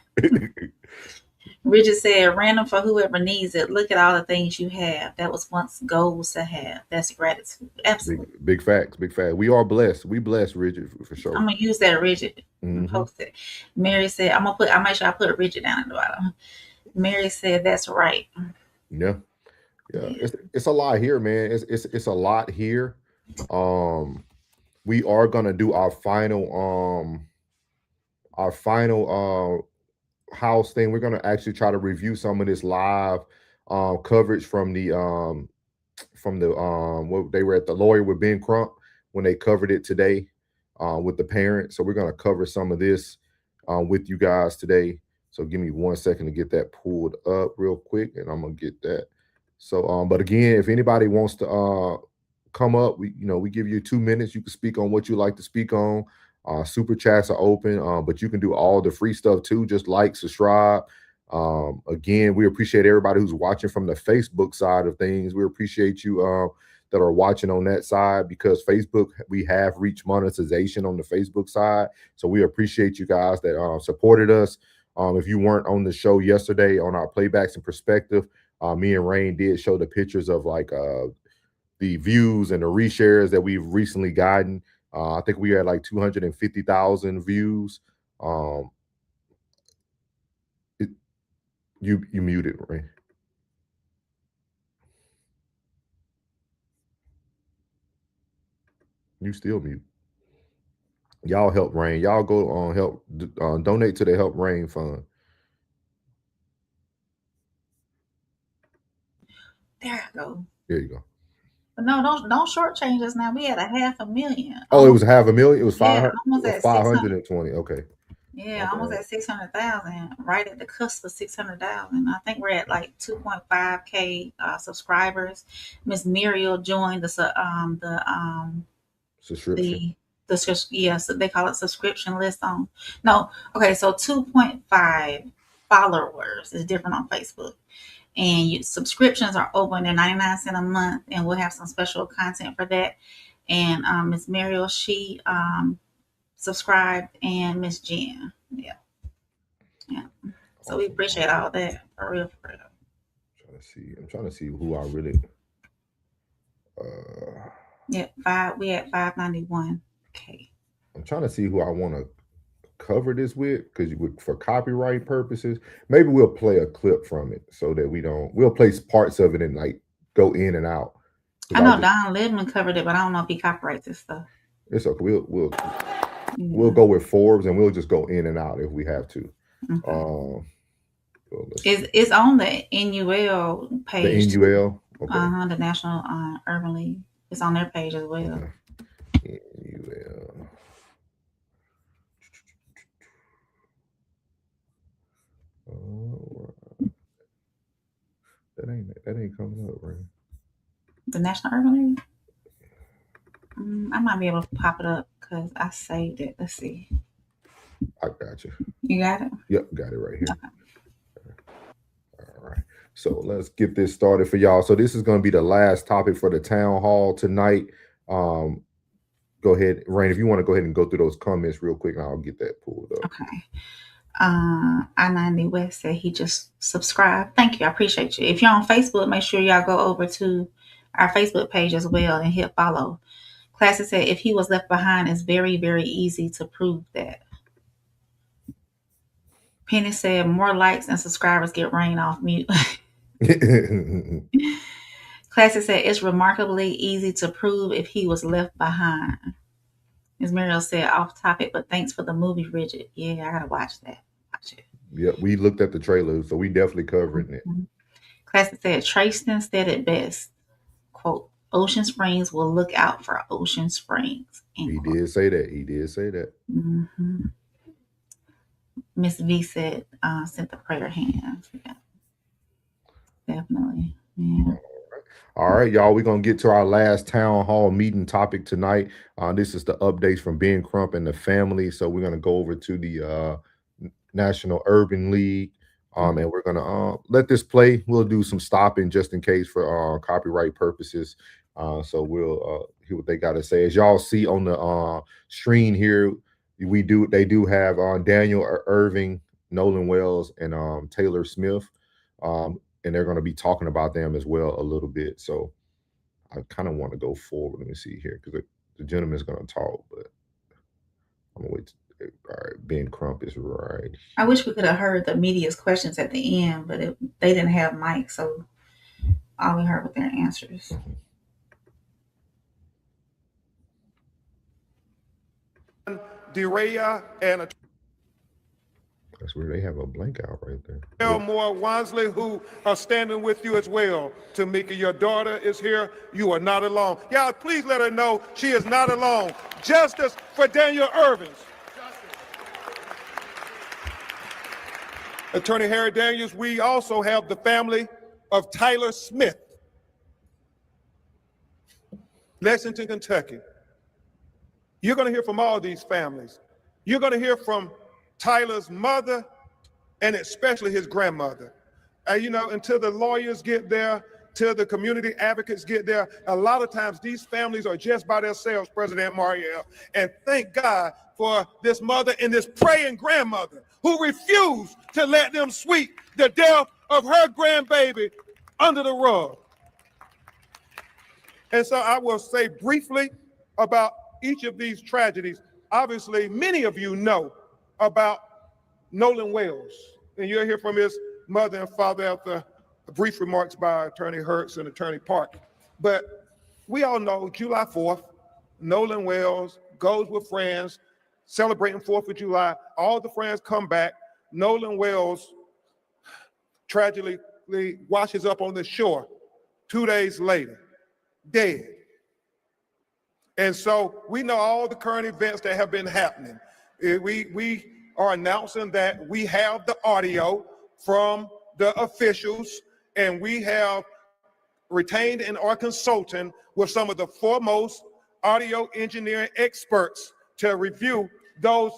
Bridget said, random for whoever needs it. Look at all the things you have. That was once goals to have. That's gratitude. Absolutely. Big facts, big facts. We are blessed. We blessed, Richard, for sure. I'm gonna use that Bridget and Mhm. post it. Mary said, I'll make sure I put Bridget down at the bottom. Mary said, that's right. Yeah. Yeah. It's a lot here, man. It's a lot here. We are gonna do our final house thing. We're gonna actually try to review some of this live coverage from the what they were at the lawyer with Ben Crump when they covered it today with the parents. So we're gonna cover some of this with you guys today. So give me 1 second to get that pulled up real quick, and I'm gonna get that. So but again, if anybody wants to come up, we give you 2 minutes. You can speak on what you like to speak on. Super chats are open, but you can do all the free stuff too. Just like, subscribe. Again, we appreciate everybody who's watching from the Facebook side of things. We appreciate you that are watching on that side, because Facebook, we have reached monetization on the Facebook side. So we appreciate you guys that supported us. If you weren't on the show yesterday on our playbacks and perspective, me and Rain did show the pictures of like the views and the reshares that we've recently gotten. I think we had like 250,000 views. You muted, Rain. You still mute. Y'all help Rain. Y'all go on help donate to the Help Rain Fund. There I go. There you go. But no, don't shortchange us now. We had 500,000. Oh, it was 500,000. It was Yeah, 500. almost at 520. Okay. Yeah, almost at 600,000. Right at the cusp of 600,000. I think we're at like 2.5K subscribers. Miss Muriel joined the subscription. Yes, they call it subscription list on. No, okay, so 2.5 followers is different on Facebook. And subscriptions are open. They're 99 cents a month, and we'll have some special content for that. And Miss Muriel, she subscribed, and Miss Jen. Yeah. So we appreciate all that, for real, for real. I'm trying to see who I really we at 591K. I'm trying to see who I want to cover this with, because for copyright purposes, maybe we'll play a clip from it so that we'll play parts of it and like go in and out. I know Don Lidman covered it, but I don't know if he copyrights this stuff. It's okay. We'll go with Forbes, and we'll just go in and out if we have to. Okay. It's on the NUL page. The NUL? Okay. The National Urban League. It's on their page as well. Okay. NUL. That ain't coming up, right? The National Urban League? I might be able to pop it up because I saved it. Let's see. I got you. You got it? Yep, got it right here. Okay. All right. So let's get this started for y'all. So this is going to be the last topic for the town hall tonight. Go ahead, Rain, if you want to go ahead and go through those comments real quick, and I'll get that pulled up. Okay. I-90 West said he just subscribed. Thank you. I appreciate you. If you're on Facebook, make sure y'all go over to our Facebook page as well and hit follow. Classic said, if he was left behind, it's very, very easy to prove that. Penny said, more likes and subscribers get Rain off mute. Classic said, it's remarkably easy to prove if he was left behind. As Muriel said, off topic, but thanks for the movie, Bridget. Yeah, I gotta watch that. Watch it. Yeah, we looked at the trailer, so we definitely covering it. Classic said, Trayston said it best. Quote, Ocean Springs will look out for Ocean Springs. He did say that. He did say that. Mm-hmm. Miss V said, sent the prayer hands. Yeah. Definitely. Yeah. All right, y'all, we're going to get to our last town hall meeting topic tonight. This is the updates from Ben Crump and the family. So we're going to go over to the National Urban League, and we're going to let this play. We'll do some stopping just in case for copyright purposes. So we'll hear what they got to say. As y'all see on the screen here, they do have Daniel Irving Nolan Wells and Taylor Smith, and they're going to be talking about them as well a little bit. So I kind of want to go forward. Let me see here because the gentleman's going to talk, but I'm going to wait. All right, Ben Crump is right. I wish we could have heard the media's questions at the end, but they didn't have mics, so all we heard were their answers. DeRaya and That's where they have a blank out right there. Elmore Wansley, who are standing with you as well. Tamika, your daughter is here. You are not alone. Y'all, please let her know she is not alone. Justice for Daniel Irvins. Attorney Harry Daniels, we also have the family of Tyler Smith, Lexington, Kentucky. You're going to hear from all these families. You're going to hear from Tyler's mother and especially his grandmother. You know, until the lawyers get there, till the community advocates get there, a lot of times these families are just by themselves, President Mariel. And thank God for this mother and this praying grandmother who refused to let them sweep the death of her grandbaby under the rug. And so I will say briefly about each of these tragedies. Obviously, many of you know about Nolan Wells, and you'll hear from his mother and father after brief remarks by Attorney Hertz and Attorney Park. But we all know July 4th, Nolan Wells goes with friends, celebrating 4th of July. All the friends come back. Nolan Wells tragically washes up on the shore 2 days later, dead. And so we know all the current events that have been happening. We are announcing that we have the audio from the officials, and we have retained and are consulting with some of the foremost audio engineering experts to review those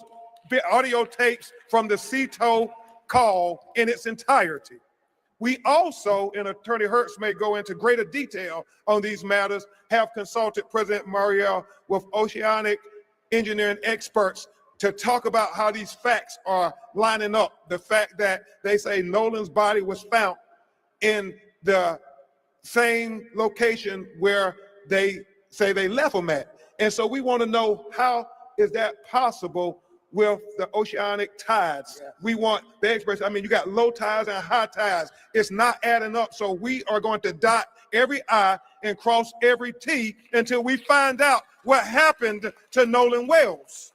audio tapes from the CETO call in its entirety. We also, and Attorney Hertz may go into greater detail on these matters, have consulted President Mariel with oceanic engineering experts to talk about how these facts are lining up. The fact that they say Nolan's body was found in the same location where they say they left him at. And so we want to know, how is that possible with the oceanic tides? Yeah. We want the experts. I mean, you got low tides and high tides. It's not adding up. So we are going to dot every I and cross every T until we find out what happened to Nolan Wells.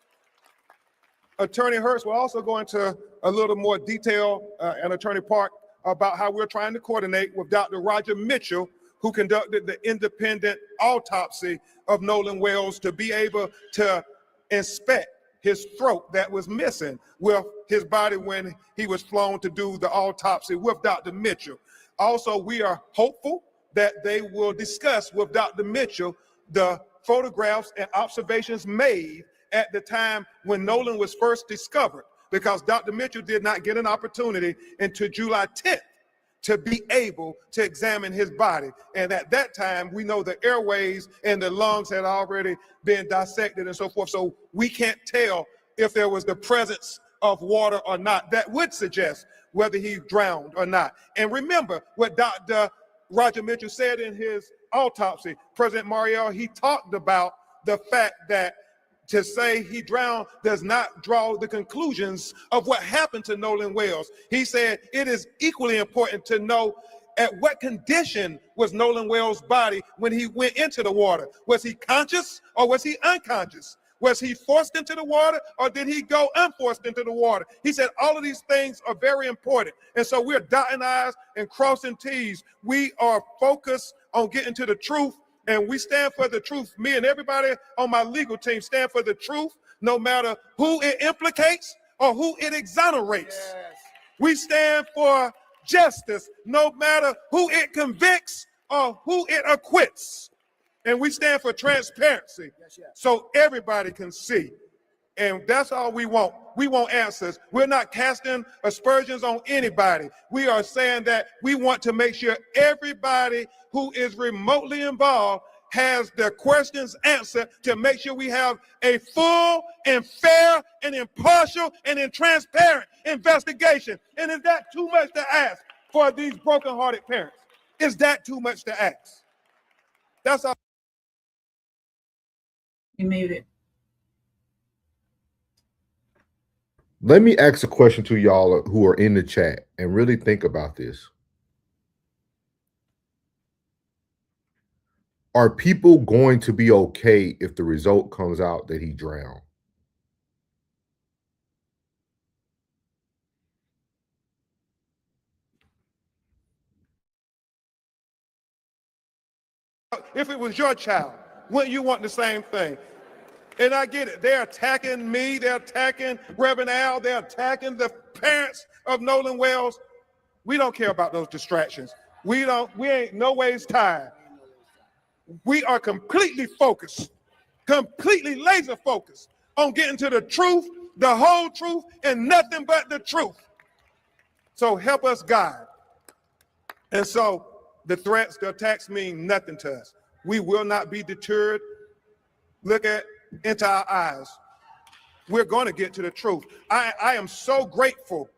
Attorney Hertz will also go into a little more detail, and Attorney Park, about how we're trying to coordinate with Dr. Roger Mitchell, who conducted the independent autopsy of Nolan Wells, to be able to inspect his throat that was missing with his body when he was flown to do the autopsy with Dr. Mitchell. Also, we are hopeful that they will discuss with Dr. Mitchell the photographs and observations made at the time when Nolan was first discovered, because Dr. Mitchell did not get an opportunity until July 10th to be able to examine his body. And at that time, we know the airways and the lungs had already been dissected and so forth. So we can't tell if there was the presence of water or not. That would suggest whether he drowned or not. And remember what Dr. Roger Mitchell said in his autopsy. President Mariel, he talked about the fact that to say he drowned does not draw the conclusions of what happened to Nolan Wells. He said it is equally important to know at what condition was Nolan Wells' body when he went into the water. Was he conscious or was he unconscious? Was he forced into the water or did he go unforced into the water? He said all of these things are very important. And so we're dotting I's and crossing T's. We are focused on getting to the truth, and we stand for the truth. Me and everybody on my legal team stand for the truth, no matter who it implicates or who it exonerates. Yes. We stand for justice, no matter who it convicts or who it acquits. And we stand for transparency, so everybody can see. And that's all we want. We want answers. We're not casting aspersions on anybody. We are saying that we want to make sure everybody who is remotely involved has the questions answered to make sure we have a full and fair and impartial and transparent investigation. And is that too much to ask for these broken-hearted parents? Is that too much to ask? That's all. You muted. Let me ask a question to y'all who are in the chat and really think about this. Are people going to be okay if the result comes out that he drowned? If it was your child, wouldn't you want the same thing? And I get it. They're attacking me. They're attacking Reverend Al. They're attacking the parents of Nolan Wells. We don't care about those distractions. We ain't no ways tired. We are completely focused, completely laser focused on getting to the truth, the whole truth, and nothing but the truth. So help us, God. And so the threats, the attacks mean nothing to us. We will not be deterred. Look into our eyes. We're going to get to the truth. I am so grateful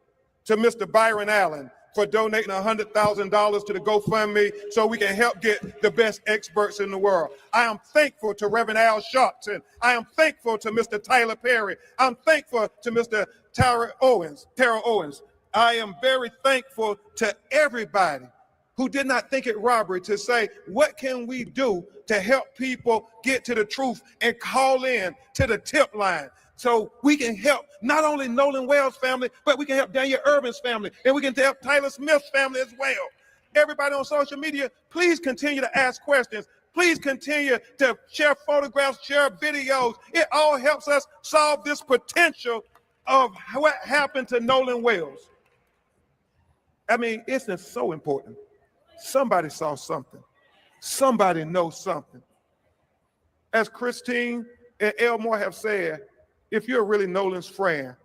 to Mr. Byron Allen for donating $100,000 to the GoFundMe so we can help get the best experts in the world. I am thankful to Reverend Al Sharpton. I am thankful to Mr. Tyler Perry. I'm thankful to Mr. Terrell Owens. I am very thankful to everybody who did not think it robbery to say, what can we do to help people get to the truth and call in to the tip line so we can help not only Nolan Wells' family, but we can help Daniel Irvin's family, and we can help Tyler Smith's family as well. Everybody on social media, please continue to ask questions. Please continue to share photographs, share videos. It all helps us solve this potential of what happened to Nolan Wells. I mean, it's just so important. Somebody saw something. Somebody knows something. As Christine and Elmore have said, if you're really Nolan's friend,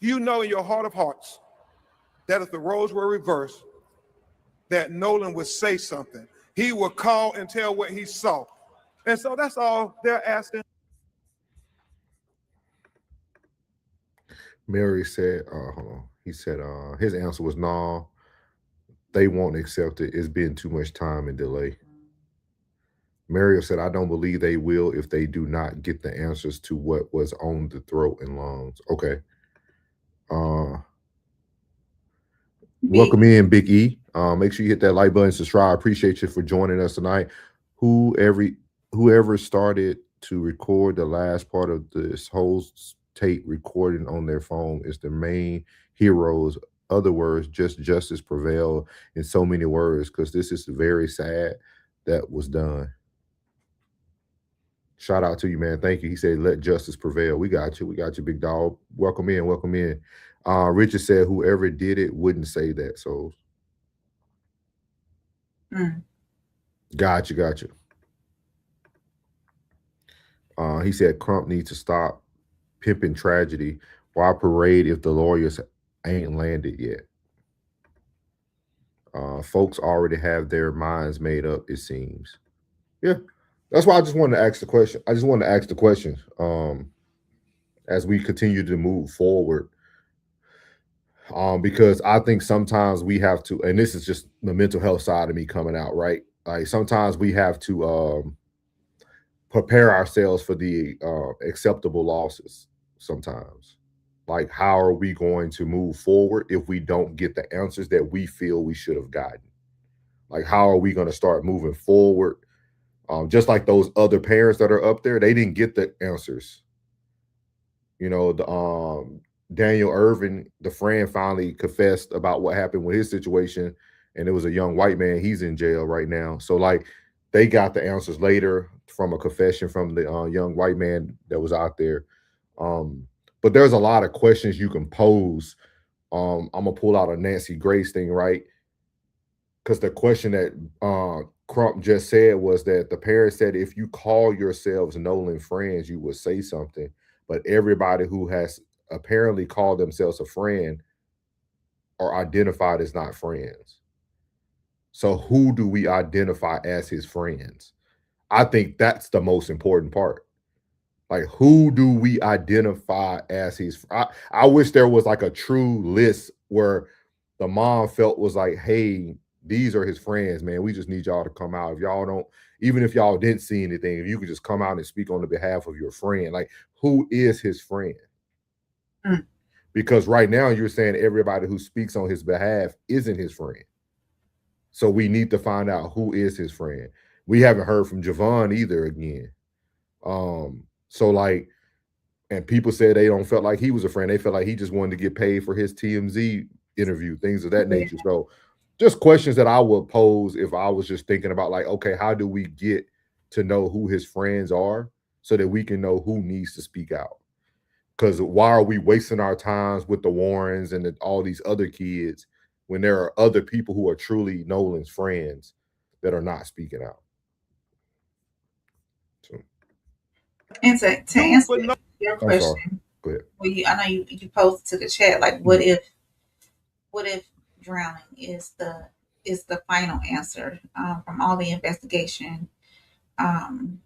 you know in your heart of hearts that if the roles were reversed, that Nolan would say something. He would call and tell what he saw. And so that's all they're asking. Mary said, hold on. He said his answer was no. They won't accept it. It's been too much time and delay. Mario said, I don't believe they will if they do not get the answers to what was on the throat and lungs. Okay. Welcome in, Big E. Make sure you hit that like button, subscribe. Appreciate you for joining us tonight. Whoever started to record the last part of this whole tape recording on their phone is the main heroes. Other words, just justice prevail in so many words, because this is very sad that was done. Shout out to you, man. Thank you. He said, let justice prevail. We got you. We got you, big dog. Welcome in. Welcome in. Richard said, whoever did it wouldn't say that. So, Got you. He said, Crump needs to stop pimping tragedy. Why parade if the lawyers ain't landed yet? Folks already have their minds made up, it seems. Yeah. That's why I just wanted to ask the question. As we continue to move forward. Because I think sometimes we have to, and this is just the mental health side of me coming out, right? Like sometimes we have to prepare ourselves for the acceptable losses sometimes. Like, how are we going to move forward if we don't get the answers that we feel we should have gotten? Like, how are we going to start moving forward? Just like those other parents that are up there, they didn't get the answers. You know, the Daniel Irvin, the friend, finally confessed about what happened with his situation, and it was a young white man. He's in jail right now. So, like, they got the answers later from a confession from the young white man that was out there. But there's a lot of questions you can pose. I'm gonna pull out a Nancy Grace thing, right? Because the question that Crump just said was that the parents said, if you call yourselves Nolan friends, you would say something. But everybody who has apparently called themselves a friend are identified as not friends. So who do we identify as his friends? I think that's the most important part. Like, who do we identify as his? I wish there was like a true list where the mom felt was like, hey, these are his friends, man. We just need y'all to come out. If y'all don't, even if y'all didn't see anything, if you could just come out and speak on the behalf of your friend, like, who is his friend? Mm. Because right now you're saying everybody who speaks on his behalf isn't his friend. So we need to find out who is his friend. We haven't heard from Javon either again. So like, and people said they don't felt like he was a friend. They felt like he just wanted to get paid for his TMZ interview, things of that nature. So just questions that I would pose if I was just thinking about like, okay, how do we get to know who his friends are so that we can know who needs to speak out? Because why are we wasting our times with the Warrens and all these other kids when there are other people who are truly Nolan's friends that are not speaking out? So, And to answer your I'm sorry. question, Go ahead. well, I know you posted to the chat, like, what if drowning is the final answer from all the investigation, from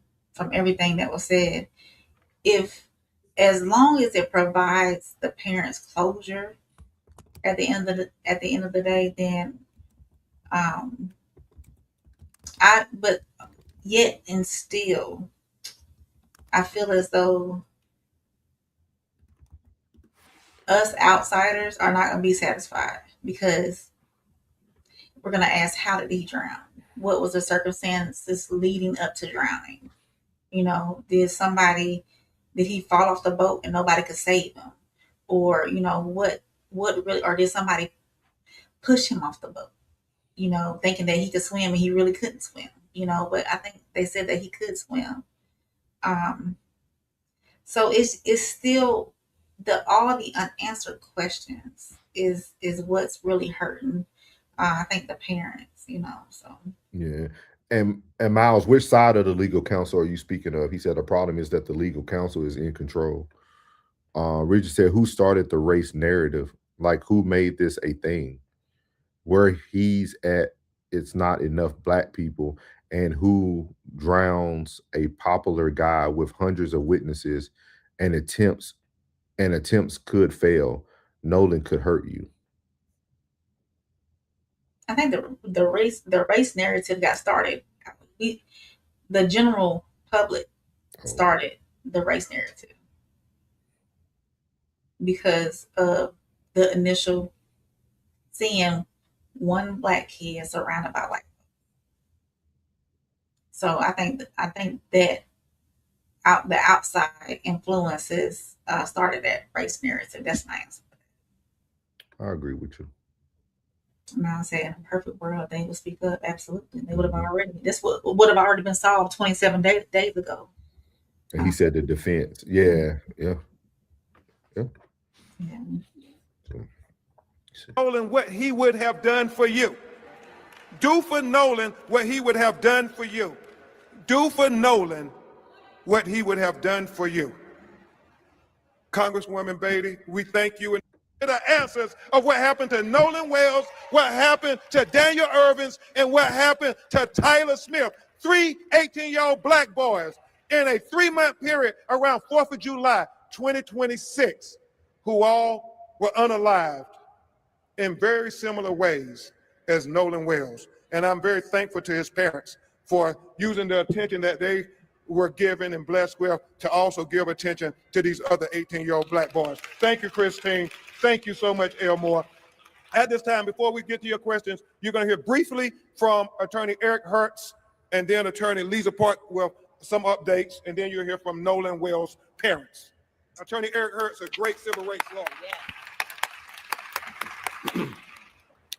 everything that was said. If, as long as it provides the parents closure at the end of the day, then but yet and still, I feel as though us outsiders are not going to be satisfied, because we're going to ask, how did he drown? What was the circumstances leading up to drowning? Did he fall off the boat and nobody could save him? Or, what really, or did somebody push him off the boat, thinking that he could swim and he really couldn't swim, but I think they said that he could swim. So it's still all the unanswered questions is what's really hurting. I think the parents, so. Yeah. And Miles, which side of the legal counsel are you speaking of? He said the problem is that the legal counsel is in control. Regis said, who started the race narrative? Like, who made this a thing? Where he's at, it's not enough black people. And who drowns a popular guy with hundreds of witnesses and attempts could fail. Nolan could hurt you. I think the race narrative got started. The general public started the race narrative because of the initial seeing one black kid surrounded by white. So I think that the outside influences started that race narrative. That's my answer. I agree with you. Now I say, in a perfect world, they would speak up. Absolutely, they would have already. This would have already been solved 27 days ago. And he said the defense. Yeah. Nolan, what he would have done for you. Do for Nolan what he would have done for you. Do for Nolan what he would have done for you. Congresswoman Beatty, we thank you. And the answers of what happened to Nolan Wells, what happened to Daniel Irvins, and what happened to Tyler Smith. 3 18-year-old black boys in a 3-month period around 4th of July, 2026, who all were unalived in very similar ways as Nolan Wells. And I'm very thankful to his parents for using the attention that they were given and blessed with to also give attention to these other 18-year-old black boys. Thank you, Christine. Thank you so much, Elmore. At this time, before we get to your questions, you're going to hear briefly from Attorney Eric Hertz and then Attorney Lisa Park with some updates, and then you'll hear from Nolan Wells' parents. Attorney Eric Hertz, a great civil rights lawyer.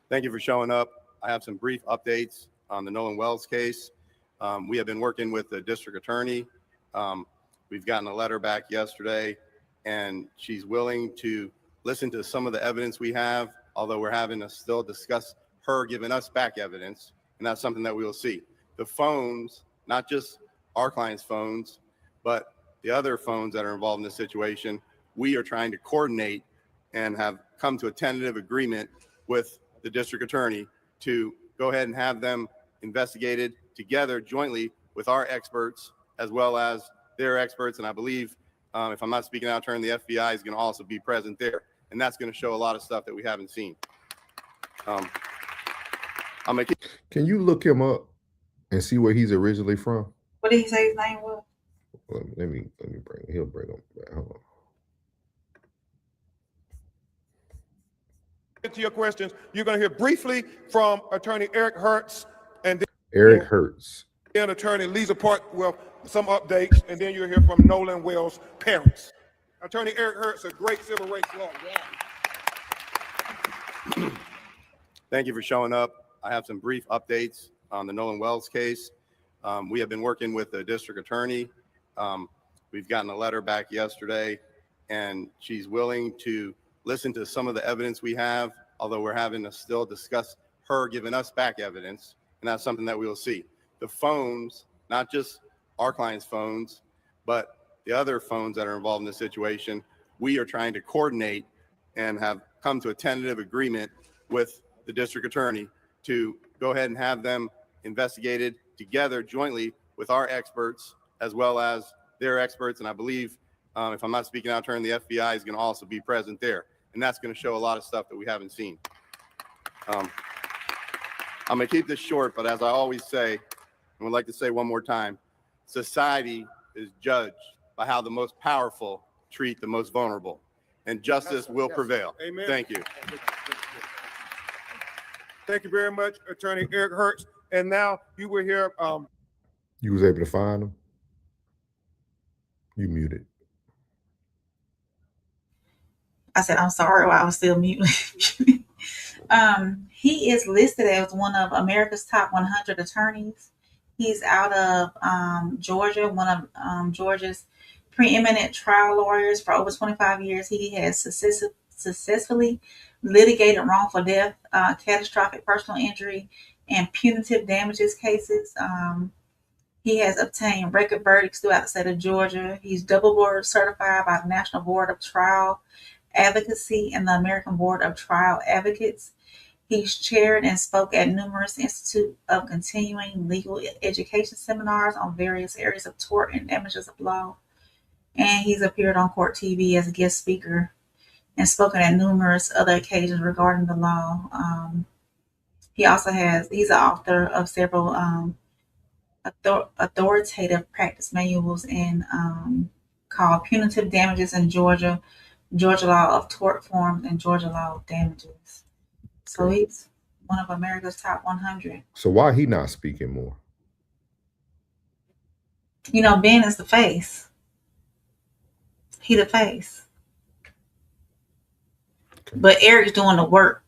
Thank you for showing up. I have some brief updates on the Nolan Wells case. We have been working with the district attorney. We've gotten a letter back yesterday, and she's willing to listen to some of the evidence we have, although we're having to still discuss her giving us back evidence, and that's something that we will see. The phones, not just our client's phones, but the other phones that are involved in this situation, we are trying to coordinate and have come to a tentative agreement with the district attorney to go ahead and have them investigated together jointly with our experts as well as their experts. And I believe, if I'm not speaking out of turn, the FBI is going to also be present there. And that's going to show a lot of stuff that we haven't seen. Can you look him up and see where he's originally from? What did he say his name was? Let me he'll bring him back. Hold on. To your questions, you're going to hear briefly from Attorney Eric Hertz, and then Eric Hertz. Then Attorney Lisa Park, well, some updates, and then you'll hear from Nolan Wells' parents. Attorney Eric Hertz, a great civil rights lawyer. Thank you for showing up. I have some brief updates on the Nolan Wells case. We have been working with the district attorney. We've gotten a letter back yesterday, and she's willing to listen to some of the evidence we have, although we're having to still discuss her giving us back evidence, and that's something that we will see. The phones, not just our clients' phones, but the other phones that are involved in this situation, we are trying to coordinate and have come to a tentative agreement with the district attorney to go ahead and have them investigated together jointly with our experts as well as their experts. And I believe, if I'm not speaking out of turn, the FBI is going to also be present there. And that's going to show a lot of stuff that we haven't seen. I'm going to keep this short, but as I always say, and would like to say one more time, society is judged by how the most powerful treat the most vulnerable, and justice will prevail. Amen. Thank you. Thank you very much, Attorney Eric Hertz. And now you will hear. You was able to find him? You muted. I said, I'm sorry while I was still muted. He is listed as one of America's top 100 attorneys. He's out of Georgia, one of Georgia's preeminent trial lawyers. For over 25 years, he has successfully litigated wrongful death, catastrophic personal injury, and punitive damages cases. He has obtained record verdicts throughout the state of Georgia. He's double board certified by the National Board of Trial Advocacy and the American Board of Trial Advocates. He's chaired and spoke at numerous Institute of Continuing Legal Education seminars on various areas of tort and damages of law. And he's appeared on Court TV as a guest speaker and spoken at numerous other occasions regarding the law. He's an author of several authoritative practice manuals and called Punitive Damages in Georgia, Georgia Law of Tort Forms, and Georgia Law of Damages. So he's one of America's top 100. So why he not speaking more? You know, Ben is the face. He the face. Okay. But Eric's doing the work.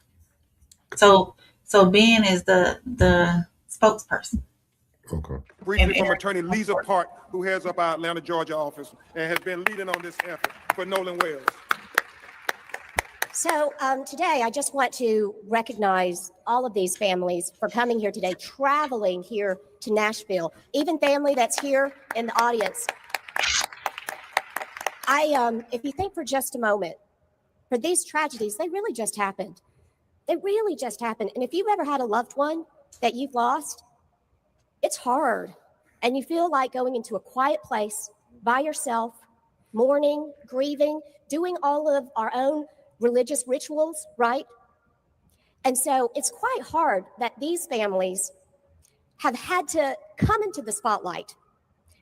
So Ben is the spokesperson. Okay. Briefly from Attorney Lisa Park, who heads up our Atlanta, Georgia office and has been leading on this effort for Nolan Wells. So today, I just want to recognize all of these families for coming here today, traveling here to Nashville, even family that's here in the audience. If you think for just a moment, for these tragedies, they really just happened. They really just happened. And if you've ever had a loved one that you've lost, it's hard. And you feel like going into a quiet place by yourself, mourning, grieving, doing all of our own religious rituals, right? And so it's quite hard that these families have had to come into the spotlight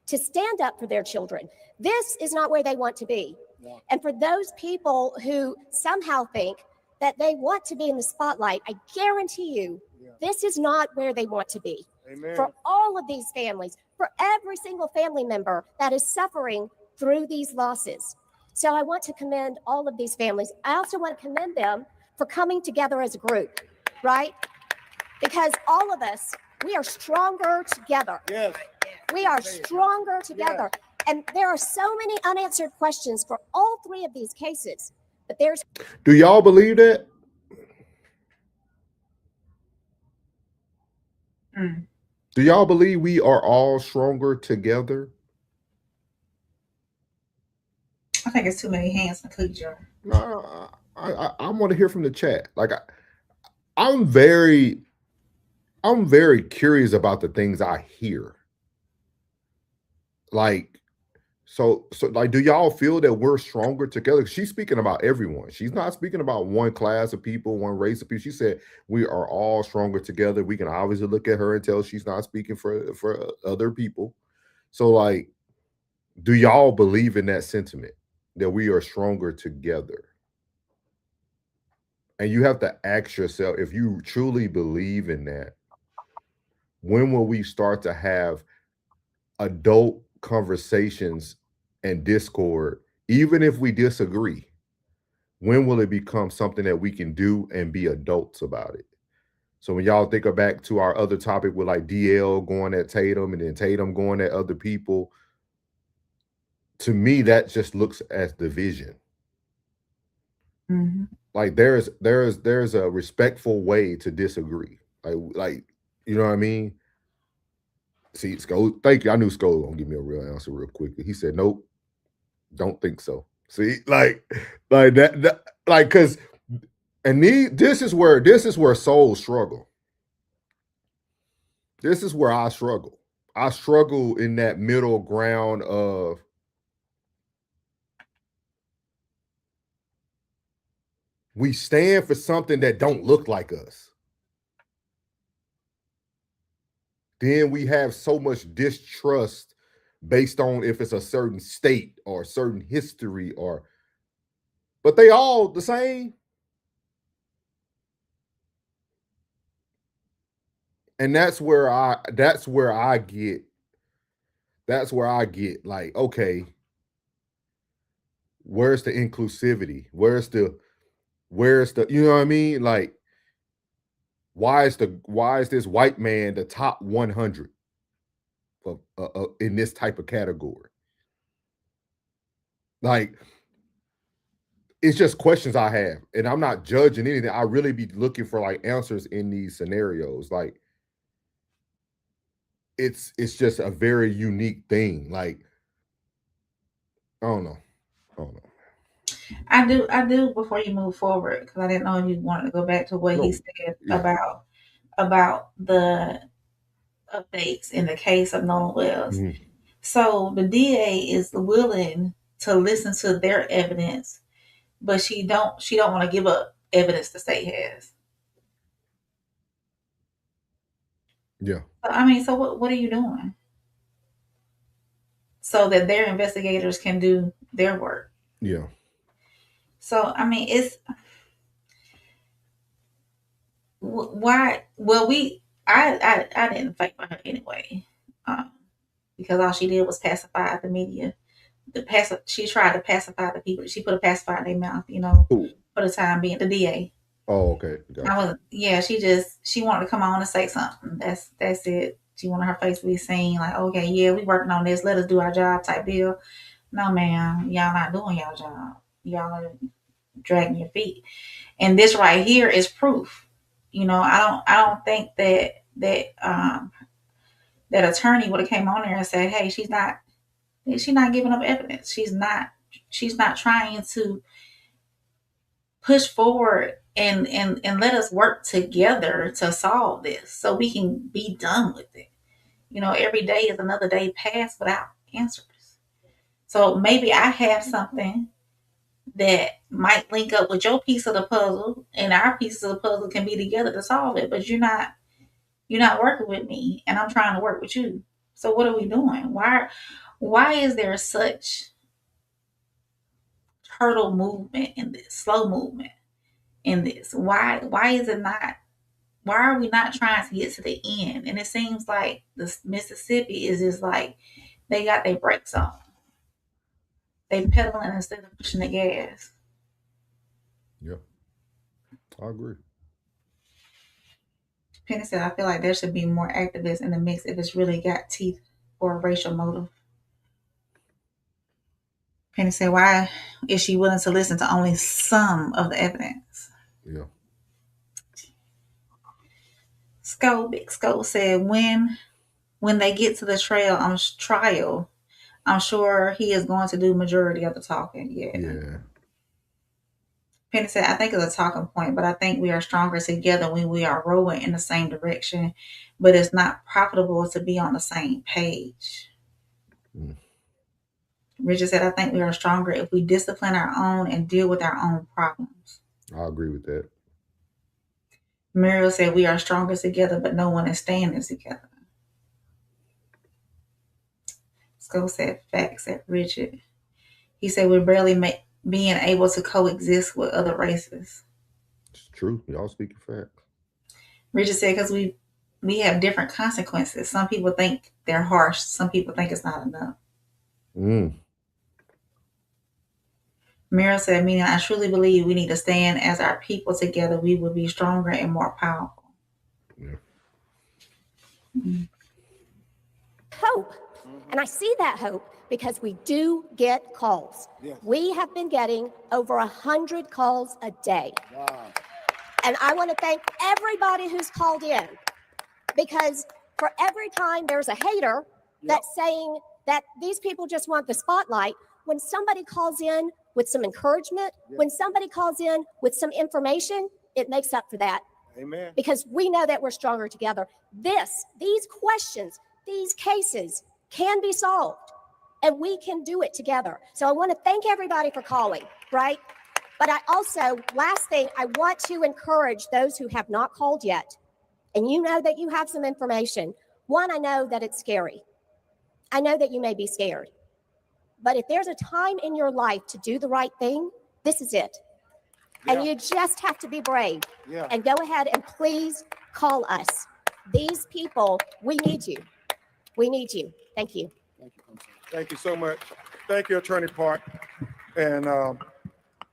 to stand up for their children. This is not where they want to be. Yeah. And for those people who somehow think that they want to be in the spotlight, I guarantee you, this is not where they want to be. Amen. For all of these families, for every single family member that is suffering through these losses. So I want to commend all of these families. I also want to commend them for coming together as a group, right? Because all of us, we are stronger together. Yes. We are stronger together. Yes. And there are so many unanswered questions for all three of these cases. But there's. Do y'all believe that? Do y'all believe we are all stronger together? I think it's too many hands in the cookie jar. I want to hear from the chat. Like I'm very I'm very curious about the things I hear. Like, so like, do y'all feel that we're stronger together? She's speaking about everyone. She's not speaking about one class of people, one race of people. She said we are all stronger together. We can obviously look at her and tell she's not speaking for other people. So like, do y'all believe in that sentiment that we are stronger together? And you have to ask yourself, if you truly believe in that, when will we start to have adult conversations and discord, even if we disagree? When will it become something that we can do and be adults about it? So when y'all think back to our other topic with like DL going at Tatum and then Tatum going at other people, to me, that just looks as division. Mm-hmm. Like there's a respectful way to disagree. Like you know what I mean? See, Sko, thank you. I knew Sko was gonna give me a real answer real quickly. He said, nope, don't think so. See, like that like, because this is where souls struggle. This is where I struggle. I struggle in that middle ground of we stand for something that don't look like us. Then we have so much distrust based on if it's a certain state or a certain history, but they all the same. And that's where I get like, okay, where's the inclusivity? Where's the you know what I mean? Like, why is this white man the top 100 of in this type of category? Like, it's just questions I have, and I'm not judging anything. I really be looking for like answers in these scenarios. Like, it's just a very unique thing. Like, I don't know. I do. Before you move forward, because I didn't know if you wanted to go back to what he said about the updates in the case of Nolan Wells. Mm-hmm. So the DA is willing to listen to their evidence, but she don't want to give up evidence the state has. Yeah. So, I mean, so what are you doing so that their investigators can do their work? Yeah. So I mean, it's why? Well, I didn't fight for her anyway, because all she did was pacify the media. She tried to pacify the people. She put a pacifier in their mouth, for the time being. The DA. Oh, okay. Gotcha. She wanted to come on and say something. That's it. She wanted her face to be seen, like, okay, yeah, we working on this. Let us do our job, type deal. No, ma'am, y'all not doing y'all job. Y'all are dragging your feet. And this right here is proof. I don't think that attorney would have came on there and said, hey, she's not giving up evidence. She's not trying to push forward and let us work together to solve this so we can be done with it. Every day is another day passed without answers. So maybe I have something that might link up with your piece of the puzzle, and our pieces of the puzzle can be together to solve it. But you're not working with me, and I'm trying to work with you. So what are we doing? Why is there such turtle movement in this, slow movement in this? Why is it not? Why are we not trying to get to the end? And it seems like the Mississippi is just like they got their brakes on. They pedaling instead of pushing the gas. Yeah, I agree. Penny said, I feel like there should be more activists in the mix if it's really got teeth or a racial motive. Penny said, why is she willing to listen to only some of the evidence? Yeah. Big Skull said, when they get to the trial, I'm sure he is going to do majority of the talking. Yeah. Penny said, I think it's a talking point, but I think we are stronger together when we are rowing in the same direction, but it's not profitable to be on the same page. Richard said, I think we are stronger if we discipline our own and deal with our own problems. I agree with that. Muriel said, we are stronger together, but no one is standing together. Skull said, facts, said Richard. He said, we're barely being able to coexist with other races. It's true. Y'all speaking facts. Richard said, because we have different consequences. Some people think they're harsh. Some people think it's not enough. Muriel said, meaning I truly believe we need to stand as our people together. We will be stronger and more powerful. Hope. And I see that hope because we do get calls. Yes. We have been getting over 100 calls a day. Wow. And I want to thank everybody who's called in, because for every time there's a hater that's saying that these people just want the spotlight, when somebody calls in with some encouragement, when somebody calls in with some information, it makes up for that. Amen. Because we know that we're stronger together. These questions, these cases can be solved, and we can do it together. So I want to thank everybody for calling, right? But I also, last thing, I want to encourage those who have not called yet, and you know that you have some information. One, I know that it's scary. I know that you may be scared. But if there's a time in your life to do the right thing, this is it. And you just have to be brave. And go ahead and please call us. These people, we need you. We need you. Thank you. Thank you so much. Thank you, Attorney Park. And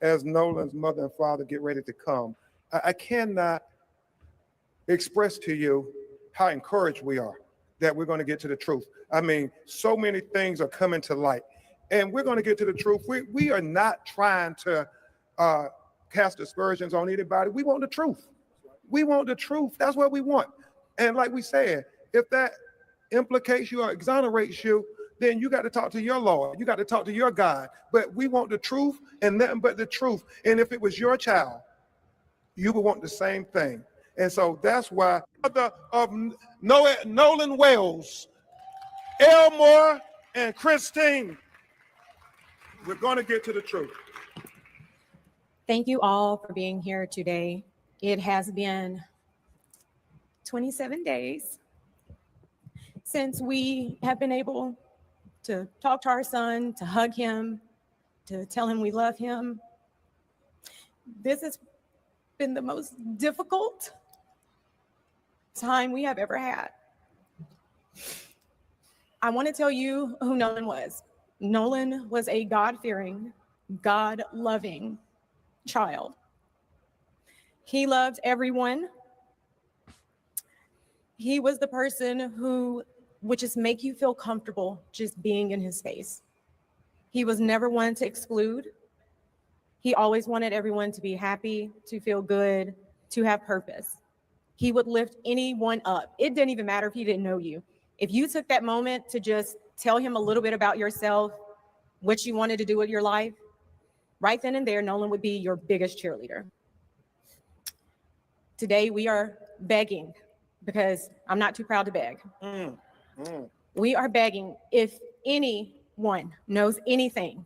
as Nolan's mother and father get ready to come, I cannot express to you how encouraged we are that we're going to get to the truth. I mean, so many things are coming to light, and we're going to get to the truth. We are not trying to cast aspersions on anybody. We want the truth. We want the truth. That's what we want. And like we said, if that implicates you or exonerates you, then you got to talk to your Lord. You got to talk to your God. But we want the truth and nothing but the truth. And if it was your child, you would want the same thing. And so that's why of Nolan Wells, Elmore, and Christine, we're going to get to the truth. Thank you all for being here today. It has been 27 days since we have been able to talk to our son, to hug him, to tell him we love him. This has been the most difficult time we have ever had. I want to tell you who Nolan was. Nolan was a God-fearing, God-loving child. He loved everyone. He was the person who would just make you feel comfortable just being in his space. He was never one to exclude. He always wanted everyone to be happy, to feel good, to have purpose. He would lift anyone up. It didn't even matter if he didn't know you. If you took that moment to just tell him a little bit about yourself, what you wanted to do with your life, right then and there, Nolan would be your biggest cheerleader. Today, we are begging, because I'm not too proud to beg. We are begging, if anyone knows anything,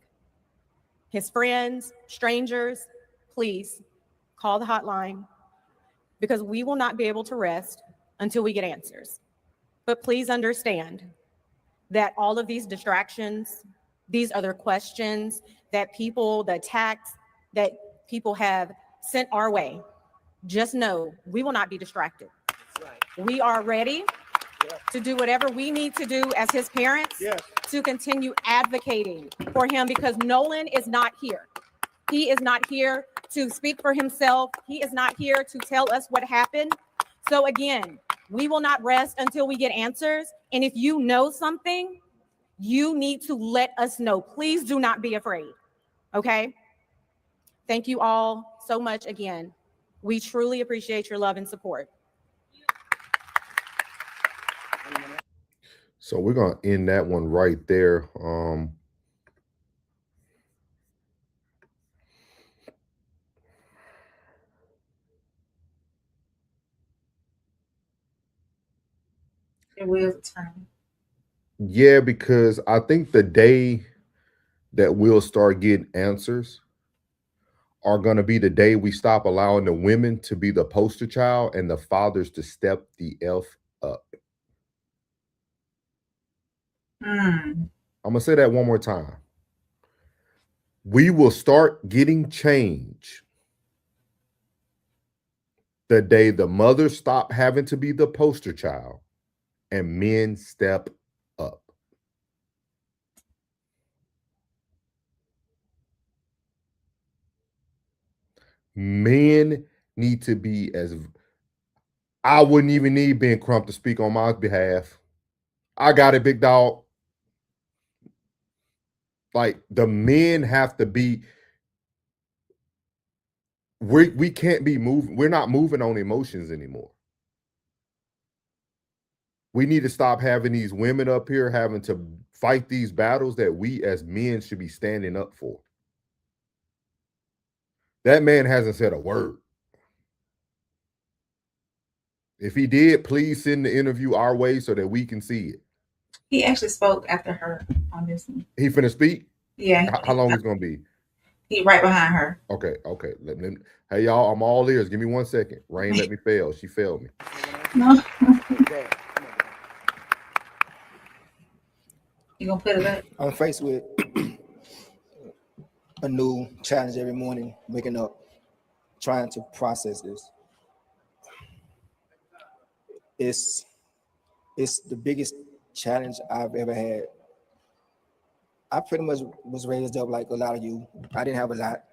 his friends, strangers, please call the hotline, because we will not be able to rest until we get answers. But please understand that all of these distractions, these other questions that people, the attacks that people have sent our way, just know we will not be distracted. We are ready to do whatever we need to do as his parents to continue advocating for him, because Nolan is not here. He is not here to speak for himself. He is not here to tell us what happened. So again, we will not rest until we get answers. And if you know something, you need to let us know. Please do not be afraid. Okay? Thank you all so much again. We truly appreciate your love and support. So we're going to end that one right there. It will turn. Yeah, because I think the day that we'll start getting answers are going to be the day we stop allowing the women to be the poster child and the fathers to step the F up. I'm going to say that one more time. We will start getting change the day the mothers stop having to be the poster child and men step up. Men need to be as, I wouldn't even need Ben Crump to speak on my behalf. I got it, big dog. Like, the men have to be, we can't be moving. We're not moving on emotions anymore. We need to stop having these women up here having to fight these battles that we as men should be standing up for. That man hasn't said a word. If he did, please send the interview our way so that we can see it. He actually spoke after her on this one. He finna speak? Yeah. How long is it gonna be? He right behind her. Okay. Hey, y'all, I'm all ears. Give me 1 second. Rain let me fail. She failed me. No. You gonna put it up? I'm faced with a new challenge every morning, waking up, trying to process this. It's the biggest challenge I've ever had. I pretty much was raised up like a lot of you. I didn't have a lot,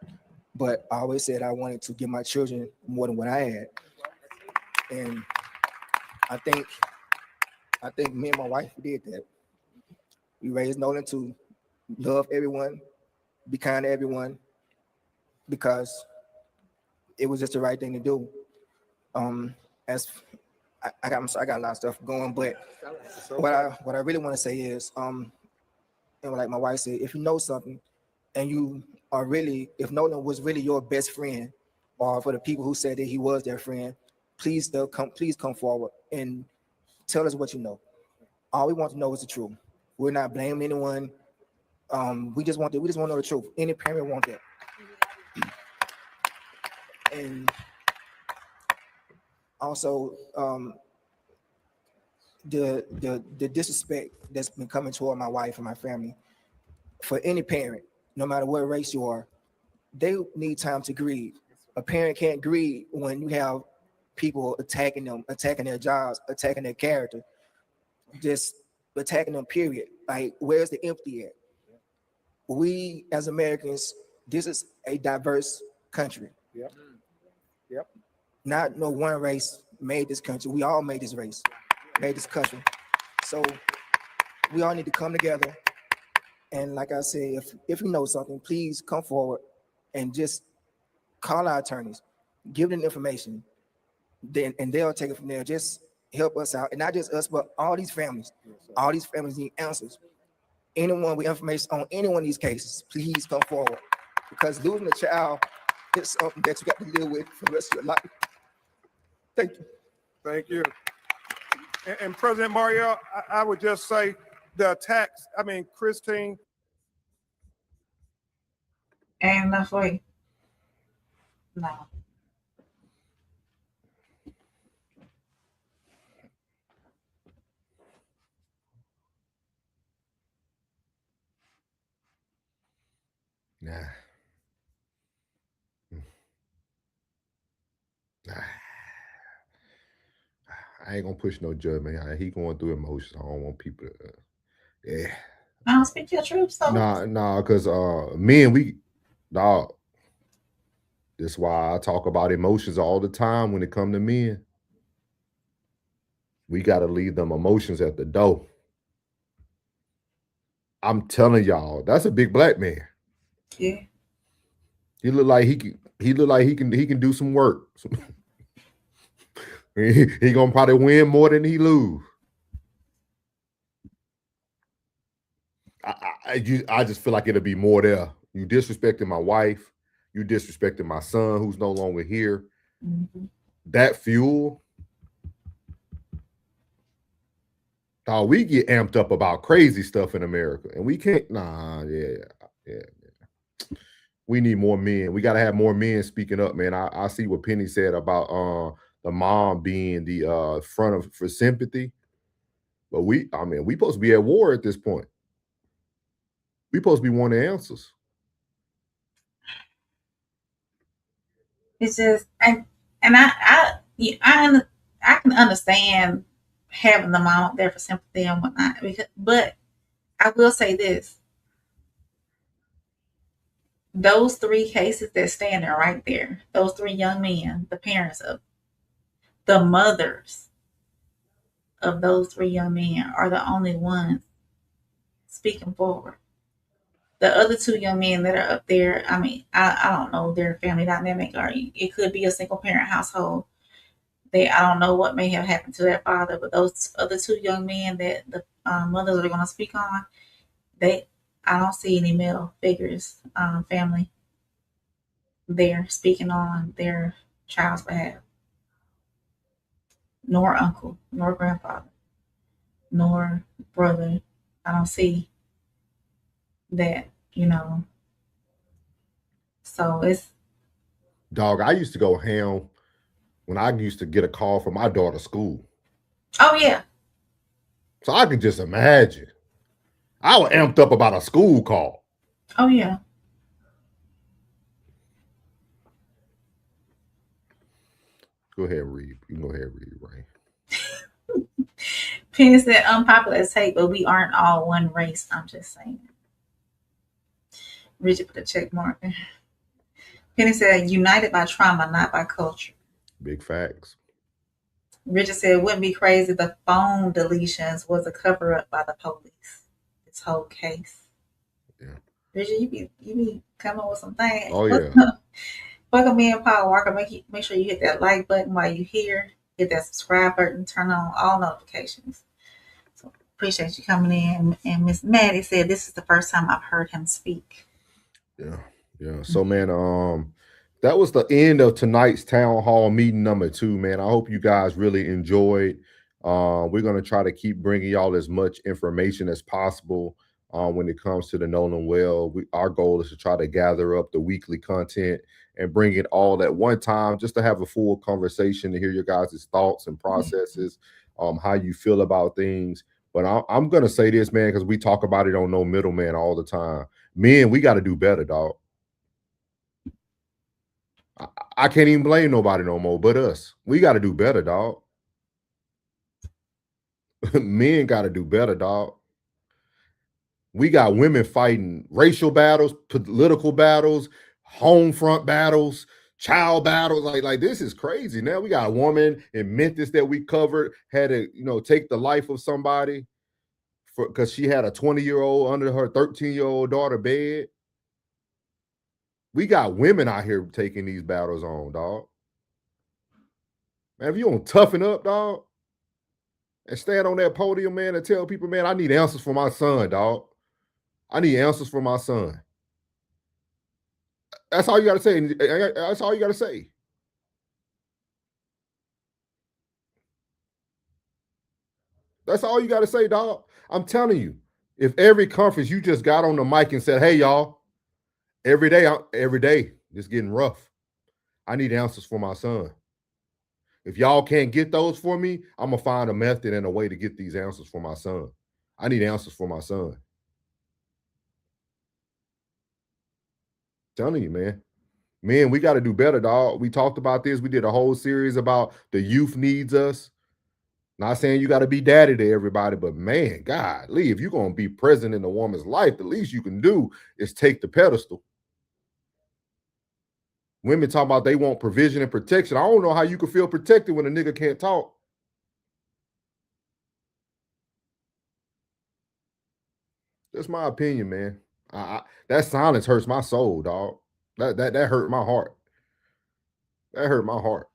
but I always said I wanted to give my children more than what I had. And I think me and my wife did that. We raised Nolan to love everyone, be kind to everyone, because it was just the right thing to do. As I got a lot of stuff going, but what I really want to say is, and like my wife said, if you know something, and you are really, if Nolan was really your best friend, or for the people who said that he was their friend, please come forward and tell us what you know. All we want to know is the truth. We're not blaming anyone. We just want to know the truth. Any parent want that. And also, the disrespect that's been coming toward my wife and my family, for any parent, no matter what race you are, they need time to grieve. A parent can't grieve when you have people attacking them, attacking their jobs, attacking their character, just attacking them, period. Like, where's the empathy at? We as Americans, this is a diverse country. Yep. Not no one race made this country. We all made this race, made this country. So we all need to come together. And like I said, if you know something, please come forward and just call our attorneys, give them information, and they'll take it from there. Just help us out, and not just us, but all these families. All these families need answers. Anyone with information on any one of these cases, please come forward, because losing a child is something that you got to deal with for the rest of your life. Thank you. Thank you. And President Mario, I would just say the attacks, Christine. Ain't enough for you. No. Nah. I ain't gonna push no judgment. He going through emotions. I don't want people to. Yeah. I don't speak your truth, so. Nah, because men, dog. That's why I talk about emotions all the time when it come to men. We gotta leave them emotions at the door. I'm telling y'all, that's a big black man. Yeah. He look like he can do some work. He gonna probably win more than he lose. I just feel like it'll be more there. You disrespecting my wife, you disrespecting my son who's no longer here. Mm-hmm. That fuel, Dog, we get amped up about crazy stuff in America, and we can't. Yeah. We need more men. We got to have more men speaking up, man. I see what Penny said about the mom being the front of for sympathy, but we supposed to be at war at this point. We supposed to be wanting answers. It's just, I can understand having the mom up there for sympathy and whatnot, but I will say this: those three cases that stand there right there, those three young men, the parents of the mothers of those three young men, are the only ones speaking forward. The other two young men that are up there, I don't know their family dynamic, or it could be a single parent household. I don't know what may have happened to their father, but those other two young men that the mothers are going to speak on, I don't see any male figures, family there speaking on their child's behalf, nor uncle, nor grandfather, nor brother. I don't see that, So it's Dog, I used to go ham when I used to get a call from my daughter's school. oh yeah. So I can just imagine. I was amped up about a school call. Oh yeah. Go ahead, read. You can go ahead and read, Ray. Penny said unpopular take, but we aren't all one race. I'm just saying. Richard put a check mark. Penny said united by trauma, not by culture. Big facts. Richard said, wouldn't be crazy if the phone deletions was a cover up by the police. This whole case. Yeah. Richard, you be coming up with some things. Oh yeah. Welcome me and Paul Walker. Make sure you hit that like button while you're here. Hit that subscribe button. Turn on all notifications. So appreciate you coming in. And Miss Maddie said this is the first time I've heard him speak. Yeah. So man, that was the end of tonight's town hall meeting number 2, man. I hope you guys really enjoyed. We're gonna try to keep bringing y'all as much information as possible when it comes to the Nolan Well. Our goal is to try to gather up the weekly content and bring it all at one time, just to have a full conversation, to hear your guys' thoughts and processes, how you feel about things. But I'm gonna say this, man, because we talk about it on No Middleman all the time. Men, we got to do better, dog. I can't even blame nobody no more but us. We got to do better, dog. Men got to do better, dog. We got women fighting racial battles, political battles, home front battles, child battles. Like this is crazy. Now we got a woman in Memphis that we covered, had to, take the life of somebody because she had a 20-year-old under her 13-year-old daughter bed. We got women out here taking these battles on, dog. Man, if you don't toughen up, dog, and stand on that podium, man, and tell people, man, I need answers for my son, dog. I need answers for my son. That's all you got to say. That's all you got to say. That's all you got to say, dog. I'm telling you, if every conference you just got on the mic and said, hey, y'all, every day, it's getting rough. I need answers for my son. If y'all can't get those for me, I'm going to find a method and a way to get these answers for my son. I need answers for my son. I'm telling you, man. Man, we got to do better, dog. We talked about this. We did a whole series about the youth needs us. Not saying you got to be daddy to everybody, but man, golly, if you're going to be present in a woman's life, the least you can do is take the pedestal. Women talk about they want provision and protection. I don't know how you can feel protected when a nigga can't talk. That's my opinion, man. That silence hurts my soul, dog. That hurt my heart. That hurt my heart.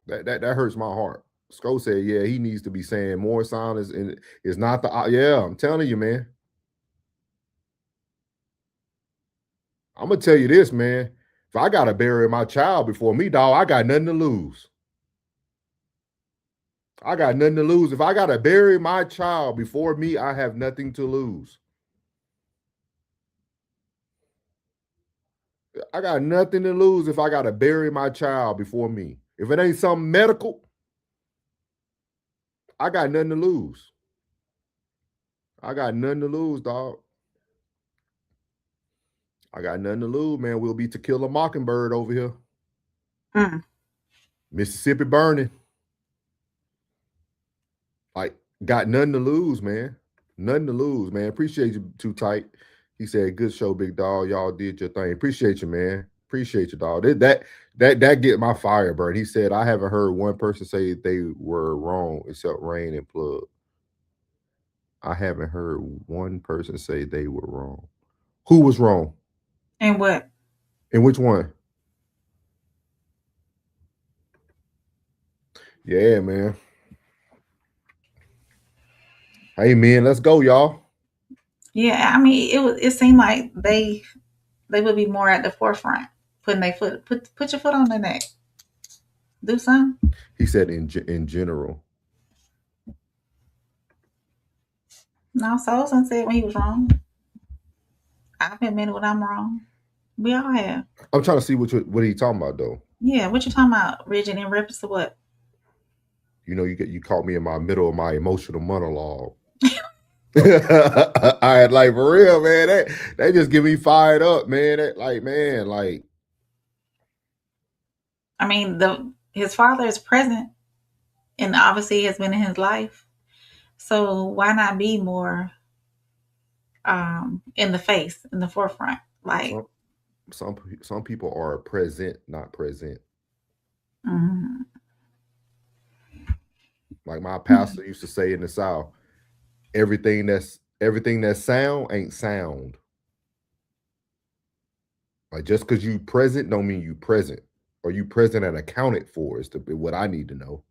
That hurts my heart. Sko said, yeah, he needs to be saying more silence, and it's not the yeah. I'm telling you, man. I'm gonna tell you this, man. If I gotta bury my child before me, dog, I got nothing to lose. I got nothing to lose. If I got to bury my child before me, I have nothing to lose. I got nothing to lose if I got to bury my child before me. If it ain't something medical, I got nothing to lose. I got nothing to lose, dog. I got nothing to lose, man. We'll be To Kill a Mockingbird over here. Mississippi burning. Like, got nothing to lose, man. Nothing to lose, man. Appreciate you, Too Tight. He said, good show, big dog. Y'all did your thing. Appreciate you, man. Appreciate you, dog. That get my fire burn. He said, I haven't heard one person say they were wrong except Rain and Plug. I haven't heard one person say they were wrong. Who was wrong? And what? And which one? Yeah, man. Hey, man, let's go, y'all. Yeah, I mean, it seemed like they would be more at the forefront, putting their foot, put your foot on their neck. Do something. He said in general. No, Solson said when he was wrong. I've admitted when I'm wrong. We all have. I'm trying to see what he talking about, though. Yeah, what you talking about, Bridget, in reference to what? You know, you caught me in my middle of my emotional monologue. All right, like, for real, man. That just get me fired up, man. I mean, his father is present and obviously has been in his life. So why not be more in the face, in the forefront? Like some people are present, not present. Mm-hmm. Like my pastor used to say in the South, everything that's sound ain't sound. Like just because you present don't mean you present. Or you present and accounted for is what I need to know.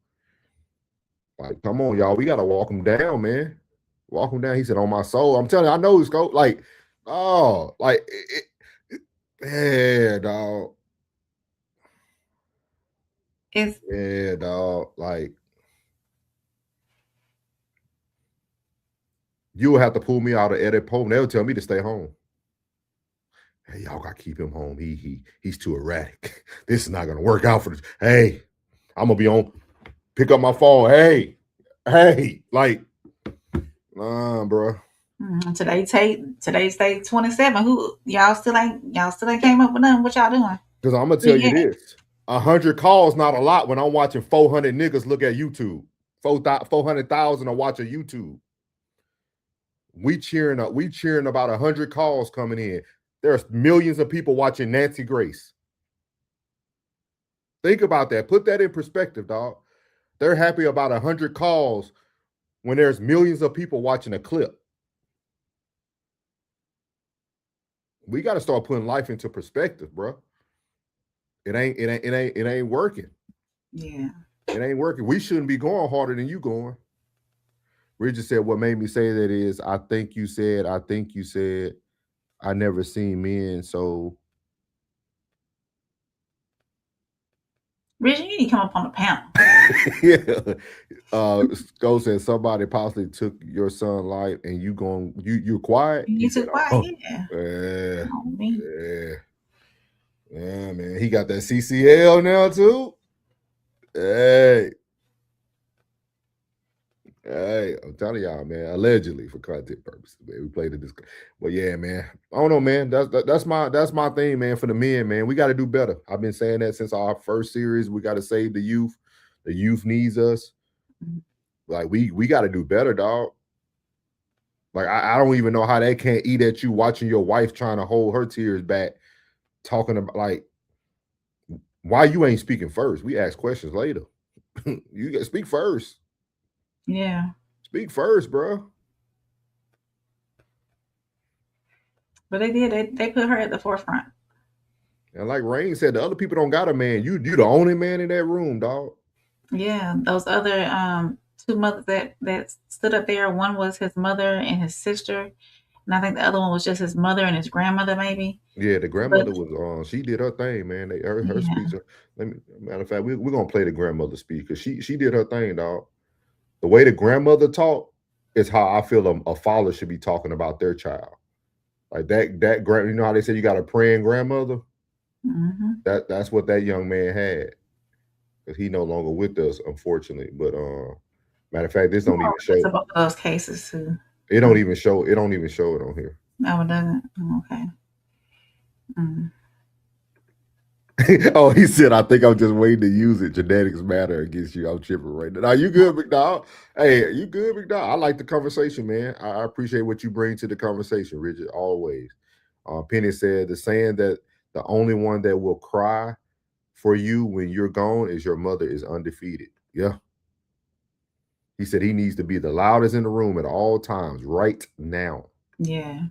Like, come on, y'all. We got to walk him down, man. Walk him down. He said, on my soul. I'm telling you, I know his coach. Like, oh, like, yeah, dog. Yeah, dog. Like, you will have to pull me out of Eddie Pope. They'll tell me to stay home. Hey, y'all got to keep him home. He's too erratic. This is not going to work out for this. Hey, I'm going to be on. Pick up my phone. Hey, like, bro. Today's day 27. Who y'all still ain't came up with nothing? What y'all doing? Because I'm gonna tell you this: 100 calls not a lot when I'm watching 400 niggas look at YouTube. 400,000 are watching YouTube. We cheering about 100 calls coming in. There's millions of people watching Nancy Grace. Think about that. Put that in perspective, dog. They're happy about 100 calls when there's millions of people watching a clip. We got to start putting life into perspective, bro. It ain't working. Yeah. It ain't working. We shouldn't be going harder than you going. Bridget said, what made me say that is, I think you said, I never seen men, so. Bridget, you need to come up on the panel. Yeah. Go said somebody possibly took your son's life and you're quiet. You too quiet, yeah. Yeah, man. He got that CCL now too. Hey, I'm telling y'all, man. Allegedly for content purposes, man. We played this, but yeah, man. I don't know, man. That's my thing, man. For the men, man, we got to do better. I've been saying that since our first series. We got to save the youth. The youth needs us. Like we got to do better, dog. Like I don't even know how they can't eat at you watching your wife trying to hold her tears back, talking about like why you ain't speaking first. We ask questions later. You got to speak first. Yeah. Speak first, bro. But they did. They put her at the forefront. And like Rain said, the other people don't got a man. You the only man in that room, dog. Yeah. Those other two mothers that stood up there. One was his mother and his sister. And I think the other one was just his mother and his grandmother, maybe. Yeah, the grandmother was she did her thing, man. Her speech. Matter of fact, we're gonna play the grandmother speech because she did her thing, dog. The way the grandmother talked is how I feel a father should be talking about their child. Like that grand, you know how they say you got a praying grandmother? Mm-hmm. That's what that young man had. Because he no longer with us, unfortunately. But matter of fact, this don't even show. It's about those cases too. It don't even show. It don't even show it on here. No, it doesn't. Okay. Mm. Oh, he said, I think I'm just waiting to use it. Genetics matter against you. I'm tripping right now. You good, McDowell? Hey, you good, McDowell? I like the conversation, man. I appreciate what you bring to the conversation, Richard, always. Penny said, the saying that the only one that will cry for you when you're gone is your mother is undefeated. Yeah. He said he needs to be the loudest in the room at all times right now. Yeah.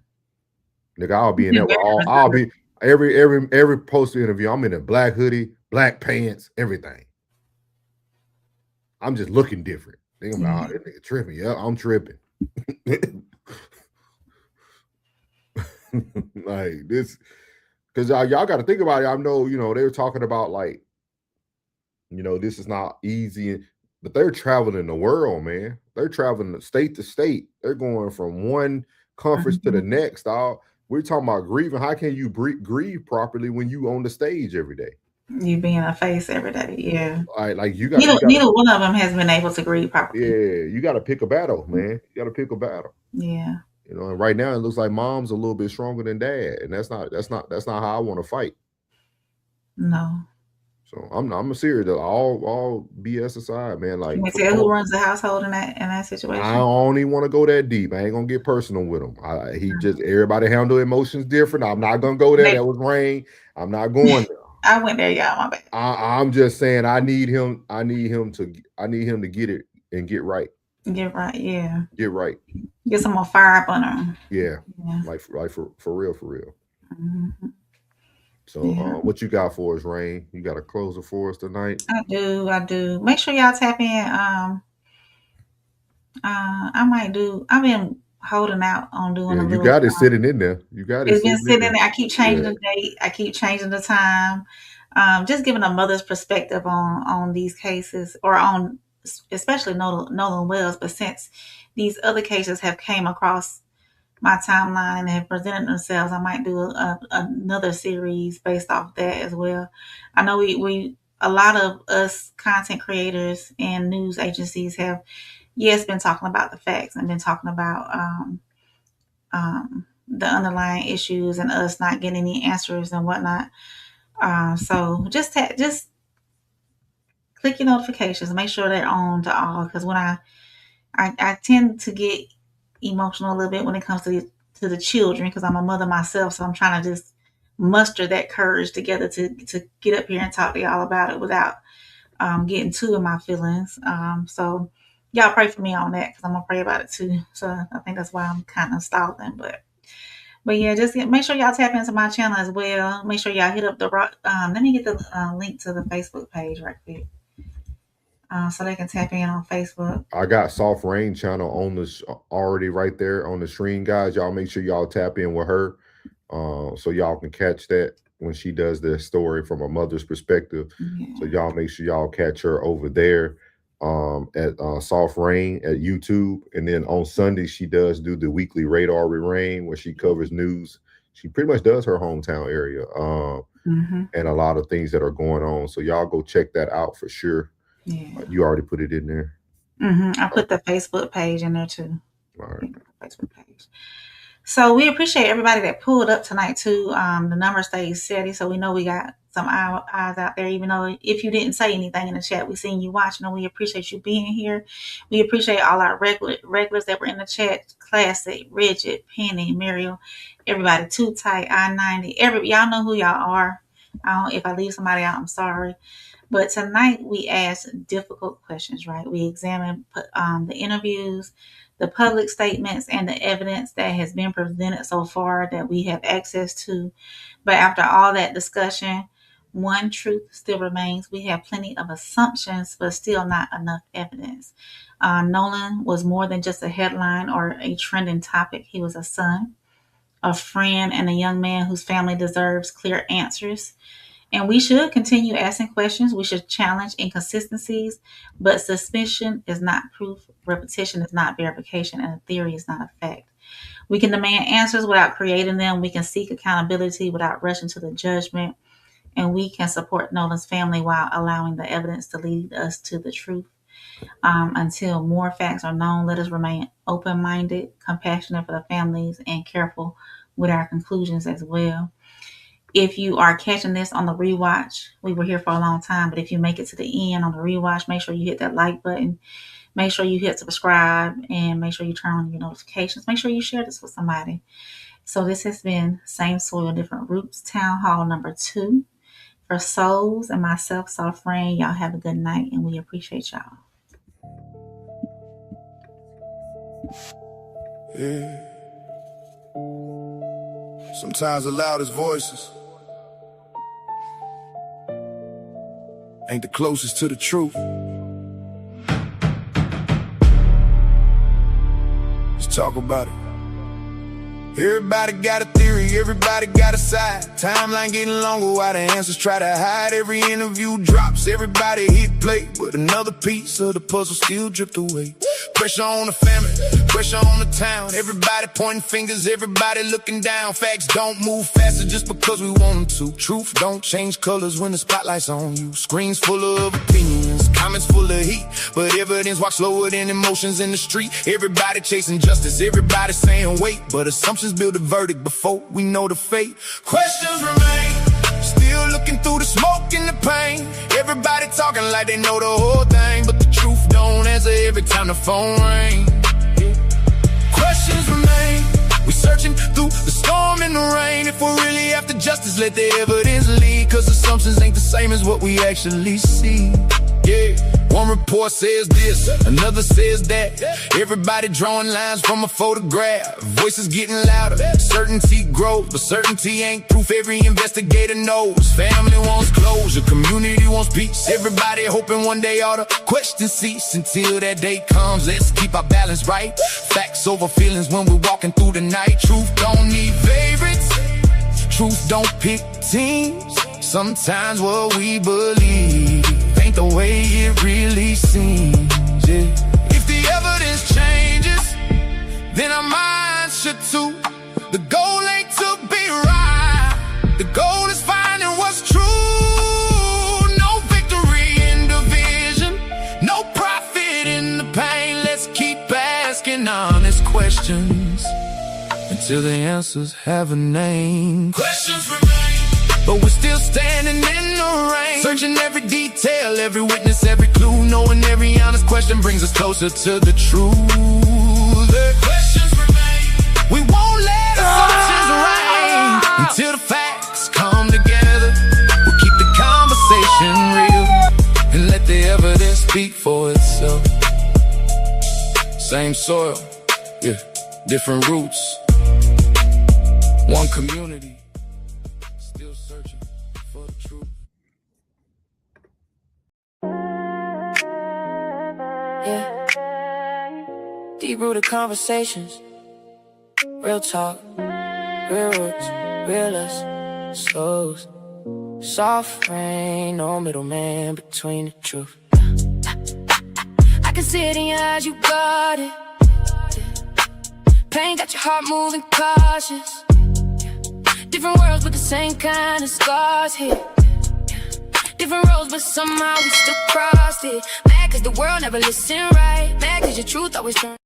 Nigga, I'll be in there with all, I'll be every poster interview. I'm in a black hoodie, black pants, everything. I'm just looking different. Think about that nigga tripping. Yeah, I'm tripping. Like this, because y'all got to think about it. I know, you know, they were talking about like, you know, this is not easy, but they're traveling the world, man. They're traveling state to state. They're going from one conference to the next. Dog. We're talking about grieving. How can you grieve properly when you on the stage every day? You being a face every day, yeah. Like you got neither one of them has been able to grieve properly. Yeah, you got to pick a battle, man. You got to pick a battle. Yeah. You know, and right now it looks like mom's a little bit stronger than dad, and that's not how I want to fight. No. So I'm serious though. All BS aside, man. Like, can you tell who runs the household in that situation? I don't even want to go that deep. I ain't gonna get personal with him. Everybody handle emotions different. I'm not gonna go there. That was Rain. I'm not going there. I went there, y'all. My bad. I'm just saying I need him to get it and get right. Get right, yeah. Get right. Get some more fire up on her. Yeah. Like for real. Mm-hmm. So what you got for us, Rain? You got a closer for us tonight? I do. Make sure y'all tap in. I've been holding out on doing a little. You got it sitting in there. You got it. It's been sitting in there. I keep changing the date. I keep changing the time. Just giving a mother's perspective on these cases, or on especially Nolan Wells. But since these other cases have came across my timeline and have presented themselves, I might do another series based off that as well. I know we a lot of us content creators and news agencies have been talking about the facts and been talking about the underlying issues and us not getting any answers and whatnot. So just click your notifications, make sure they're on to all, because when I tend to get emotional a little bit when it comes to the children, because I'm a mother myself, so I'm trying to just muster that courage together to get up here and talk to y'all about it without getting too in my feelings. So y'all pray for me on that, because I'm gonna pray about it too. So I think that's why I'm kind of stalling, but yeah, just make sure y'all tap into my channel as well. Make sure y'all hit up the let me get the link to the Facebook page right quick, so they can tap in on Facebook. I got Soft Rain channel on this already right there on the screen, guys. Y'all make sure y'all tap in with her, so y'all can catch that when she does the story from a mother's perspective. So y'all make sure y'all catch her over there at Soft Rain at YouTube. And then on Sunday, she does do the weekly Radar with Rain, where she covers news. She pretty much does her hometown area and a lot of things that are going on. So y'all go check that out for sure. Yeah. You already put it in there. I put the Facebook page in there too. All right. Facebook page. So we appreciate everybody that pulled up tonight too. The number stays steady, so we know we got some eyes out there. Even though if you didn't say anything in the chat, we seen you watching, and we appreciate you being here. We appreciate all our regulars that were in the chat: Classic, Rigid, Penny, Muriel, everybody. Too Tight, I-90. Y'all know who y'all are. If I leave somebody out, I'm sorry. But tonight we asked difficult questions, right? We examined the interviews, the public statements, and the evidence that has been presented so far that we have access to. But after all that discussion, one truth still remains. We have plenty of assumptions, but still not enough evidence. Nolan was more than just a headline or a trending topic. He was a son, a friend, and a young man whose family deserves clear answers. And we should continue asking questions. We should challenge inconsistencies, but suspicion is not proof, repetition is not verification, and a theory is not a fact. We can demand answers without creating them. We can seek accountability without rushing to the judgment. And we can support Nolan's family while allowing the evidence to lead us to the truth. Until more facts are known, let us remain open-minded, compassionate for the families, and careful with our conclusions as well. If you are catching this on the rewatch, we were here for a long time, but if you make it to the end on the rewatch, make sure you hit that like button. Make sure you hit subscribe, and make sure you turn on your notifications. Make sure you share this with somebody. So this has been Same Soil, Different Roots, Town Hall number 2. For Souls and myself, Soft Rain, y'all have a good night, and we appreciate y'all. Yeah. Sometimes the loudest voices ain't the closest to the truth. Let's talk about it. Everybody got a theory, everybody got a side. Timeline getting longer while the answers try to hide. Every interview drops, everybody hit play, but another piece of the puzzle still drift away. Pressure on the family, pressure on the town. Everybody pointing fingers, everybody looking down. Facts don't move faster just because we want them to. Truth don't change colors when the spotlight's on you. Screens full of opinions, comments full of heat, but evidence walks slower than emotions in the street. Everybody chasing justice, everybody saying wait, but assumptions build a verdict before we know the fate. Questions remain, still looking through the smoke and the pain. Everybody talking like they know the whole thing, but the truth don't answer every time the phone rings. Questions remain, we searching through the storm and the rain. If we're really after justice, let the evidence lead, cause assumptions ain't the same as what we actually see. Yeah, one report says this, another says that. Everybody drawing lines from a photograph. Voices getting louder, certainty grows, but certainty ain't proof. Every investigator knows. Family wants closure, community wants peace. Everybody hoping one day all the questions cease. Until that day comes, let's keep our balance right. Facts over feelings when we're walking through the night. Truth don't need favorites, truth don't pick teams. Sometimes what we believe ain't the way it really seems, yeah. If the evidence changes, then our minds should too. The goal ain't to be right, the goal is finding what's true. No victory in division, no profit in the pain. Let's keep asking honest questions until the answers have a name. Questions remain, but we're still standing in the rain, searching every detail, every witness, every clue. Knowing every honest question brings us closer to the truth. The questions remain, we won't let assumptions reign until the facts come together. We'll keep the conversation real and let the evidence speak for itself. Same soil, yeah, different roots, one community. Deep-rooted conversations, real talk, real roots, real us, souls. Soft rain, no middleman between the truth. I can see it in your eyes, you got it. Pain got your heart moving cautious. Different worlds but the same kind of scars here. Different roads but somehow we still crossed it. Mad cause the world never listened right. Mad cause your truth always turned